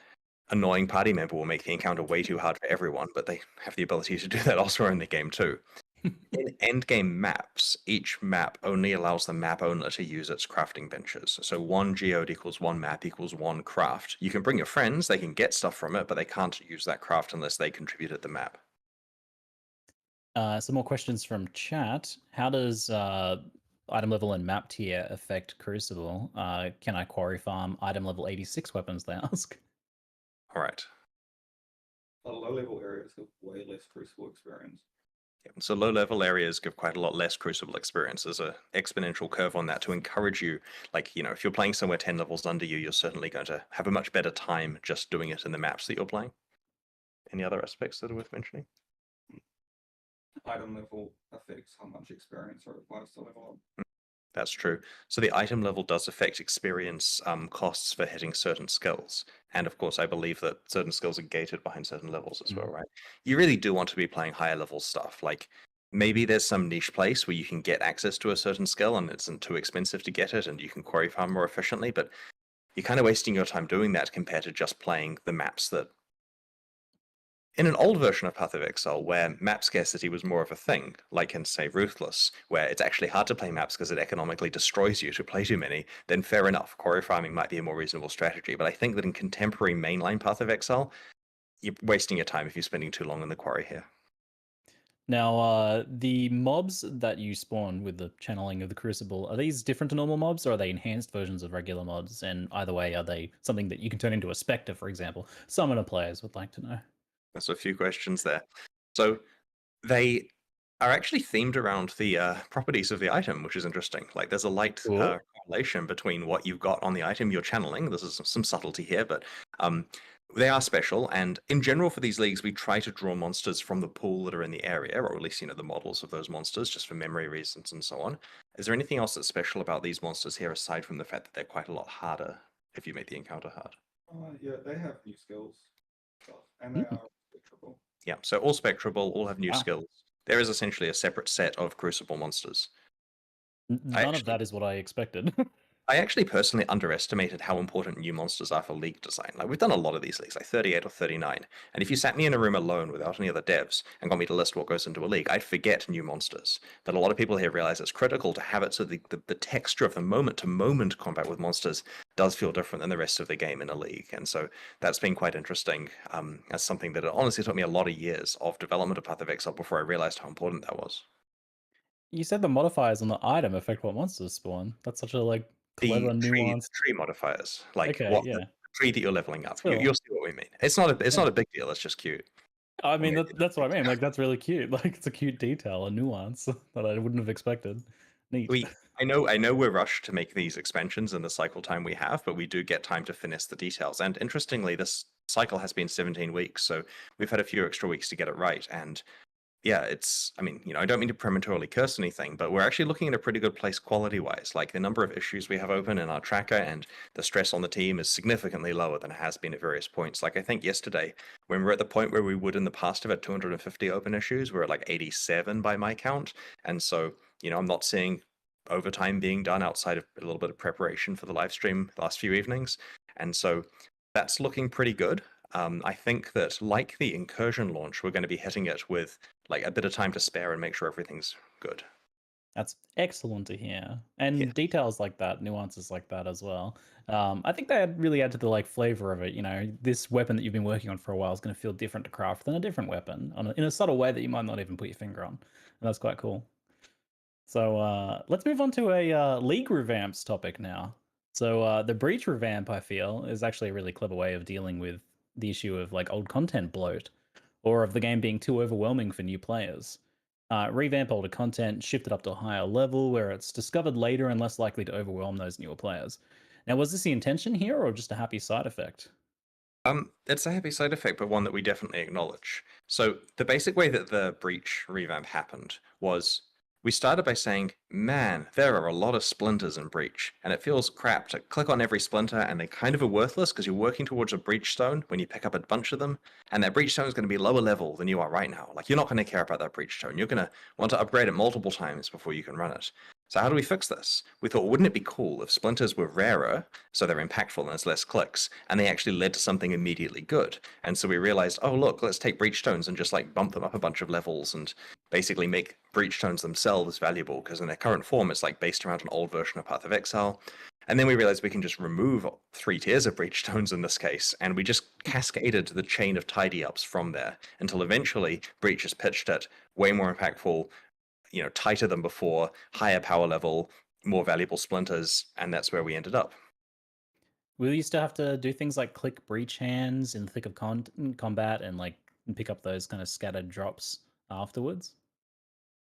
annoying party member will make the encounter way too hard for everyone, but they have the ability to do that elsewhere in the game too. In endgame maps, each map only allows the map owner to use its crafting benches. So 1 geode equals 1 map equals 1 craft. You can bring your friends, they can get stuff from it, but they can't use that craft unless they contributed the map. Some more questions from chat. How does item level and map tier affect Crucible? Can I quarry farm item level 86 weapons, they ask? All right. Low level areas have way less Crucible experience. So low level areas give quite a lot less Crucible experience. There's an exponential curve on that to encourage you. Like, if you're playing somewhere 10 levels under you, you're certainly going to have a much better time just doing it in the maps that you're playing. Any other aspects that are worth mentioning? Item level affects how much experience it requires to level up. That's true. So the item level does affect experience costs for hitting certain skills. And of course, I believe that certain skills are gated behind certain levels as well, right? You really do want to be playing higher level stuff. Like maybe there's some niche place where you can get access to a certain skill and it isn't too expensive to get it and you can quarry farm more efficiently, but you're kind of wasting your time doing that compared to just playing the maps that in an old version of Path of Exile, where map scarcity was more of a thing, like in, say, Ruthless, where it's actually hard to play maps because it economically destroys you to play too many, then fair enough, quarry farming might be a more reasonable strategy. But I think that in contemporary mainline Path of Exile, you're wasting your time if you're spending too long in the quarry here. Now, the mobs that you spawn with the channeling of the Crucible, are these different to normal mobs, or are they enhanced versions of regular mobs? And either way, are they something that you can turn into a Spectre, for example? Summoner players would like to know. There's a few questions there. So they are actually themed around the properties of the item, which is interesting. Like there's a light correlation between what you've got on the item you're channeling. This is some subtlety here, but they are special. And in general for these leagues, we try to draw monsters from the pool that are in the area, or at least, the models of those monsters, just for memory reasons and so on. Is there anything else that's special about these monsters here, aside from the fact that they're quite a lot harder if you make the encounter hard? Yeah, they have new skills. And they are spectrable. Yeah, so all spectrable, all have new skills. There is essentially a separate set of Crucible monsters. None of that is what I expected. I actually personally underestimated how important new monsters are for league design. Like, we've done a lot of these leagues, like 38 or 39, and if you sat me in a room alone without any other devs and got me to list what goes into a league, I'd forget new monsters. But a lot of people here realize it's critical to have it so the texture of the moment-to-moment combat with monsters does feel different than the rest of the game in a league, and so that's been quite interesting. As something that it honestly took me a lot of years of development of Path of Exile before I realized how important that was. You said the modifiers on the item affect what monsters spawn. That's such a like The clever, tree, nuanced. the tree modifiers, like Okay, what the yeah, tree that you're leveling up. still, You'll see what we mean. It's yeah. not a big deal. It's just cute. I Or mean, maybe that's what I mean. Like, that's really cute. Like, it's a cute detail, a nuance that I wouldn't have expected. Neat. I know we're rushed to make these expansions in the cycle time we have, but we do get time to finish the details. And interestingly, this cycle has been 17 weeks, so we've had a few extra weeks to get it right. And yeah, I mean, I don't mean to prematurely curse anything, but we're actually looking in a pretty good place quality wise. Like, the number of issues we have open in our tracker and the stress on the team is significantly lower than it has been at various points. Like, I think yesterday, when we're at the point where we would in the past have had 250 open issues, we're at like 87 by my count. And so, I'm not seeing overtime being done outside of a little bit of preparation for the live stream the last few evenings. And so that's looking pretty good. I think that, like the incursion launch, we're going to be hitting it with like a bit of time to spare and make sure everything's good. That's excellent to hear. Yeah. And details like that, nuances like that as well. I think they really add to the like flavor of it. This weapon that you've been working on for a while is going to feel different to craft than a different weapon in a subtle way that you might not even put your finger on. And that's quite cool. So let's move on to a league revamps topic now. So the breach revamp, I feel, is actually a really clever way of dealing with the issue of like old content bloat, or of the game being too overwhelming for new players. Revamp older content, shift it up to a higher level where it's discovered later and less likely to overwhelm those newer players. Now, was this the intention here, or just a happy side effect? It's a happy side effect, but one that we definitely acknowledge. So the basic way that the breach revamp happened was we started by saying, man, there are a lot of splinters in breach, and it feels crap to click on every splinter, and they kind of are worthless because you're working towards a breach stone when you pick up a bunch of them, and that breach stone is going to be lower level than you are right now. Like, you're not going to care about that breach stone. You're going to want to upgrade it multiple times before you can run it. So how do we fix this? We thought, wouldn't it be cool if splinters were rarer, so they're impactful and there's less clicks, and they actually led to something immediately good? And so we realized, oh look, let's take breach stones and just like bump them up a bunch of levels and basically make breach stones themselves valuable, because in their current form it's like based around an old version of Path of Exile. And then we realized we can just remove 3 tiers of breach stones in this case, and we just cascaded the chain of tidy ups from there until eventually breach is pitched at way more impactful, tighter than before, higher power level, more valuable splinters, and that's where we ended up. Will you still have to do things like click breach hands in the thick of combat and like pick up those kind of scattered drops afterwards?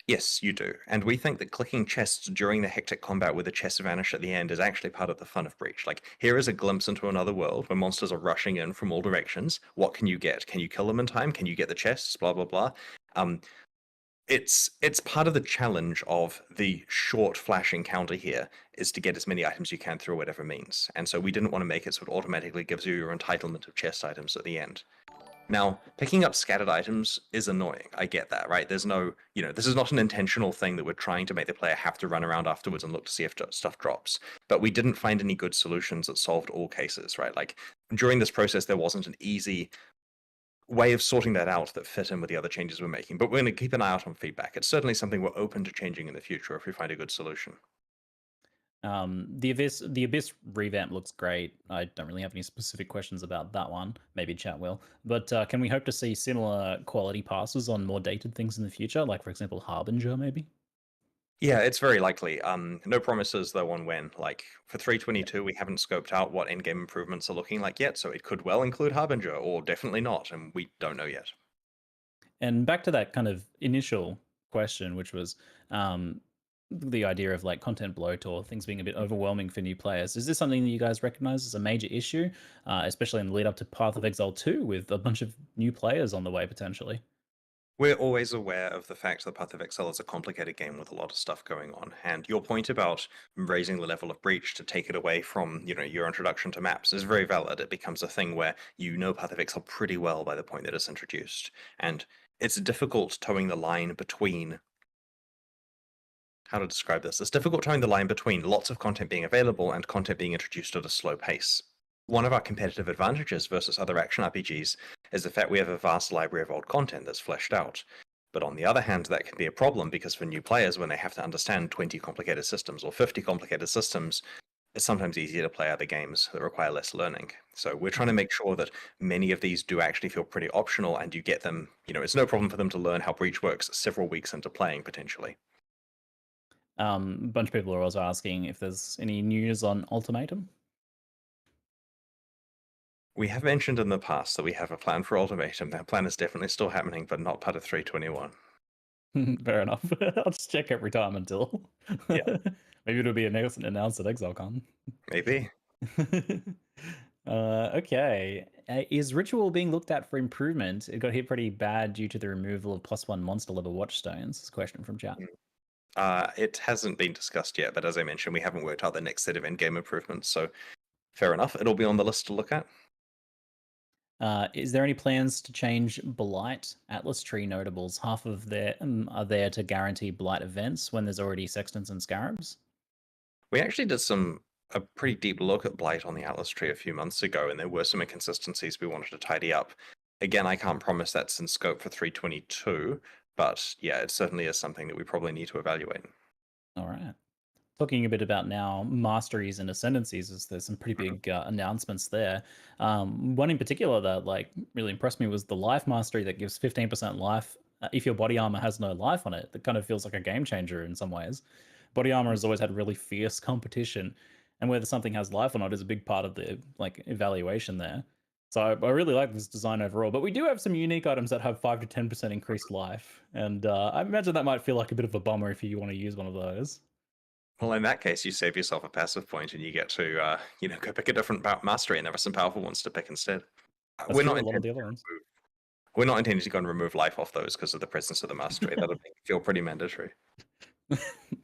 Yes, you do. And we think that clicking chests during the hectic combat with the chests vanish at the end is actually part of the fun of Breach. Like, here is a glimpse into another world where monsters are rushing in from all directions. What can you get? Can you kill them in time? Can you get the chests? Blah, blah, blah. It's part of the challenge of the short flash encounter here, is to get as many items you can through whatever means. And so we didn't want to make it so it automatically gives you your entitlement of chest items at the end. Now, picking up scattered items is annoying. I get that, right? There's no, this is not an intentional thing that we're trying to make the player have to run around afterwards and look to see if stuff drops. But we didn't find any good solutions that solved all cases, right? Like, during this process, there wasn't an easy way of sorting that out that fit in with the other changes we're making. But we're going to keep an eye out on feedback. It's certainly something we're open to changing in the future if we find a good solution. The Abyss revamp looks great. I don't really have any specific questions about that one. Maybe chat will. But can we hope to see similar quality passes on more dated things in the future? Like, for example, Harbinger, maybe? Yeah, it's very likely. No promises though on when. Like, for 322, we haven't scoped out what endgame improvements are looking like yet, so it could well include Harbinger, or definitely not, and we don't know yet. And back to that kind of initial question, which was the idea of like content bloat or things being a bit overwhelming for new players. Is this something that you guys recognize as a major issue, especially in the lead up to Path of Exile 2 with a bunch of new players on the way potentially? We're always aware of the fact that Path of Exile is a complicated game with a lot of stuff going on, and your point about raising the level of breach to take it away from, your introduction to maps is very valid. It becomes a thing where you know Path of Exile pretty well by the point that it's introduced, and it's difficult towing the line between how to describe this. It's difficult towing the line between lots of content being available and content being introduced at a slow pace. One of our competitive advantages versus other action RPGs is the fact we have a vast library of old content that's fleshed out. But on the other hand, that can be a problem because for new players, when they have to understand 20 complicated systems or 50 complicated systems, it's sometimes easier to play other games that require less learning. So we're trying to make sure that many of these do actually feel pretty optional and you get them, it's no problem for them to learn how Breach works several weeks into playing potentially. A bunch of people are also asking if there's any news on Ultimatum. We have mentioned in the past that we have a plan for Ultimatum. That plan is definitely still happening, but not part of 321. Fair enough. I'll just check every time until. Yeah. Maybe it'll be announced at ExileCon. Maybe. Okay. Is Ritual being looked at for improvement? It got hit pretty bad due to the removal of +1 monster level watchstones. This is a question from chat. It hasn't been discussed yet, but as I mentioned, we haven't worked out the next set of endgame improvements, so fair enough. It'll be on the list to look at. Is there any plans to change Blight Atlas Tree notables? Half of them are there to guarantee Blight events when there's already Sextons and Scarabs. We actually did a pretty deep look at Blight on the Atlas Tree a few months ago, and there were some inconsistencies we wanted to tidy up. Again, I can't promise that's in scope for 322, but yeah, it certainly is something that we probably need to evaluate. All right. Talking a bit about now masteries and ascendancies, as there's some pretty big announcements there. One in particular that really impressed me was the life mastery that gives 15% life if your body armor has no life on it. That kind of feels like a game changer in some ways. Body armor has always had really fierce competition, and whether something has life or not is a big part of the evaluation there. So I really like this design overall, but we do have some unique items that have 5 to 10% increased life, and I imagine that might feel like a bit of a bummer if you want to use one of those. Well, in that case, you save yourself a passive point, and you get to, go pick a different mastery, and there are some powerful ones to pick instead. That's true, a lot of the other ones. We're not intending to go and remove life off those because of the presence of the mastery. That'll make it feel pretty mandatory.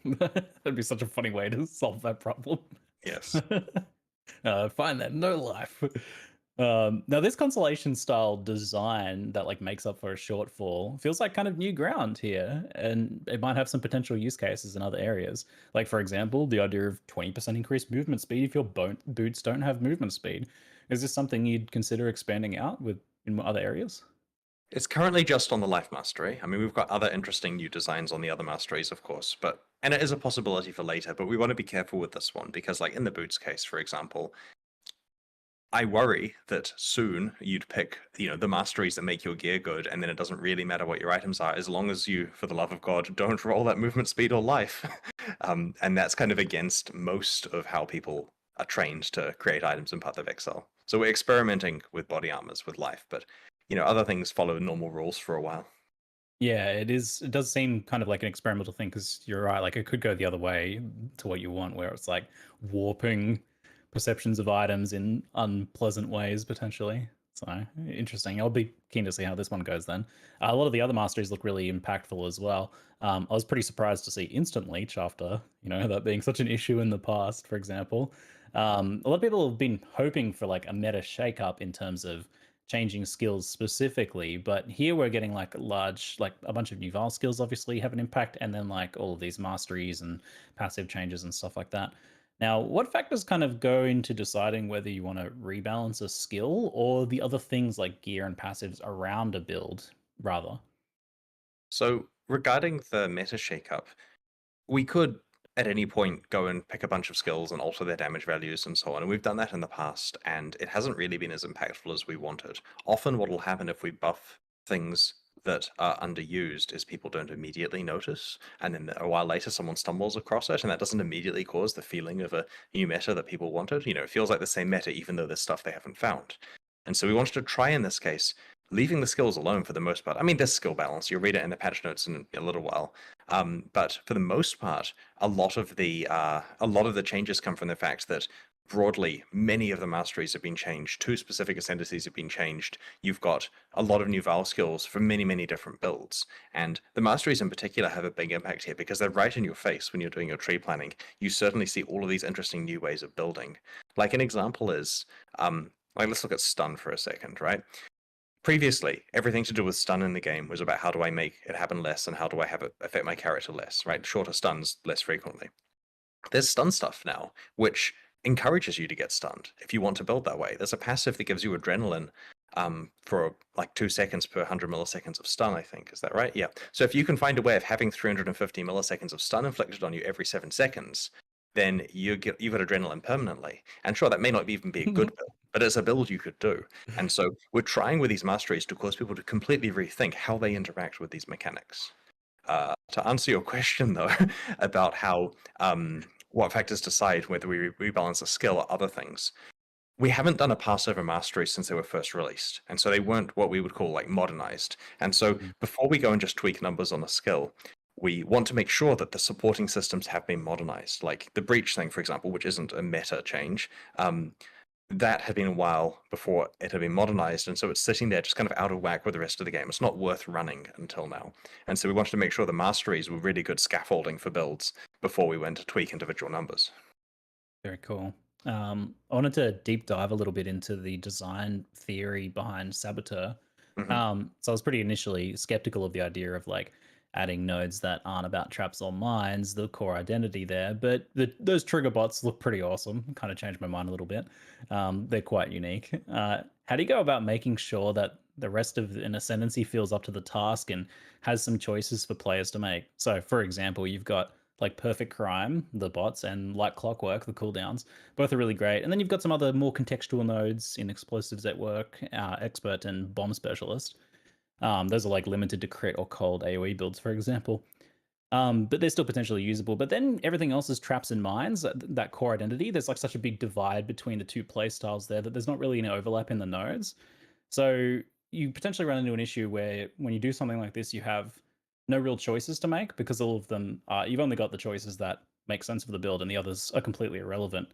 That'd be such a funny way to solve that problem. Yes. Find that no life. Now this constellation style design that makes up for a shortfall feels like kind of new ground here, and it might have some potential use cases in other areas. Like for example, the idea of 20% increased movement speed if your boots don't have movement speed. Is this something you'd consider expanding out in other areas? It's currently just on the life mastery. I mean, we've got other interesting new designs on the other masteries, of course, and it is a possibility for later, but we want to be careful with this one because in the boots case, for example, I worry that soon you'd pick, the masteries that make your gear good, and then it doesn't really matter what your items are, as long as you, for the love of God, don't roll that movement speed or life. And that's kind of against most of how people are trained to create items in Path of Exile. So we're experimenting with body armors with life, but other things follow normal rules for a while. Yeah, it is. It does seem kind of like an experimental thing because you're right. It could go the other way to what you want, where it's warping perceptions of items in unpleasant ways potentially. So interesting. I'll be keen to see how this one goes then. A lot of the other masteries look really impactful as well. I was pretty surprised to see instant leech after that being such an issue in the past, for example. A lot of people have been hoping for a meta shakeup in terms of changing skills specifically, but here we're getting a bunch of new Val skills obviously have an impact, and then all of these masteries and passive changes and stuff like that. Now, what factors kind of go into deciding whether you want to rebalance a skill or the other things like gear and passives around a build, rather? So regarding the meta shakeup, we could at any point go and pick a bunch of skills and alter their damage values and so on. And we've done that in the past, and it hasn't really been as impactful as we wanted. Often what will happen if we buff things that are underused is people don't immediately notice, and then a while later someone stumbles across it, and that doesn't immediately cause the feeling of a new meta that people wanted. It feels like the same meta even though there's stuff they haven't found. And so we wanted to try in this case, leaving the skills alone for the most part. I mean, there's skill balance. You'll read it in the patch notes in a little while. But for the most part, a lot of the changes come from the fact that broadly, many of the masteries have been changed. 2 specific ascendancies have been changed. You've got a lot of new Val skills for many, many different builds. And the masteries in particular have a big impact here because they're right in your face when you're doing your tree planning. You certainly see all of these interesting new ways of building. An example is, let's look at stun for a second, right? previously, everything to do with stun in the game was about how do I make it happen less and how do I have it affect my character less, right? Shorter stuns less frequently. There's stun stuff now, which encourages you to get stunned if you want to build that way. There's a passive that gives you adrenaline for like 2 seconds per 100 milliseconds of stun, I think. Is that right? Yeah. So if you can find a way of having 350 milliseconds of stun inflicted on you every 7 seconds, then you've got adrenaline permanently. And sure, that may not even be a good build, but it's a build you could do. And so we're trying with these masteries to cause people to completely rethink how they interact with these mechanics. To answer your question, though, about how what factors decide whether we rebalance a skill or other things, we haven't done a Passover mastery since they were first released, and so they weren't what we would call like modernized. And so before we go and just tweak numbers on a skill, we want to make sure that the supporting systems have been modernized. Like the breach thing, for example, which isn't a meta change, that had been a while before it had been modernized, and so it's sitting there just kind of out of whack with the rest of the game. It's not worth running until now. And so we wanted to make sure the masteries were really good scaffolding for builds before we went to tweak individual numbers. Very cool. I wanted to deep dive a little bit into the design theory behind Saboteur. So I was pretty initially skeptical of the idea of like adding nodes that aren't about traps or mines, the core identity there. But those trigger bots look pretty awesome. Kind of changed my mind a little bit. They're quite unique. How do you go about making sure that the rest of an ascendancy feels up to the task and has some choices for players to make? So, for example, you've got like Perfect Crime, the bots, and Like Clockwork, the cooldowns. Both are really great. And then you've got some other more contextual nodes in Explosives at Work, Expert, and Bomb Specialist. Those are like limited to crit or cold AoE builds, for example. But they're still potentially usable. But then everything else is traps and mines, that core identity. There's like such a big divide between the two playstyles there that there's not really any overlap in the nodes. So you potentially run into an issue where when you do something like this, you have no real choices to make because all of them you've only got the choices that make sense for the build and the others are completely irrelevant.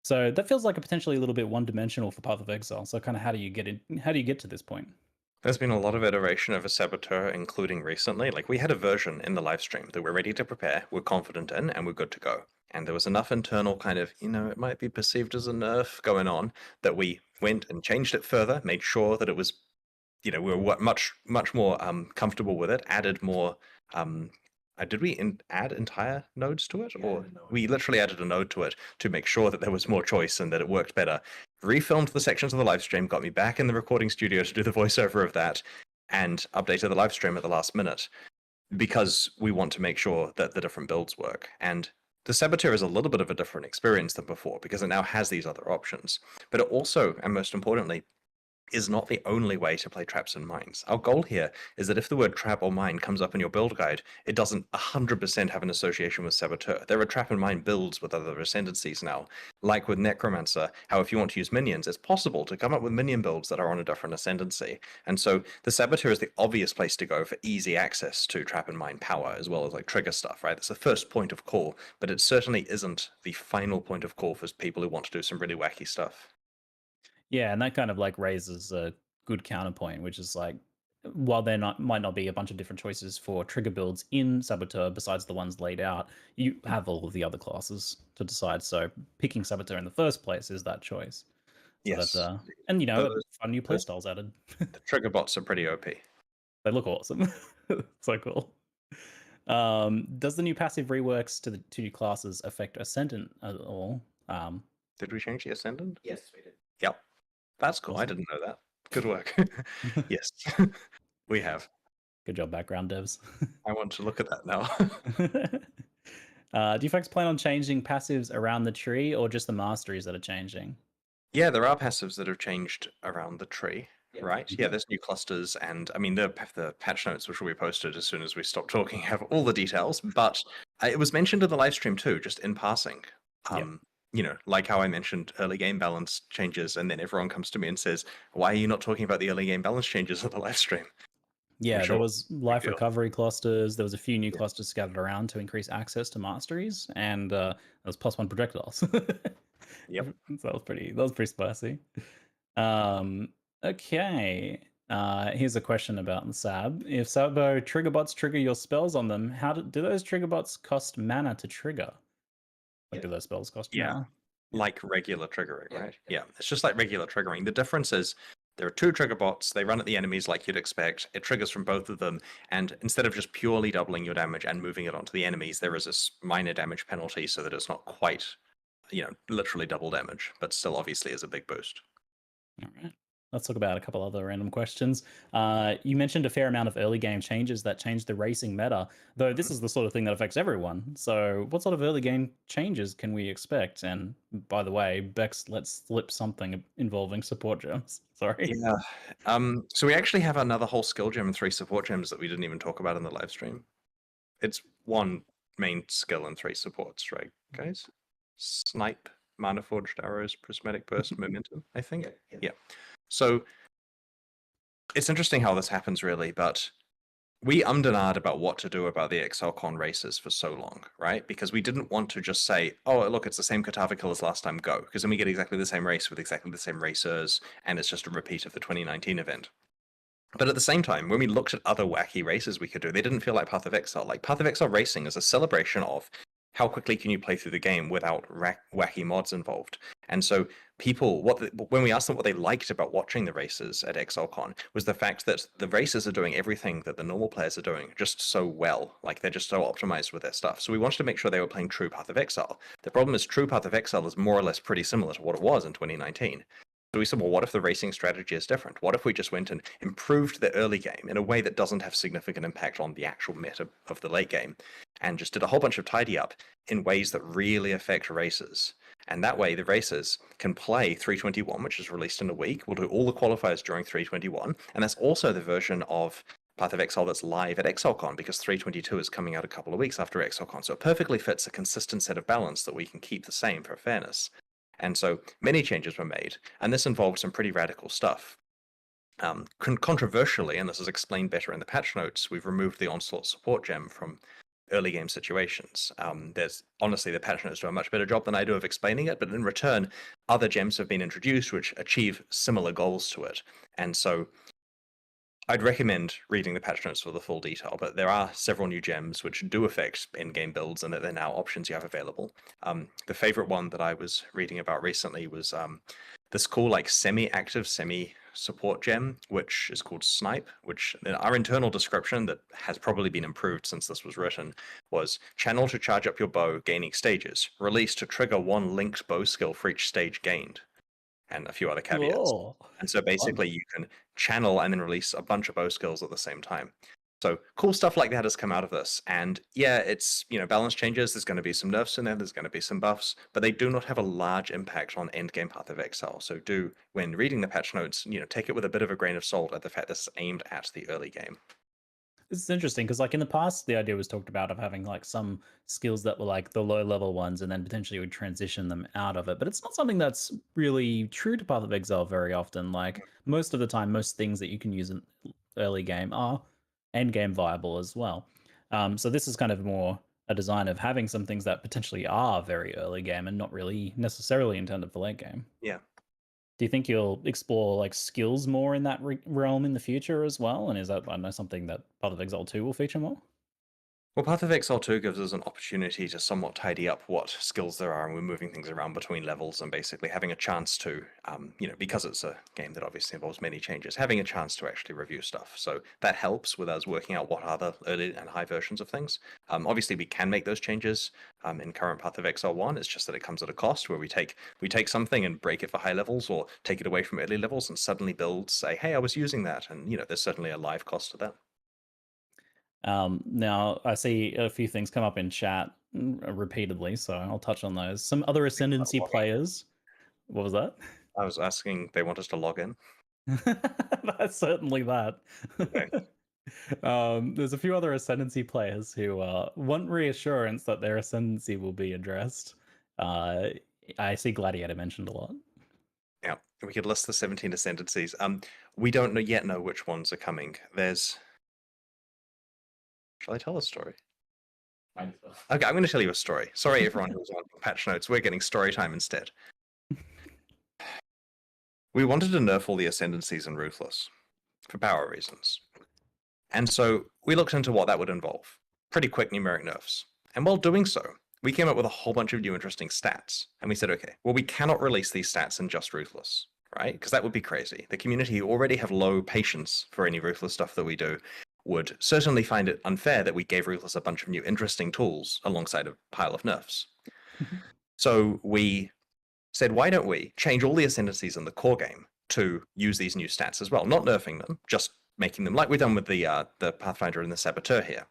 So that feels like a potentially a little bit one-dimensional for Path of Exile. So kind of how do you get to this point? There's been a lot of iteration of a Saboteur, including recently. Like, we had a version in the live stream that we're ready to prepare, we're confident in, and we're good to go. And there was enough internal kind of, it might be perceived as a nerf going on that we went and changed it further, made sure that it was, we were much more comfortable with it, added more. Did we add entire nodes to it? Or we literally added a node to it to make sure that there was more choice and that it worked better. Refilmed the sections of the live stream, got me back in the recording studio to do the voiceover of that, and updated the live stream at the last minute because we want to make sure that the different builds work. And the Saboteur is a little bit of a different experience than before because it now has these other options. But it also, and most importantly, is not the only way to play traps and mines. Our goal here is that if the word trap or mine comes up in your build guide, it doesn't 100% have an association with Saboteur. There are trap and mine builds with other ascendancies now, like with Necromancer, how if you want to use minions, it's possible to come up with minion builds that are on a different ascendancy. And so the Saboteur is the obvious place to go for easy access to trap and mine power, as well as like trigger stuff, right? That's the first point of call, but it certainly isn't the final point of call for people who want to do some really wacky stuff. Yeah, and that kind of like raises a good counterpoint, which is like, while there might not be a bunch of different choices for trigger builds in Saboteur besides the ones laid out, you have all of the other classes to decide. So picking Saboteur in the first place is that choice. So Yes. and fun new playstyles added. The trigger bots are pretty OP. They look awesome. So cool. Does the new passive reworks to the two new classes affect Ascendant at all? Did we change the Ascendant? Yes, we did. Yep. That's cool. I Awesome. didn't know that. Good work. Yes, we have. Good job, background devs. I want to look at that now. Do you folks plan on changing passives around the tree or just the masteries that are changing? Yeah, there are passives that have changed around the tree, Yeah. right? Yeah, there's new clusters, and I mean, the patch notes, which will be posted as soon as we stop talking, have all the details, but it was mentioned in the live stream too, just in passing. Like how I mentioned early game balance changes, and then everyone comes to me and says, why are you not talking about the early game balance changes on the live stream? Yeah, sure. there was life deal. recovery clusters. There was a few new clusters scattered around to increase access to masteries, and there was +1 projectiles. Yep. So that was pretty spicy. Okay. Here's a question about Sab. If Sabo trigger bots trigger your spells on them, how do those trigger bots cost mana to trigger? Like, do those spells cost mana? Like regular triggering, right? Yeah, it's just like regular triggering. The difference is There are 2 trigger bots, they run at the enemies like you'd expect, it triggers from both of them, and instead of just purely doubling your damage and moving it onto the enemies, there is this minor damage penalty so that it's not quite, literally double damage, but still obviously is a big boost. All right. Let's talk about a couple other random questions. You mentioned a fair amount of early game changes that changed the racing meta, though this is the sort of thing that affects everyone. So, what sort of early game changes can we expect? And by the way, Bex, let's slip something involving support gems. Sorry. Yeah. So we actually have another whole skill gem and 3 support gems that we didn't even talk about in the live stream. It's 1 main skill and 3 supports, right, guys? Snipe, Mana Forged Arrows, Prismatic Burst, Momentum, I think? Yeah. So it's interesting how this happens, really, but we ummed and ahed about what to do about the ExileCon races for so long, right? Because we didn't want to just say, oh, look, it's the same Katava kill as last time, go. Because then we get exactly the same race with exactly the same racers, and it's just a repeat of the 2019 event. But at the same time, when we looked at other wacky races we could do, they didn't feel like Path of Exile. Like, Path of Exile Racing is a celebration of how quickly can you play through the game without wacky mods involved. And so people, when we asked them what they liked about watching the races at ExileCon, was the fact that the races are doing everything that the normal players are doing just so well. Like, they're just so optimized with their stuff. So we wanted to make sure they were playing true Path of Exile. The problem is true Path of Exile is more or less pretty similar to what it was in 2019. So we said, well, what if the racing strategy is different? What if we just went and improved the early game in a way that doesn't have significant impact on the actual meta of the late game, and just did a whole bunch of tidy up in ways that really affect races? And that way, the races can play 321, which is released in a week. We'll do all the qualifiers during 321, and that's also the version of Path of Exile that's live at ExileCon, because 322 is coming out a couple of weeks after ExileCon. So it perfectly fits a consistent set of balance that we can keep the same for fairness. And so many changes were made, and this involved some pretty radical stuff. Controversially, and this is explained better in the patch notes, we've removed the Onslaught support gem from early game situations. Honestly, the patch notes do a much better job than I do of explaining it, but in return, other gems have been introduced which achieve similar goals to it. And so I'd recommend reading the patch notes for the full detail, but there are several new gems which do affect in-game builds, and that they're now options you have available. The favorite one that I was reading about recently was this cool, like, semi-active, semi-support gem, which is called Snipe, which our internal description that has probably been improved since this was written was channel to charge up your bow, gaining stages. Release to trigger 1 linked bow skill for each stage gained. And a few other caveats. Whoa. And so basically you can channel and then release a bunch of bow skills at the same time. So cool stuff like that has come out of this. And yeah, it's, balance changes. There's going to be some nerfs in there. There's going to be some buffs, but they do not have a large impact on endgame Path of Exile. So do, when reading the patch notes, take it with a bit of a grain of salt at the fact this is aimed at the early game. This is interesting because, like, in the past, the idea was talked about of having like some skills that were like the low level ones, and then potentially you would transition them out of it. But it's not something that's really true to Path of Exile very often. Like, most of the time, most things that you can use in early game are end game viable as well. So this is kind of more a design of having some things that potentially are very early game and not really necessarily intended for late game. Yeah. Do you think you'll explore like skills more in that realm in the future as well? And is that, I don't know, something that Path of Exile 2 will feature more? Well, Path of Exile 2 gives us an opportunity to somewhat tidy up what skills there are, and we're moving things around between levels and basically having a chance to, because it's a game that obviously involves many changes, having a chance to actually review stuff. So that helps with us working out what are the early and high versions of things. Obviously, we can make those changes in current Path of Exile 1. It's just that it comes at a cost where we take something and break it for high levels, or take it away from early levels and suddenly build, say, hey, I was using that. And, there's certainly a live cost to that. Now I see a few things come up in chat repeatedly, so I'll touch on those. Some other Ascendancy players. What was that? I was asking, they want us to log in. That's certainly that. Okay. There's a few other Ascendancy players who want reassurance that their Ascendancy will be addressed. I see Gladiator mentioned a lot. Yeah, we could list the 17 Ascendancies. We don't yet know which ones are coming. Shall I tell a story? Okay, I'm going to tell you a story. Sorry, everyone who's on patch notes. We're getting story time instead. We wanted to nerf all the Ascendancies and Ruthless for power reasons. And so we looked into what that would involve. Pretty quick numeric nerfs. And while doing so, we came up with a whole bunch of new interesting stats. And we said, okay, well, we cannot release these stats in just Ruthless. right? Because that would be crazy. The community who already have low patience for any Ruthless stuff that we do would certainly find it unfair that we gave Ruthless a bunch of new interesting tools alongside a pile of nerfs. So we said, why don't we change all the ascendancies in the core game to use these new stats as well? Not nerfing them, just making them like we've done with the Pathfinder and the Saboteur here.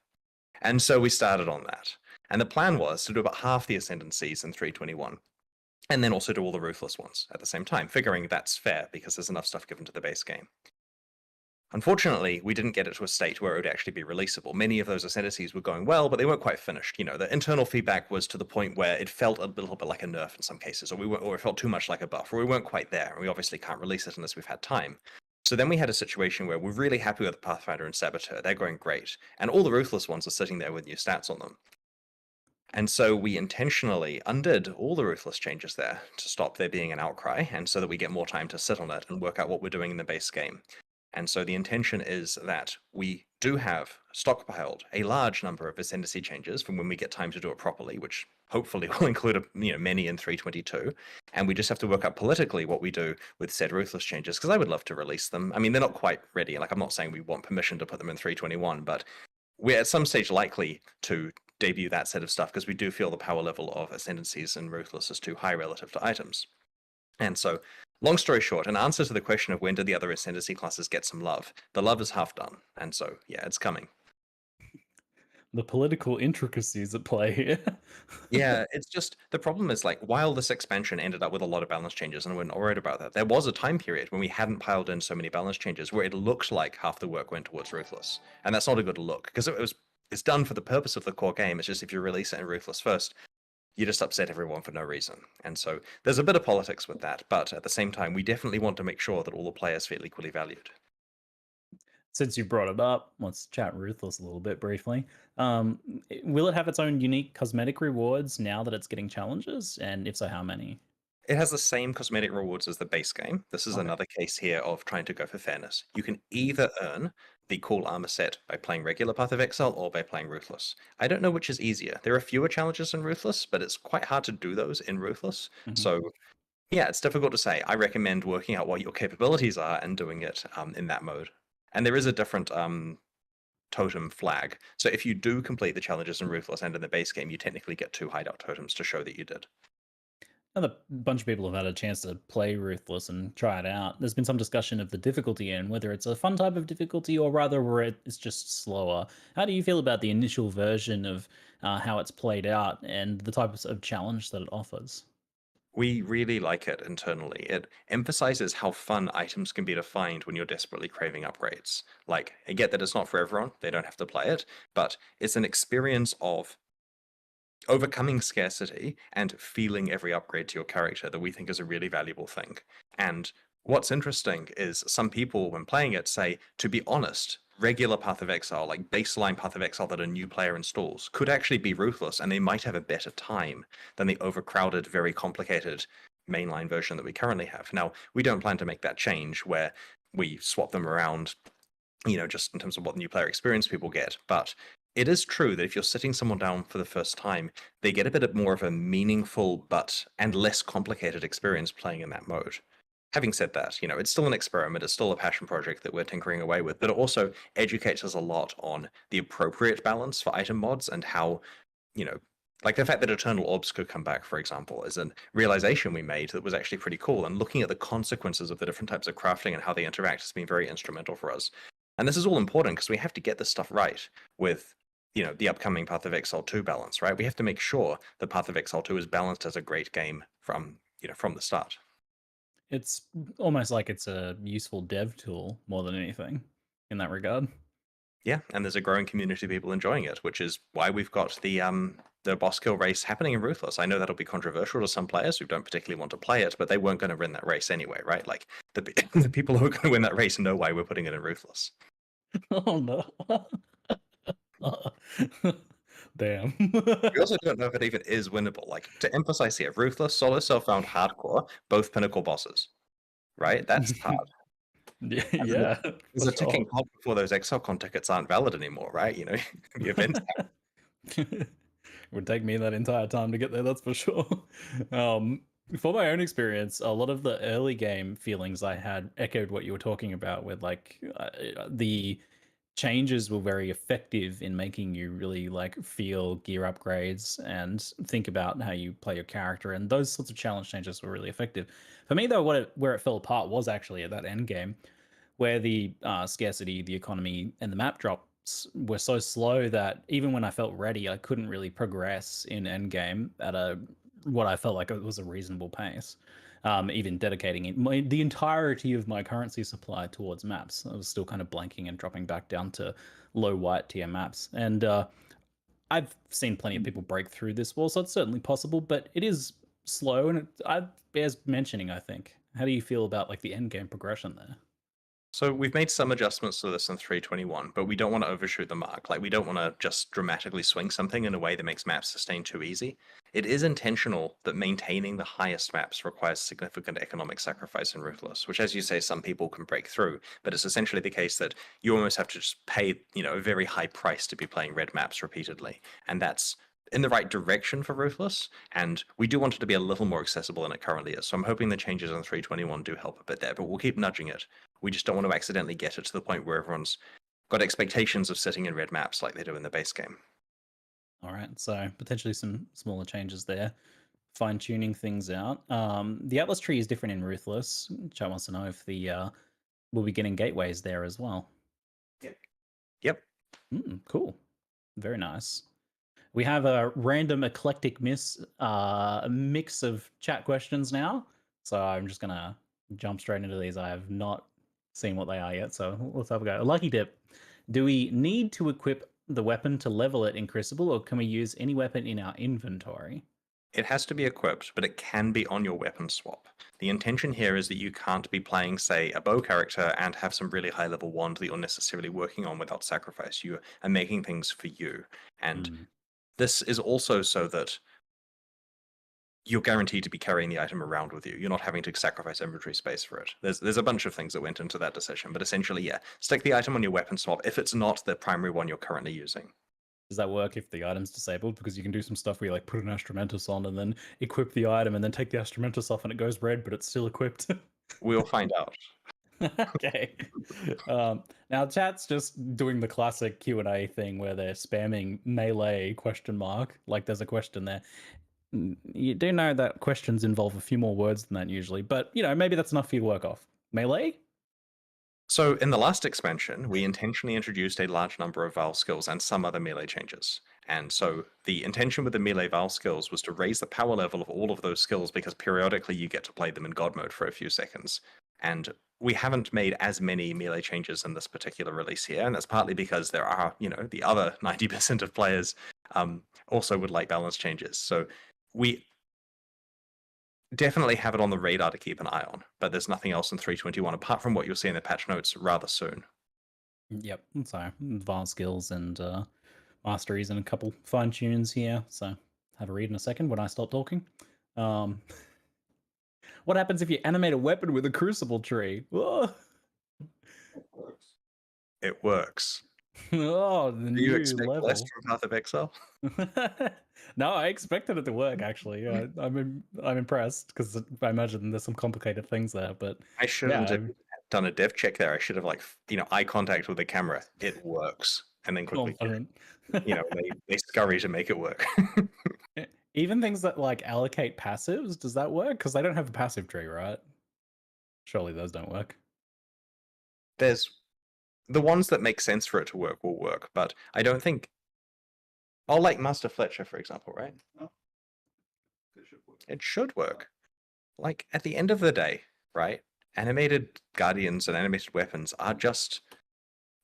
And so we started on that. And the plan was to do about half the ascendancies in 321, and then also do all the Ruthless ones at the same time, figuring that's fair because there's enough stuff given to the base game. Unfortunately, we didn't get it to a state where it would actually be releasable. Many of those ascendancies were going well, but they weren't quite finished. You know, the internal feedback was to the point where it felt a little bit like a nerf in some cases, or it felt too much like a buff, or we weren't quite there, and we obviously can't release it unless we've had time. So then we had a situation where we're really happy with the Pathfinder and Saboteur. They're going great. And all the Ruthless ones are sitting there with new stats on them. And so we intentionally undid all the Ruthless changes there to stop there being an outcry, and so that we get more time to sit on it and work out what we're doing in the base game. And so the intention is that we do have stockpiled a large number of ascendancy changes from when we get time to do it properly, which hopefully will include many in 322. And we just have to work out politically what we do with said Ruthless changes, because I would love to release them. I mean, they're not quite ready. Like, I'm not saying we want permission to put them in 321, but we're at some stage likely to debut that set of stuff because we do feel the power level of ascendancies and Ruthless is too high relative to items. And so, long story short, in answer to the question of when did the other ascendancy classes get some love, the love is half done. And so, yeah, it's coming. The political intricacies at play here. Yeah, it's just, the problem is, like, while this expansion ended up with a lot of balance changes, and we're not worried about that, there was a time period when we hadn't piled in so many balance changes where it looked like half the work went towards Ruthless. And that's not a good look, because it's done for the purpose of the core game. It's just if you release it in Ruthless first, you just upset everyone for no reason. And so there's a bit of politics with that, but at the same time, we definitely want to make sure that all the players feel equally valued. Since you brought it up, let's chat Ruthless a little bit briefly. Will it have its own unique cosmetic rewards now that it's getting challenges? And if so, how many? It has the same cosmetic rewards as the base game. This is Okay. another case here of trying to go for fairness. You can either earn the cool armor set by playing regular Path of Exile or by playing Ruthless. I don't know which is easier. There are fewer challenges in Ruthless, but it's quite hard to do those in Ruthless. Mhm. So yeah, it's difficult to say. I recommend working out what your capabilities are and doing it in that mode. And there is a different totem flag. So if you do complete the challenges in Ruthless and in the base game, you technically get 2 hideout totems to show that you did. Now that a bunch of people have had a chance to play Ruthless and try it out, there's been some discussion of the difficulty and whether it's a fun type of difficulty or rather where it's just slower. How do you feel about the initial version of how it's played out and the types of challenge that it offers? We really like it internally. It emphasizes how fun items can be to find when you're desperately craving upgrades. Like, I get that it's not for everyone, they don't have to play it, but it's an experience of overcoming scarcity and feeling every upgrade to your character that we think is a really valuable thing. And what's interesting is some people, when playing it, say, to be honest, regular Path of Exile, like baseline Path of Exile that a new player installs, could actually be Ruthless, and they might have a better time than the overcrowded, very complicated mainline version that we currently have. Now, we don't plan to make that change where we swap them around, just in terms of what the new player experience people get, but it is true that if you're sitting someone down for the first time, they get a bit more of a meaningful and less complicated experience playing in that mode. Having said that, it's still an experiment, it's still a passion project that we're tinkering away with, but it also educates us a lot on the appropriate balance for item mods and how, like the fact that Eternal Orbs could come back, for example, is a realization we made that was actually pretty cool, and looking at the consequences of the different types of crafting and how they interact has been very instrumental for us. And this is all important because we have to get this stuff right with the upcoming Path of Exile 2 balance, right? We have to make sure the Path of Exile 2 is balanced as a great game from the start. It's almost like it's a useful dev tool more than anything in that regard. Yeah, and there's a growing community of people enjoying it, which is why we've got the boss kill race happening in Ruthless. I know that'll be controversial to some players who don't particularly want to play it, but they weren't going to win that race anyway, right? Like the people who are going to win that race know why we're putting it in Ruthless. Oh no. Damn. We also don't know if it even is winnable. Like, to emphasize here, Ruthless, Solo Self-Found, Hardcore, both pinnacle bosses, right? That's hard. Yeah. There's a ticking clock before those ExileCon tickets aren't valid anymore, right? The event. It would take me that entire time to get there, that's for sure. For my own experience, a lot of the early game feelings I had echoed what you were talking about, with like the changes were very effective in making you really like feel gear upgrades and think about how you play your character, and those sorts of challenge changes were really effective. For me though, where it fell apart was actually at that end game, where the scarcity, the economy, and the map drops were so slow that even when I felt ready, I couldn't really progress in endgame at a what I felt like it was a reasonable pace. Even dedicating the entirety of my currency supply towards maps, I was still kind of blanking and dropping back down to low white tier maps. And I've seen plenty of people break through this wall, so it's certainly possible, but it is slow, and it bears mentioning, I think. How do you feel about like the end game progression there? So we've made some adjustments to this in 321, but we don't want to overshoot the mark. Like, we don't want to just dramatically swing something in a way that makes maps sustain too easy. It is intentional that maintaining the highest maps requires significant economic sacrifice in Ruthless, which, as you say, some people can break through, but it's essentially the case that you almost have to just pay, a very high price to be playing red maps repeatedly. And that's in the right direction for Ruthless, and we do want it to be a little more accessible than it currently is. So I'm hoping the changes on 321 do help a bit there, but we'll keep nudging it. We just don't want to accidentally get it to the point where everyone's got expectations of sitting in red maps like they do in the base game. All right, so potentially some smaller changes there, fine tuning things out. The Atlas tree is different in Ruthless. Chat wants to know if we'll be getting gateways there as well. Yep. Cool, very nice. We have a random eclectic mix of chat questions now, so I'm just gonna jump straight into these. I have not seen what they are yet, so let's have a go. Lucky Dip, do we need to equip the weapon to level it in Crucible, or can we use any weapon in our inventory? It has to be equipped, but it can be on your weapon swap. The intention here is that you can't be playing, say, a bow character and have some really high level wand that you're necessarily working on without sacrifice. You are making things for you. And this is also so that you're guaranteed to be carrying the item around with you. You're not having to sacrifice inventory space for it. There's a bunch of things that went into that decision, but essentially, yeah, stick the item on your weapon swap if it's not the primary one you're currently using. Does that work if the item's disabled? Because you can do some stuff where you like put an Astramentus on and then equip the item and then take the Astramentus off and it goes red, but it's still equipped. We'll find out. Okay. Now chat's just doing the classic Q&A thing where they're spamming melee ? Like there's a question there. You do know that questions involve a few more words than that usually, but maybe that's enough for you to work off. Melee? So in the last expansion, we intentionally introduced a large number of Val skills and some other melee changes. And so the intention with the melee Val skills was to raise the power level of all of those skills, because periodically you get to play them in God mode for a few seconds. And we haven't made as many melee changes in this particular release here, and that's partly because there are, the other 90% of players also would like balance changes. So we definitely have it on the radar to keep an eye on, but there's nothing else in 321 apart from what you'll see in the patch notes rather soon. Yep. So advanced skills and masteries and a couple fine tunes here. So have a read in a second when I stop talking. What happens if you animate a weapon with a Crucible tree? Oh, It works. oh the Do new you expect level. less from Path of Exile? No, I expected it to work actually. Yeah, I'm impressed because I imagine there's some complicated things there. But I shouldn't have done a dev check there. I should have eye contact with the camera. It works, and then quickly, confident. they scurry to make it work. Even things that like allocate passives, does that work? Because they don't have a passive tree, right? Surely those don't work. There's the ones that make sense for it to work will work, but I don't think. I'll like Master Fletcher, for example, right? Oh. It should work. It should work. Like, at the end of the day, right? Animated guardians and animated weapons are just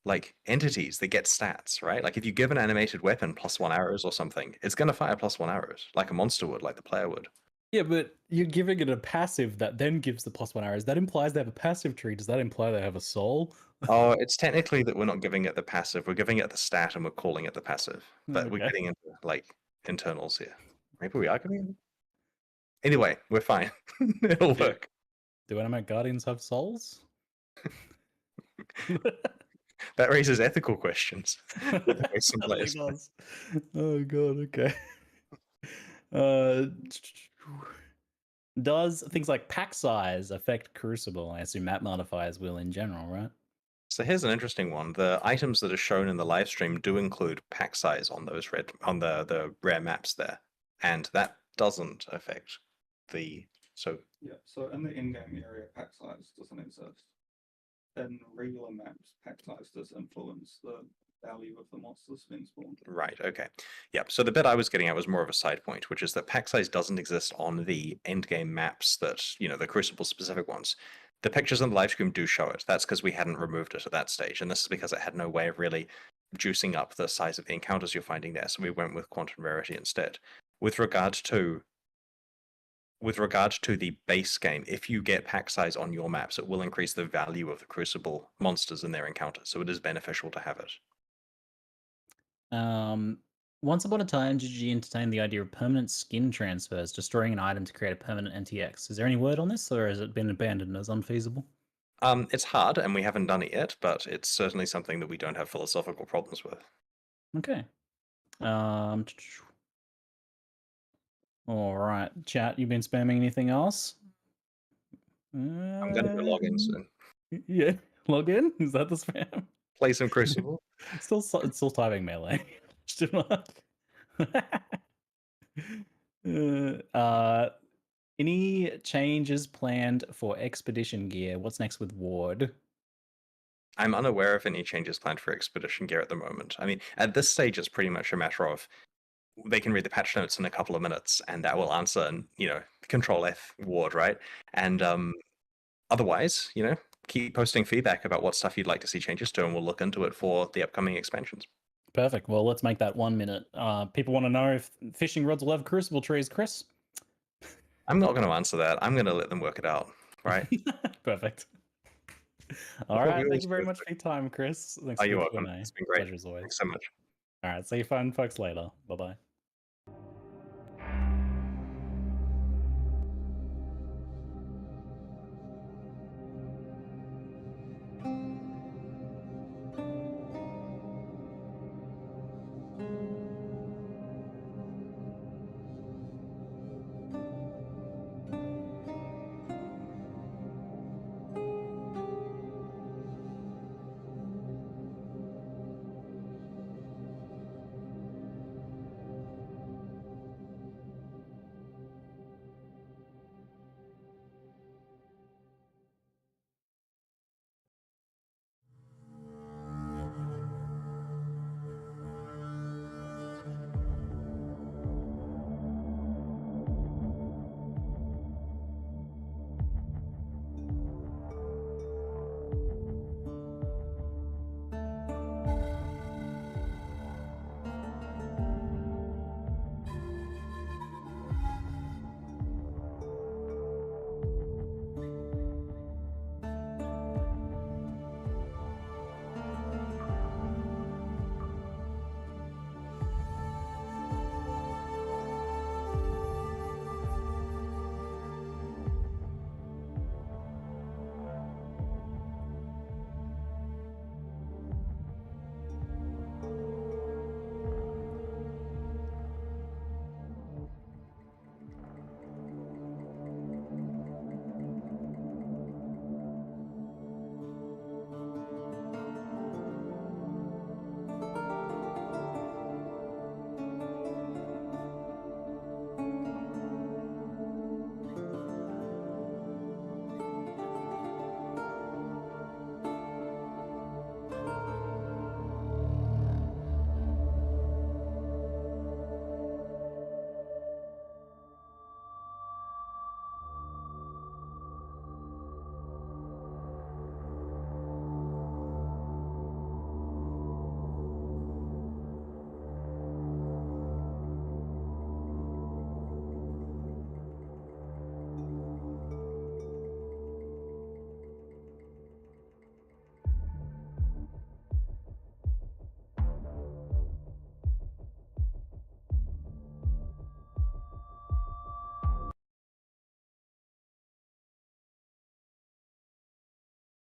like entities that get stats, right? Like, if you give an animated weapon +1 arrows or something, it's going to fire +1 arrows, like a monster would, like the player would. Yeah, but you're giving it a passive that then gives the +1 arrows. That implies they have a passive tree. Does that imply they have a soul? Oh, it's technically that we're not giving it the passive. We're giving it the stat and we're calling it the passive. But we're Okay. getting into like internals here. Maybe we are giving. Anyway, we're fine. It'll work. Do animate guardians have souls? That raises ethical questions. Some It players. does. Oh god, okay. Does things like pack size affect Crucible? I assume map modifiers will in general, right? So here's an interesting one. The items that are shown in the live stream do include pack size on those the rare maps there, and that doesn't affect the Yeah, so in the in-game area, pack size doesn't exist. In regular maps, pack size does influence the value of the monsters being spawned. Right, okay. Yep, so the bit I was getting at was more of a side point, which is that pack size doesn't exist on the endgame maps that, the Crucible specific ones. The pictures on the live stream do show it. That's because we hadn't removed it at that stage, and this is because it had no way of really juicing up the size of the encounters you're finding there, so we went with quantum rarity instead. With regard to the base game, if you get pack size on your maps, it will increase the value of the Crucible monsters and their encounters, so it is beneficial to have it. Once upon a time, GG entertained the idea of permanent skin transfers, destroying an item to create a permanent NTX. Is there any word on this, or has it been abandoned as unfeasible? It's hard, and we haven't done it yet, but it's certainly something that we don't have philosophical problems with. Okay. All right, chat. You been spamming anything else? I'm going to go log in soon. Yeah, log in. Is that the spam? Play some Crucible. It's still typing melee. Any changes planned for expedition gear? What's next with Ward? I'm unaware of any changes planned for expedition gear at the moment. I mean, at this stage, it's pretty much a matter of they can read the patch notes in a couple of minutes, and that will answer, and Control F Ward, right? And otherwise, keep posting feedback about what stuff you'd like to see changes to, and we'll look into it for the upcoming expansions. Perfect. Well, let's make that 1 minute. People want to know if fishing rods will have crucible trees, Chris. I'm not going to answer that. I'm going to let them work it out, right? Perfect. All right. Thank you very much for your time, Chris. Thanks for you're the welcome. Q&A. It's been great. Pleasure as always. Thanks so much. All right. See you fun folks later. Bye-bye.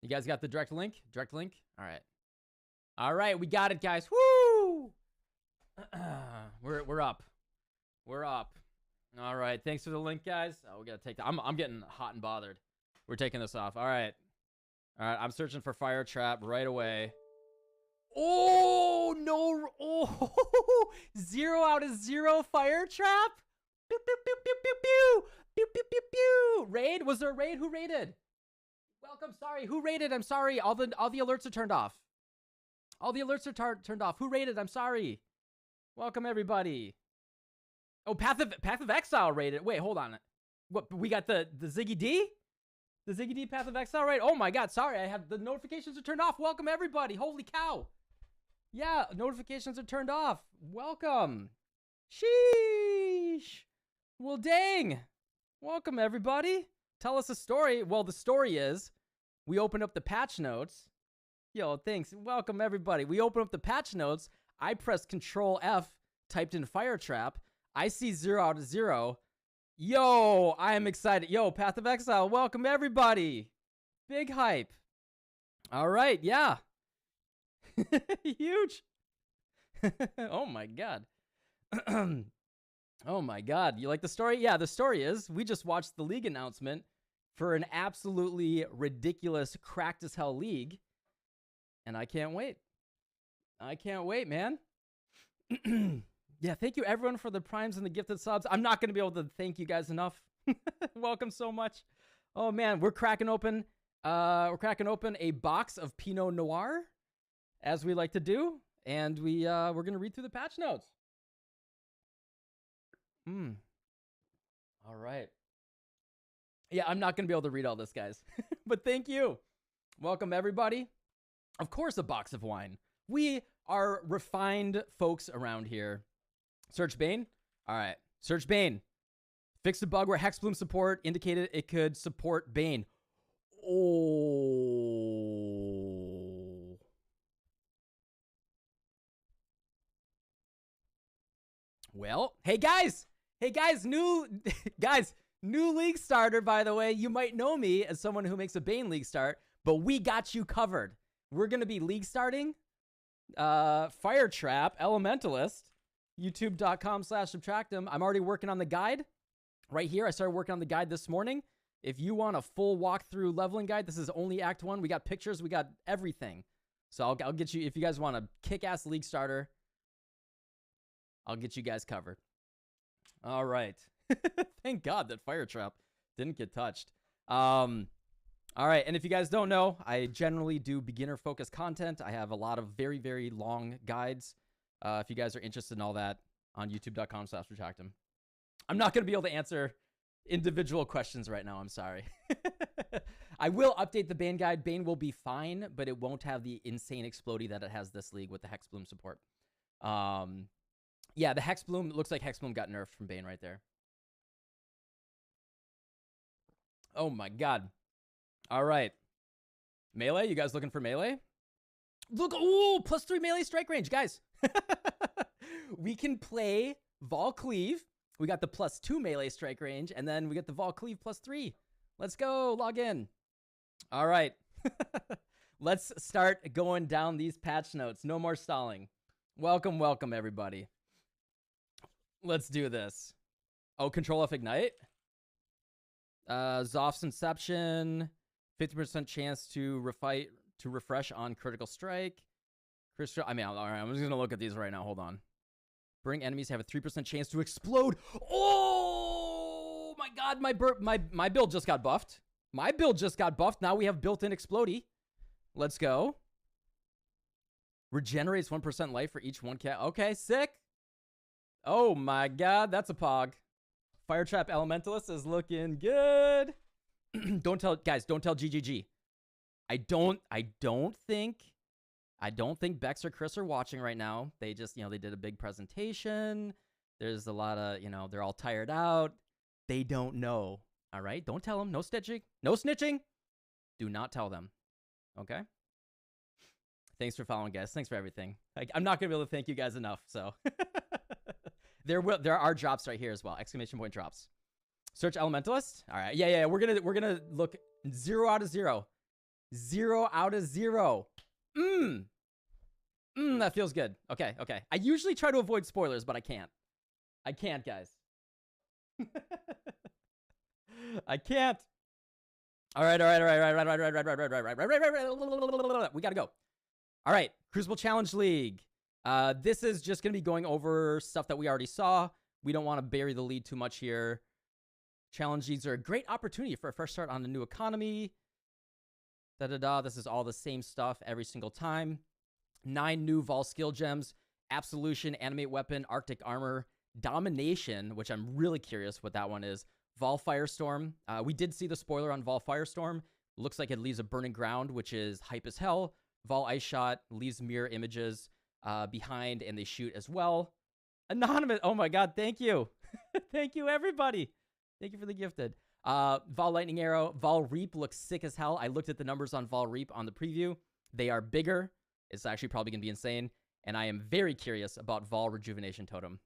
You guys got the direct link? Direct link? All right. All right, we got it, guys. Woo! We're up. We're up. All right. Thanks for the link, guys. Oh, we gotta take that. I'm getting hot and bothered. We're taking this off. All right. All right. I'm searching for fire trap right away. Oh no! Oh, 0 out of 0 fire trap. Pew pew pew pew pew pew pew pew pew pew. Raid? Was there a raid? Who raided? Welcome. Sorry. Who raided? I'm sorry. All the alerts are turned off. All the alerts are turned off. Who raided? I'm sorry. Welcome everybody. Oh, Path of Exile raided. Wait, hold on. What, we got the Ziggy D? The Ziggy D Path of Exile raid? Oh my god, sorry. I have the notifications are turned off. Welcome everybody. Holy cow. Yeah, notifications are turned off. Welcome. Sheesh. Well, dang. Welcome everybody. Tell us a story. Well, the story is we opened up the patch notes. Yo, thanks. Welcome everybody. We opened up the patch notes. I pressed Control F, typed in fire trap. I see 0 out of 0. Yo, I am excited. Yo, Path of Exile, welcome everybody. Big hype. All right, yeah. Huge. Oh my god. Oh my god. You like the story? Yeah, the story is we just watched the league announcement for an absolutely ridiculous cracked as hell league. And I can't wait. I can't wait, man. Yeah, thank you everyone for the primes and the gifted subs. I'm not going to be able to thank you guys enough. Welcome so much. Oh man, we're cracking open a box of Pinot Noir, as we like to do, and we're going to read through the patch notes. All right. Yeah, I'm not going to be able to read all this, guys. But thank you. Welcome everybody. Of course, a box of wine. We are refined folks around here. Search Bane. All right. Search Bane. Fixed a bug where Hexbloom support indicated it could support Bane. Oh. Well, hey guys, new new league starter, by the way. You might know me as someone who makes a Bane league start, but we got you covered. We're going to be league starting Fire Trap Elementalist, youtube.com/subtractem. I'm already working on the guide right here. I started working on the guide this morning. If you want a full walkthrough leveling guide, this is only Act 1. We got pictures. We got everything. So I'll get you, if you guys want a kick-ass league starter, I'll get you guys covered. All right. Thank God that Fire Trap didn't get touched. All right, and if you guys don't know, I generally do beginner-focused content. I have a lot of very, very long guides. If you guys are interested in all that, on youtube.com/subtractem. I'm not going to be able to answer individual questions right now. I'm sorry. I will update the Bane guide. Bane will be fine, but it won't have the insane explodey that it has this league with the Hexbloom support. Yeah, the Hexbloom, looks like Hexbloom got nerfed from Bane right there. Oh my god. All right. Melee, you guys looking for melee? Look, oh, +3 melee strike range, guys. We can play Vol Cleave. We got the +2 melee strike range, and then we get the Vol Cleave +3. Let's go, log in. All right. Let's start going down these patch notes. No more stalling. Welcome, welcome, everybody. Let's do this. Oh, Control F Ignite. Zoff's Inception. 50% chance to refresh on critical strike. I mean, all right, I'm just gonna look at these right now. Hold on. Bring enemies have a 3% chance to explode. Oh my god, my build just got buffed. My build just got buffed. Now we have built-in explodey. Let's go. Regenerates 1% life for each 1 cat. Okay, sick. Oh my god, that's a pog. Fire Trap Elementalist is looking good. Don't tell GGG. I don't think Bex or Chris are watching right now. They just, they did a big presentation. There's a lot of, they're all tired out. They don't know. All right? Don't tell them. No snitching. No snitching. Do not tell them. Okay? Thanks for following, guys. Thanks for everything. I'm not going to be able to thank you guys enough, so. There are drops right here as well. Exclamation point drops. Search Elementalist. All right. Yeah. We're gonna look 0 out of 0. 0 out of 0. That feels good. Okay. I usually try to avoid spoilers, but I can't. I can't, guys. I can't. All right. We gotta go. All right, Crucible Challenge League. This is just gonna be going over stuff that we already saw. We don't want to bury the lead too much here. Challenge leagues are a great opportunity for a fresh start on the new economy. This is all the same stuff every single time. 9 new Vol skill gems: Absolution, Animate Weapon, Arctic Armor, Domination, which I'm really curious what that one is. Vol Firestorm. We did see the spoiler on Vol Firestorm. Looks like it leaves a burning ground, which is hype as hell. Vol Ice Shot leaves mirror images behind, and they shoot as well. Anonymous. Oh my god, thank you. Thank you, everybody. Thank you for the gifted. Vol Lightning Arrow. Vol Reap looks sick as hell. I looked at the numbers on Vol Reap on the preview. They are bigger. It's actually probably going to be insane. And I am very curious about Vol Rejuvenation Totem.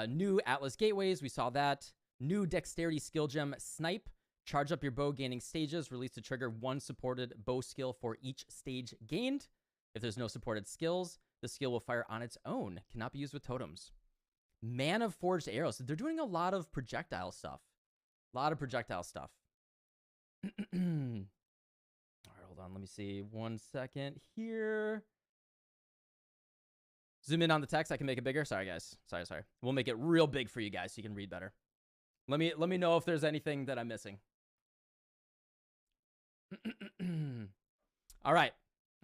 New Atlas Gateways. We saw that. New Dexterity Skill Gem Snipe. Charge up your bow gaining stages. Release to trigger 1 supported bow skill for each stage gained. If there's no supported skills, the skill will fire on its own. Cannot be used with totems. Man of Forged Arrows. So they're doing a lot of projectile stuff. All right, hold on. Let me see. 1 second here. Zoom in on the text. I can make it bigger. Sorry, guys. Sorry. We'll make it real big for you guys so you can read better. Let me know if there's anything that I'm missing. All right.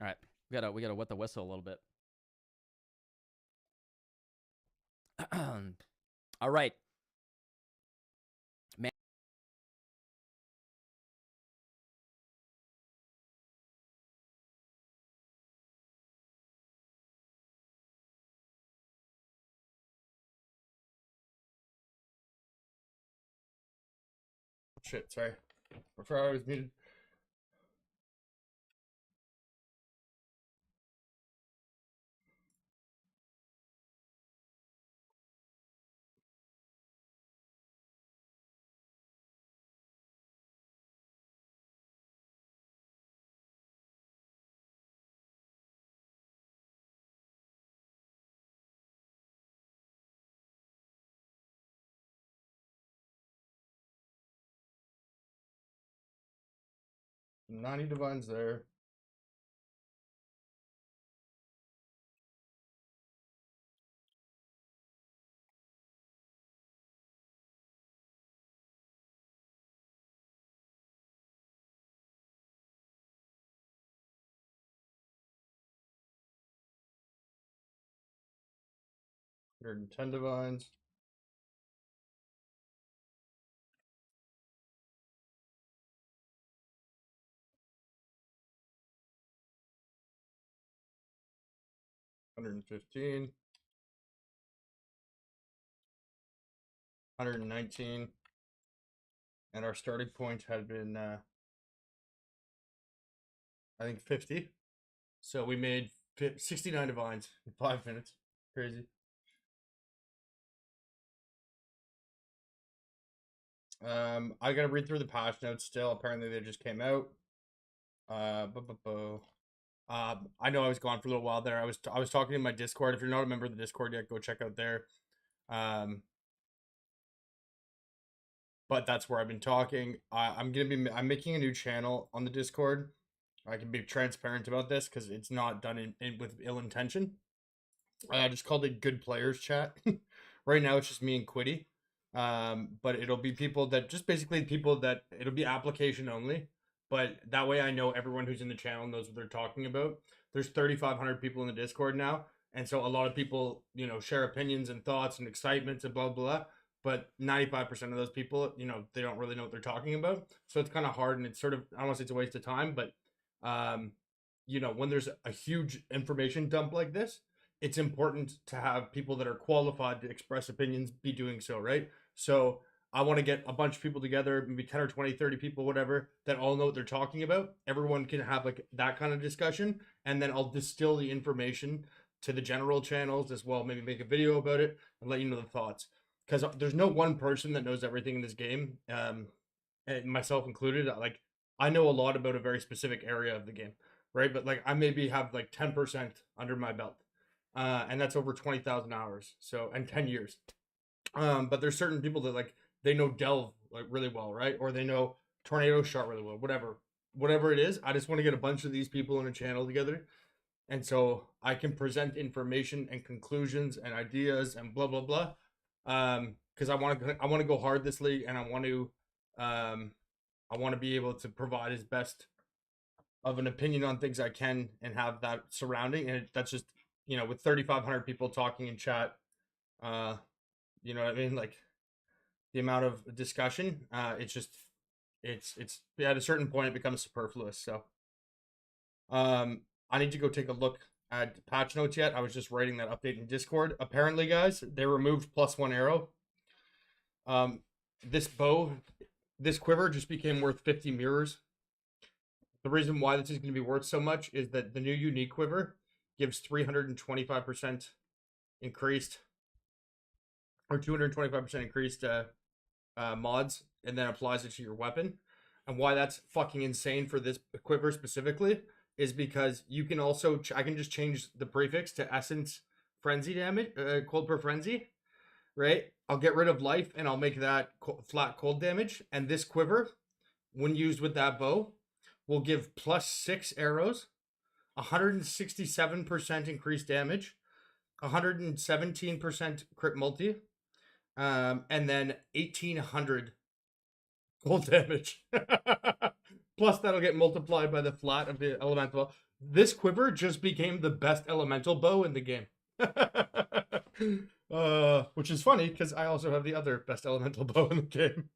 We gotta wet the whistle a little bit. All right. Man. Shit, sorry. Before I was muted. Nani Divine's there. Hundred and 10 divines. $115, $119, and our starting point had been, I think 50. So we made 69 divines in 5 minutes. Crazy. I gotta read through the patch notes still. Apparently they just came out. I know I was gone for a little while there. I was talking in my Discord. If you're not a member of the Discord yet, go check out there. But that's where I've been talking. I'm making a new channel on the Discord. I can be transparent about this because it's not done with ill intention. I just called it Good Players Chat. Right now it's just me and Quiddy. But it'll be people that it'll be application only. But that way I know everyone who's in the channel knows what they're talking about. There's 3,500 people in the Discord now. And so a lot of people, share opinions and thoughts and excitements and blah, blah. But 95% of those people, they don't really know what they're talking about. So it's kind of hard, and it's sort of, I don't want to say it's a waste of time, but, when there's a huge information dump like this, it's important to have people that are qualified to express opinions be doing so, right? So I want to get a bunch of people together, maybe 10 or 20, 30 people, whatever, that all know what they're talking about. Everyone can have like that kind of discussion, and then I'll distill the information to the general channels as well, maybe make a video about it and let you know the thoughts. Because there's no one person that knows everything in this game, and myself included. Like, I know a lot about a very specific area of the game, right? But like, I maybe have like 10% under my belt, and that's over 20,000 hours. So, and 10 years. But there's certain people that like they know delve like really well, right? Or they know tornado shot really well, whatever it is. I just want to get a bunch of these people in a channel together, and so I can present information and conclusions and ideas and blah blah blah. Because I want to go hard this league, and I want to be able to provide as best of an opinion on things I can and have that surrounding. And that's just, with 3,500 people talking in chat, you know what I mean? Like the amount of discussion, it's at a certain point it becomes superfluous. So, I need to go take a look at patch notes yet. I was just writing that update in Discord. Apparently, guys, they removed +1 arrow. This quiver just became worth 50 mirrors. The reason why this is going to be worth so much is that the new unique quiver gives 325% increased, or 225% increased mods, and then applies it to your weapon. And why that's fucking insane for this quiver specifically is because you can also I can just change the prefix to essence frenzy damage, cold per frenzy, right? I'll get rid of life and I'll make that flat cold damage. And this quiver, when used with that bow, will give +6 arrows, 167% increased damage, 117% crit multi, and then 1,800 cold damage. Plus, that'll get multiplied by the flat of the elemental. This quiver just became the best elemental bow in the game. Which is funny because I also have the other best elemental bow in the game.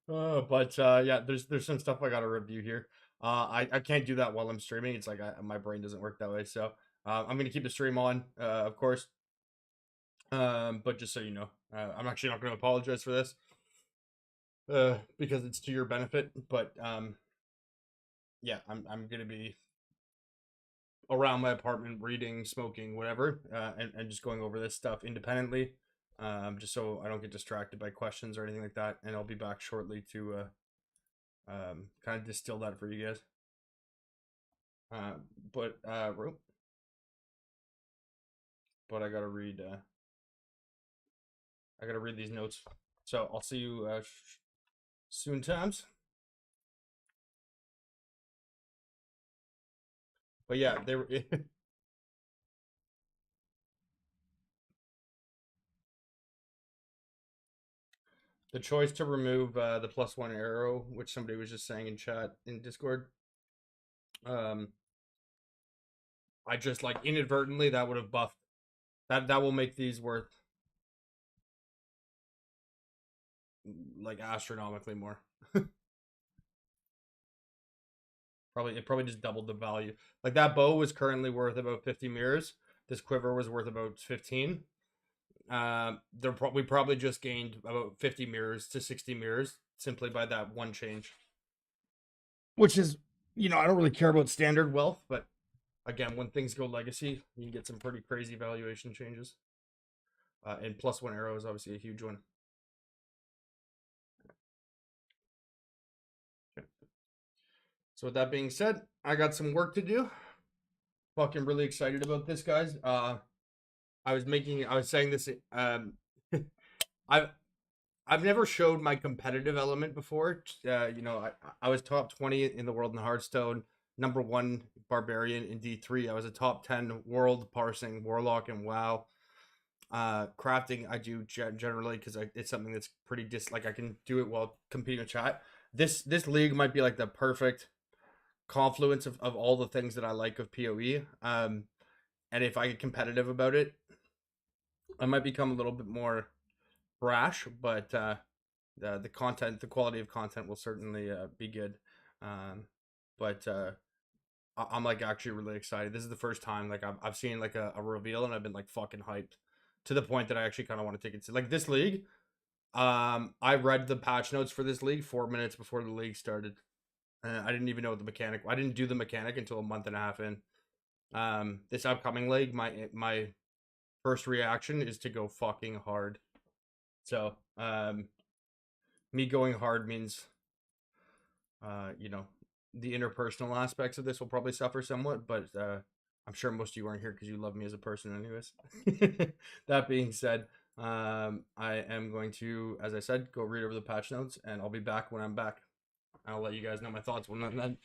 Yeah, there's some stuff I gotta review here. I can't do that while I'm streaming. It's like my brain doesn't work that way. So I'm gonna keep the stream on, of course. But just so you know, I'm actually not gonna apologize for this, because it's to your benefit. But yeah, I'm gonna be around my apartment, reading, smoking, whatever, and just going over this stuff independently, just so I don't get distracted by questions or anything like that. And I'll be back shortly to kind of distill that for you guys. But I gotta read. I gotta read these notes. So I'll see you soon times. But yeah, they were. The choice to remove the +1 arrow, which somebody was just saying in chat in Discord. I just like inadvertently that would have buffed that will make these worth like astronomically more. It probably just doubled the value. Like that bow was currently worth about 50 mirrors. This quiver was worth about 15. We probably just gained about 50 mirrors to 60 mirrors simply by that one change. Which is, I don't really care about standard wealth, but again, when things go legacy, you can get some pretty crazy valuation changes. And +1 arrow is obviously a huge one. Okay. So with that being said, I got some work to do. Fucking really excited about this, guys. I was saying this. I've never showed my competitive element before. I was top 20 in the world in Hearthstone, #1 barbarian in D3. I was a top 10 world parsing warlock in WoW. Crafting I do generally because it's something that's pretty like I can do it while competing in chat. This league might be like the perfect confluence of all the things that I like of PoE. And if I get competitive about it, I might become a little bit more brash, but the content, the quality of content will certainly be good. But I'm like actually really excited. This is the first time like I've seen like a reveal, and I've been like fucking hyped to the point that I actually kind of want to take it to like this league. I read the patch notes for this league 4 minutes before the league started. I didn't even know the mechanic. I didn't do the mechanic until a month and a half in. This upcoming league, my first reaction is to go fucking hard. So, me going hard means, the interpersonal aspects of this will probably suffer somewhat, but I'm sure most of you aren't here because you love me as a person anyways. That being said, I am going to, as I said, go read over the patch notes, and I'll be back when I'm back. I'll let you guys know my thoughts when I'm done.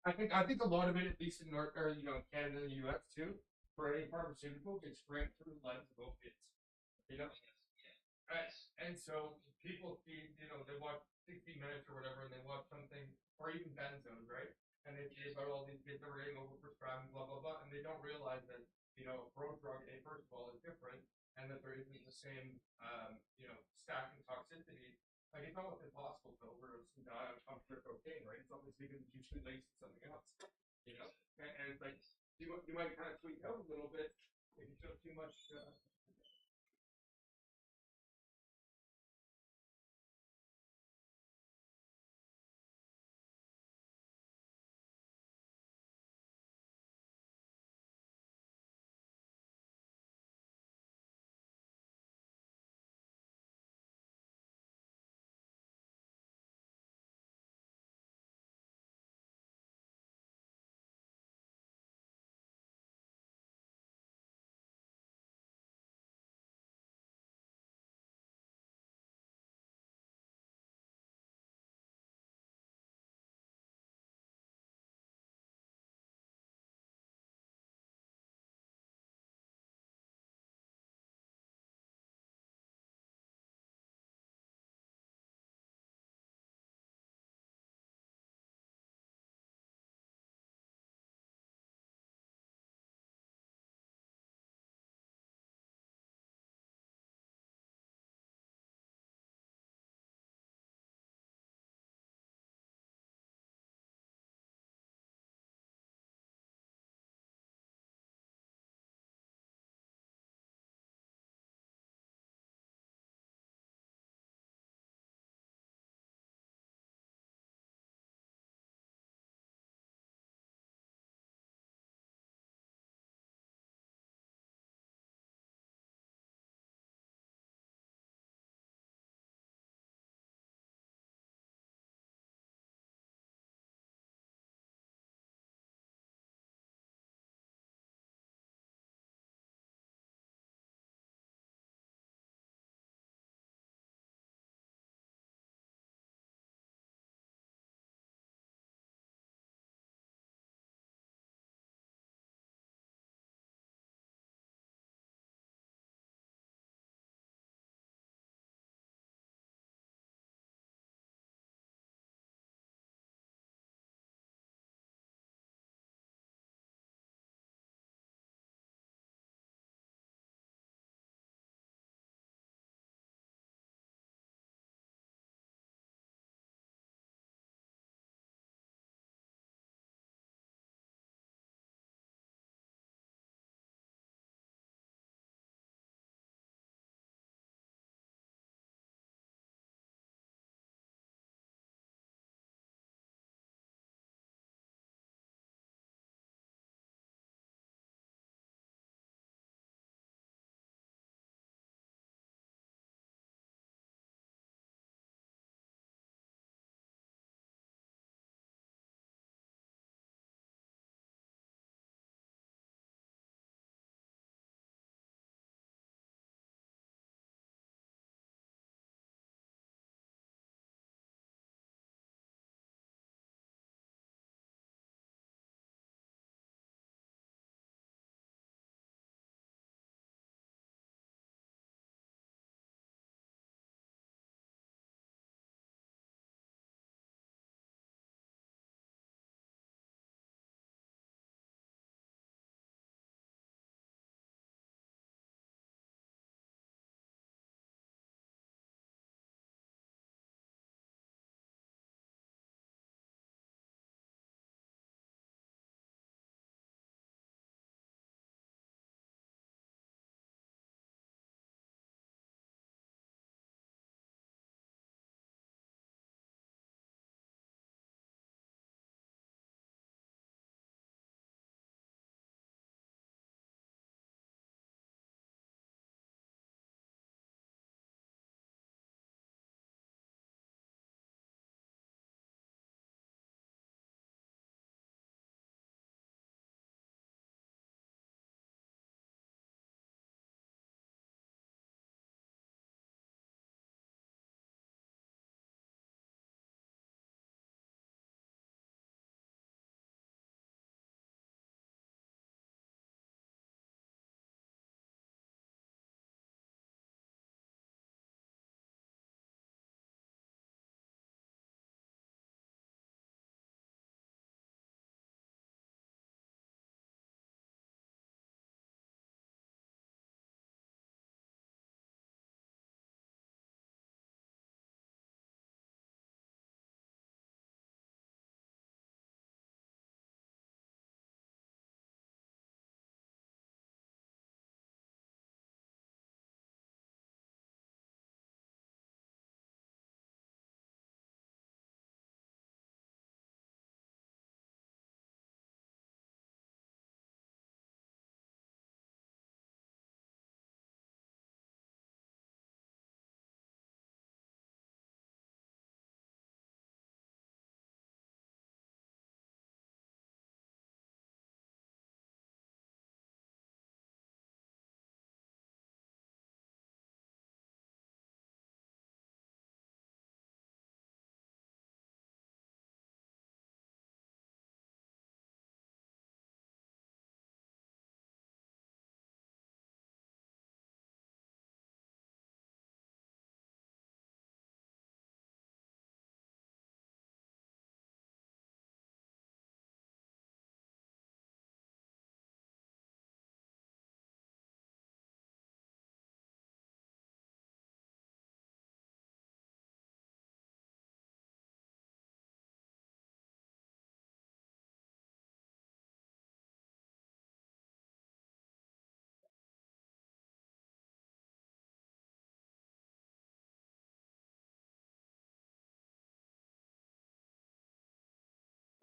I think a lot of it, at least in North or Canada and the U.S. too, for any pharmaceutical, gets framed through the lens of opiates. You know, right? And so people see, they watch 60 Minutes or whatever, and they watch something, or even benzos, right? And they see about all these kids that are getting overprescribed, blah blah blah, and they don't realize that a prodrug, first of all, is different, and that there isn't the same, stacking toxicity. Like it's almost impossible to overdose and die on pure cocaine, right? It's almost because it's usually laced with something else, and it's like you might kind of tweak out a little bit if you took too much.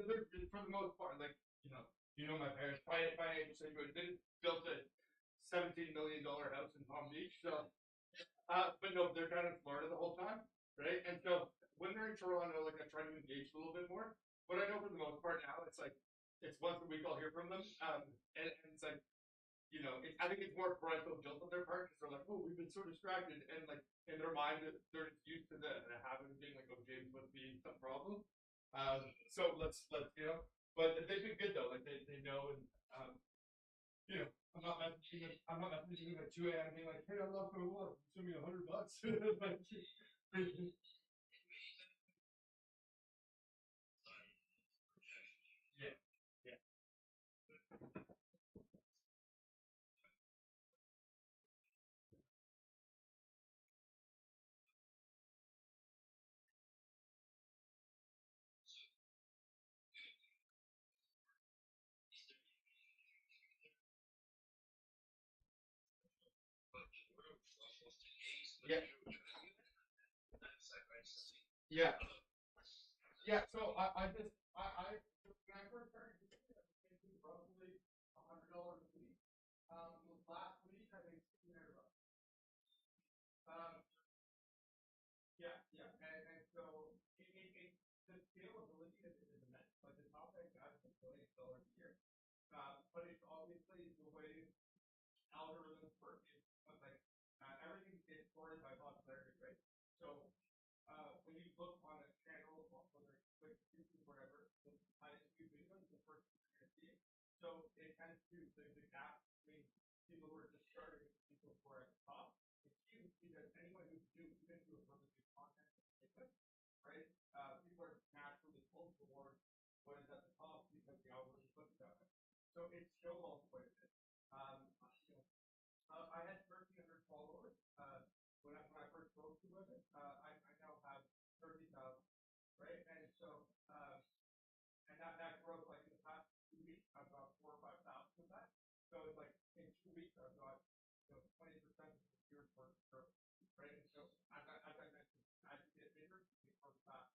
they're for the most part, like my parents, financial situation. They built a $17 million house in Palm Beach, so but no, they're down in Florida the whole time, right? And so when they're in Toronto, like I try to engage a little bit more. But I know for the most part now, it's like it's once a week I'll hear from them, and it's like I think it's more parental guilt on their part because they're like, oh, we've been so distracted, and like in their mind they're just used to the habit of being like, oh, James must be some problem. So let's but they've been good though, like they know, and I'm not messaging them at 2 a.m. being like, hey, I love my water, send me $100. Like, yeah, yeah, yeah, yeah. Yeah, so when I first started, I was making probably $100 a week. Last week I made $600. Um, yeah, yeah, and so the scalability of it is immense. Like the top end guys is $1 billion a year. But it's obviously the way algorithms work. It's like everything is sorted by popularity, right? So when you look on a channel, whether it's like YouTube or whatever, the highest view video is the first thing you're gonna see. So it tends to the gap between people who are just starting and people who are at the top. It's huge because anyone who's new, even to a really good content, right? People are naturally pulled towards what is at the top because the algorithm puts that way. So it's still quite a bit. I had 1,300 followers when I first broke to it. I now have 30,000, right? And so and that growth, like in the past 2 weeks, I've got 4 or 5,000 of that. So it's like in 2 weeks, I've got 20% of the year's worth of growth, right? And so as I mentioned, as you get bigger, you grow fast,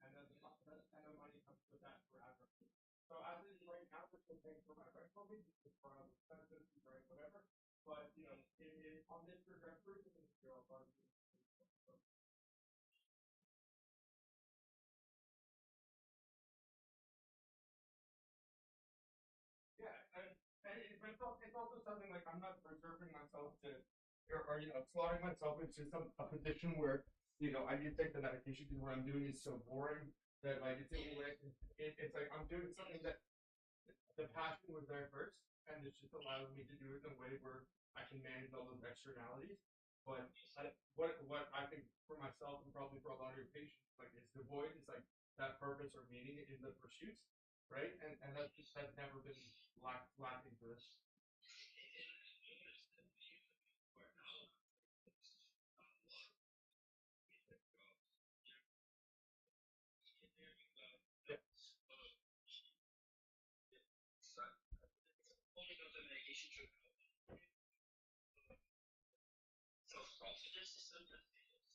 and then the money comes with that for advertising. So as it is right now, we're still paying for my rental, just for expenses, right, whatever. But it on this trajectory, it's zero fun. Yeah, and it's also something like I'm not reserving myself to, or slotting myself into a position where I need to take the medication because what I'm doing is so boring that like it's like I'm doing something that the passion was there first, and it just allows me to do it in a way where I can manage all those externalities. But what I think for myself and probably for a lot of your patients, like is the void is like that purpose or meaning in the pursuits, right? And that's never been lacking for this. Yeah.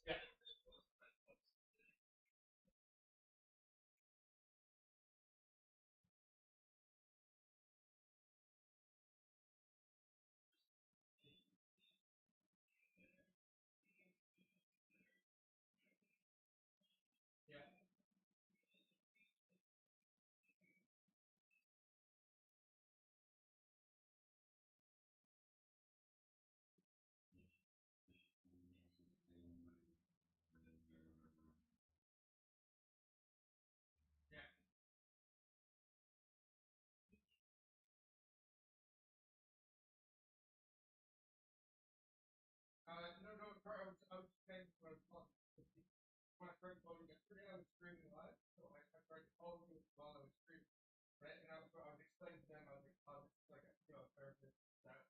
Yeah. Yeah. Yeah. No, sorry, I was saying when I started voting yesterday, I was streaming live, so I tried to call you while I was streaming, right? And I was explaining to them, I was like, a therapist that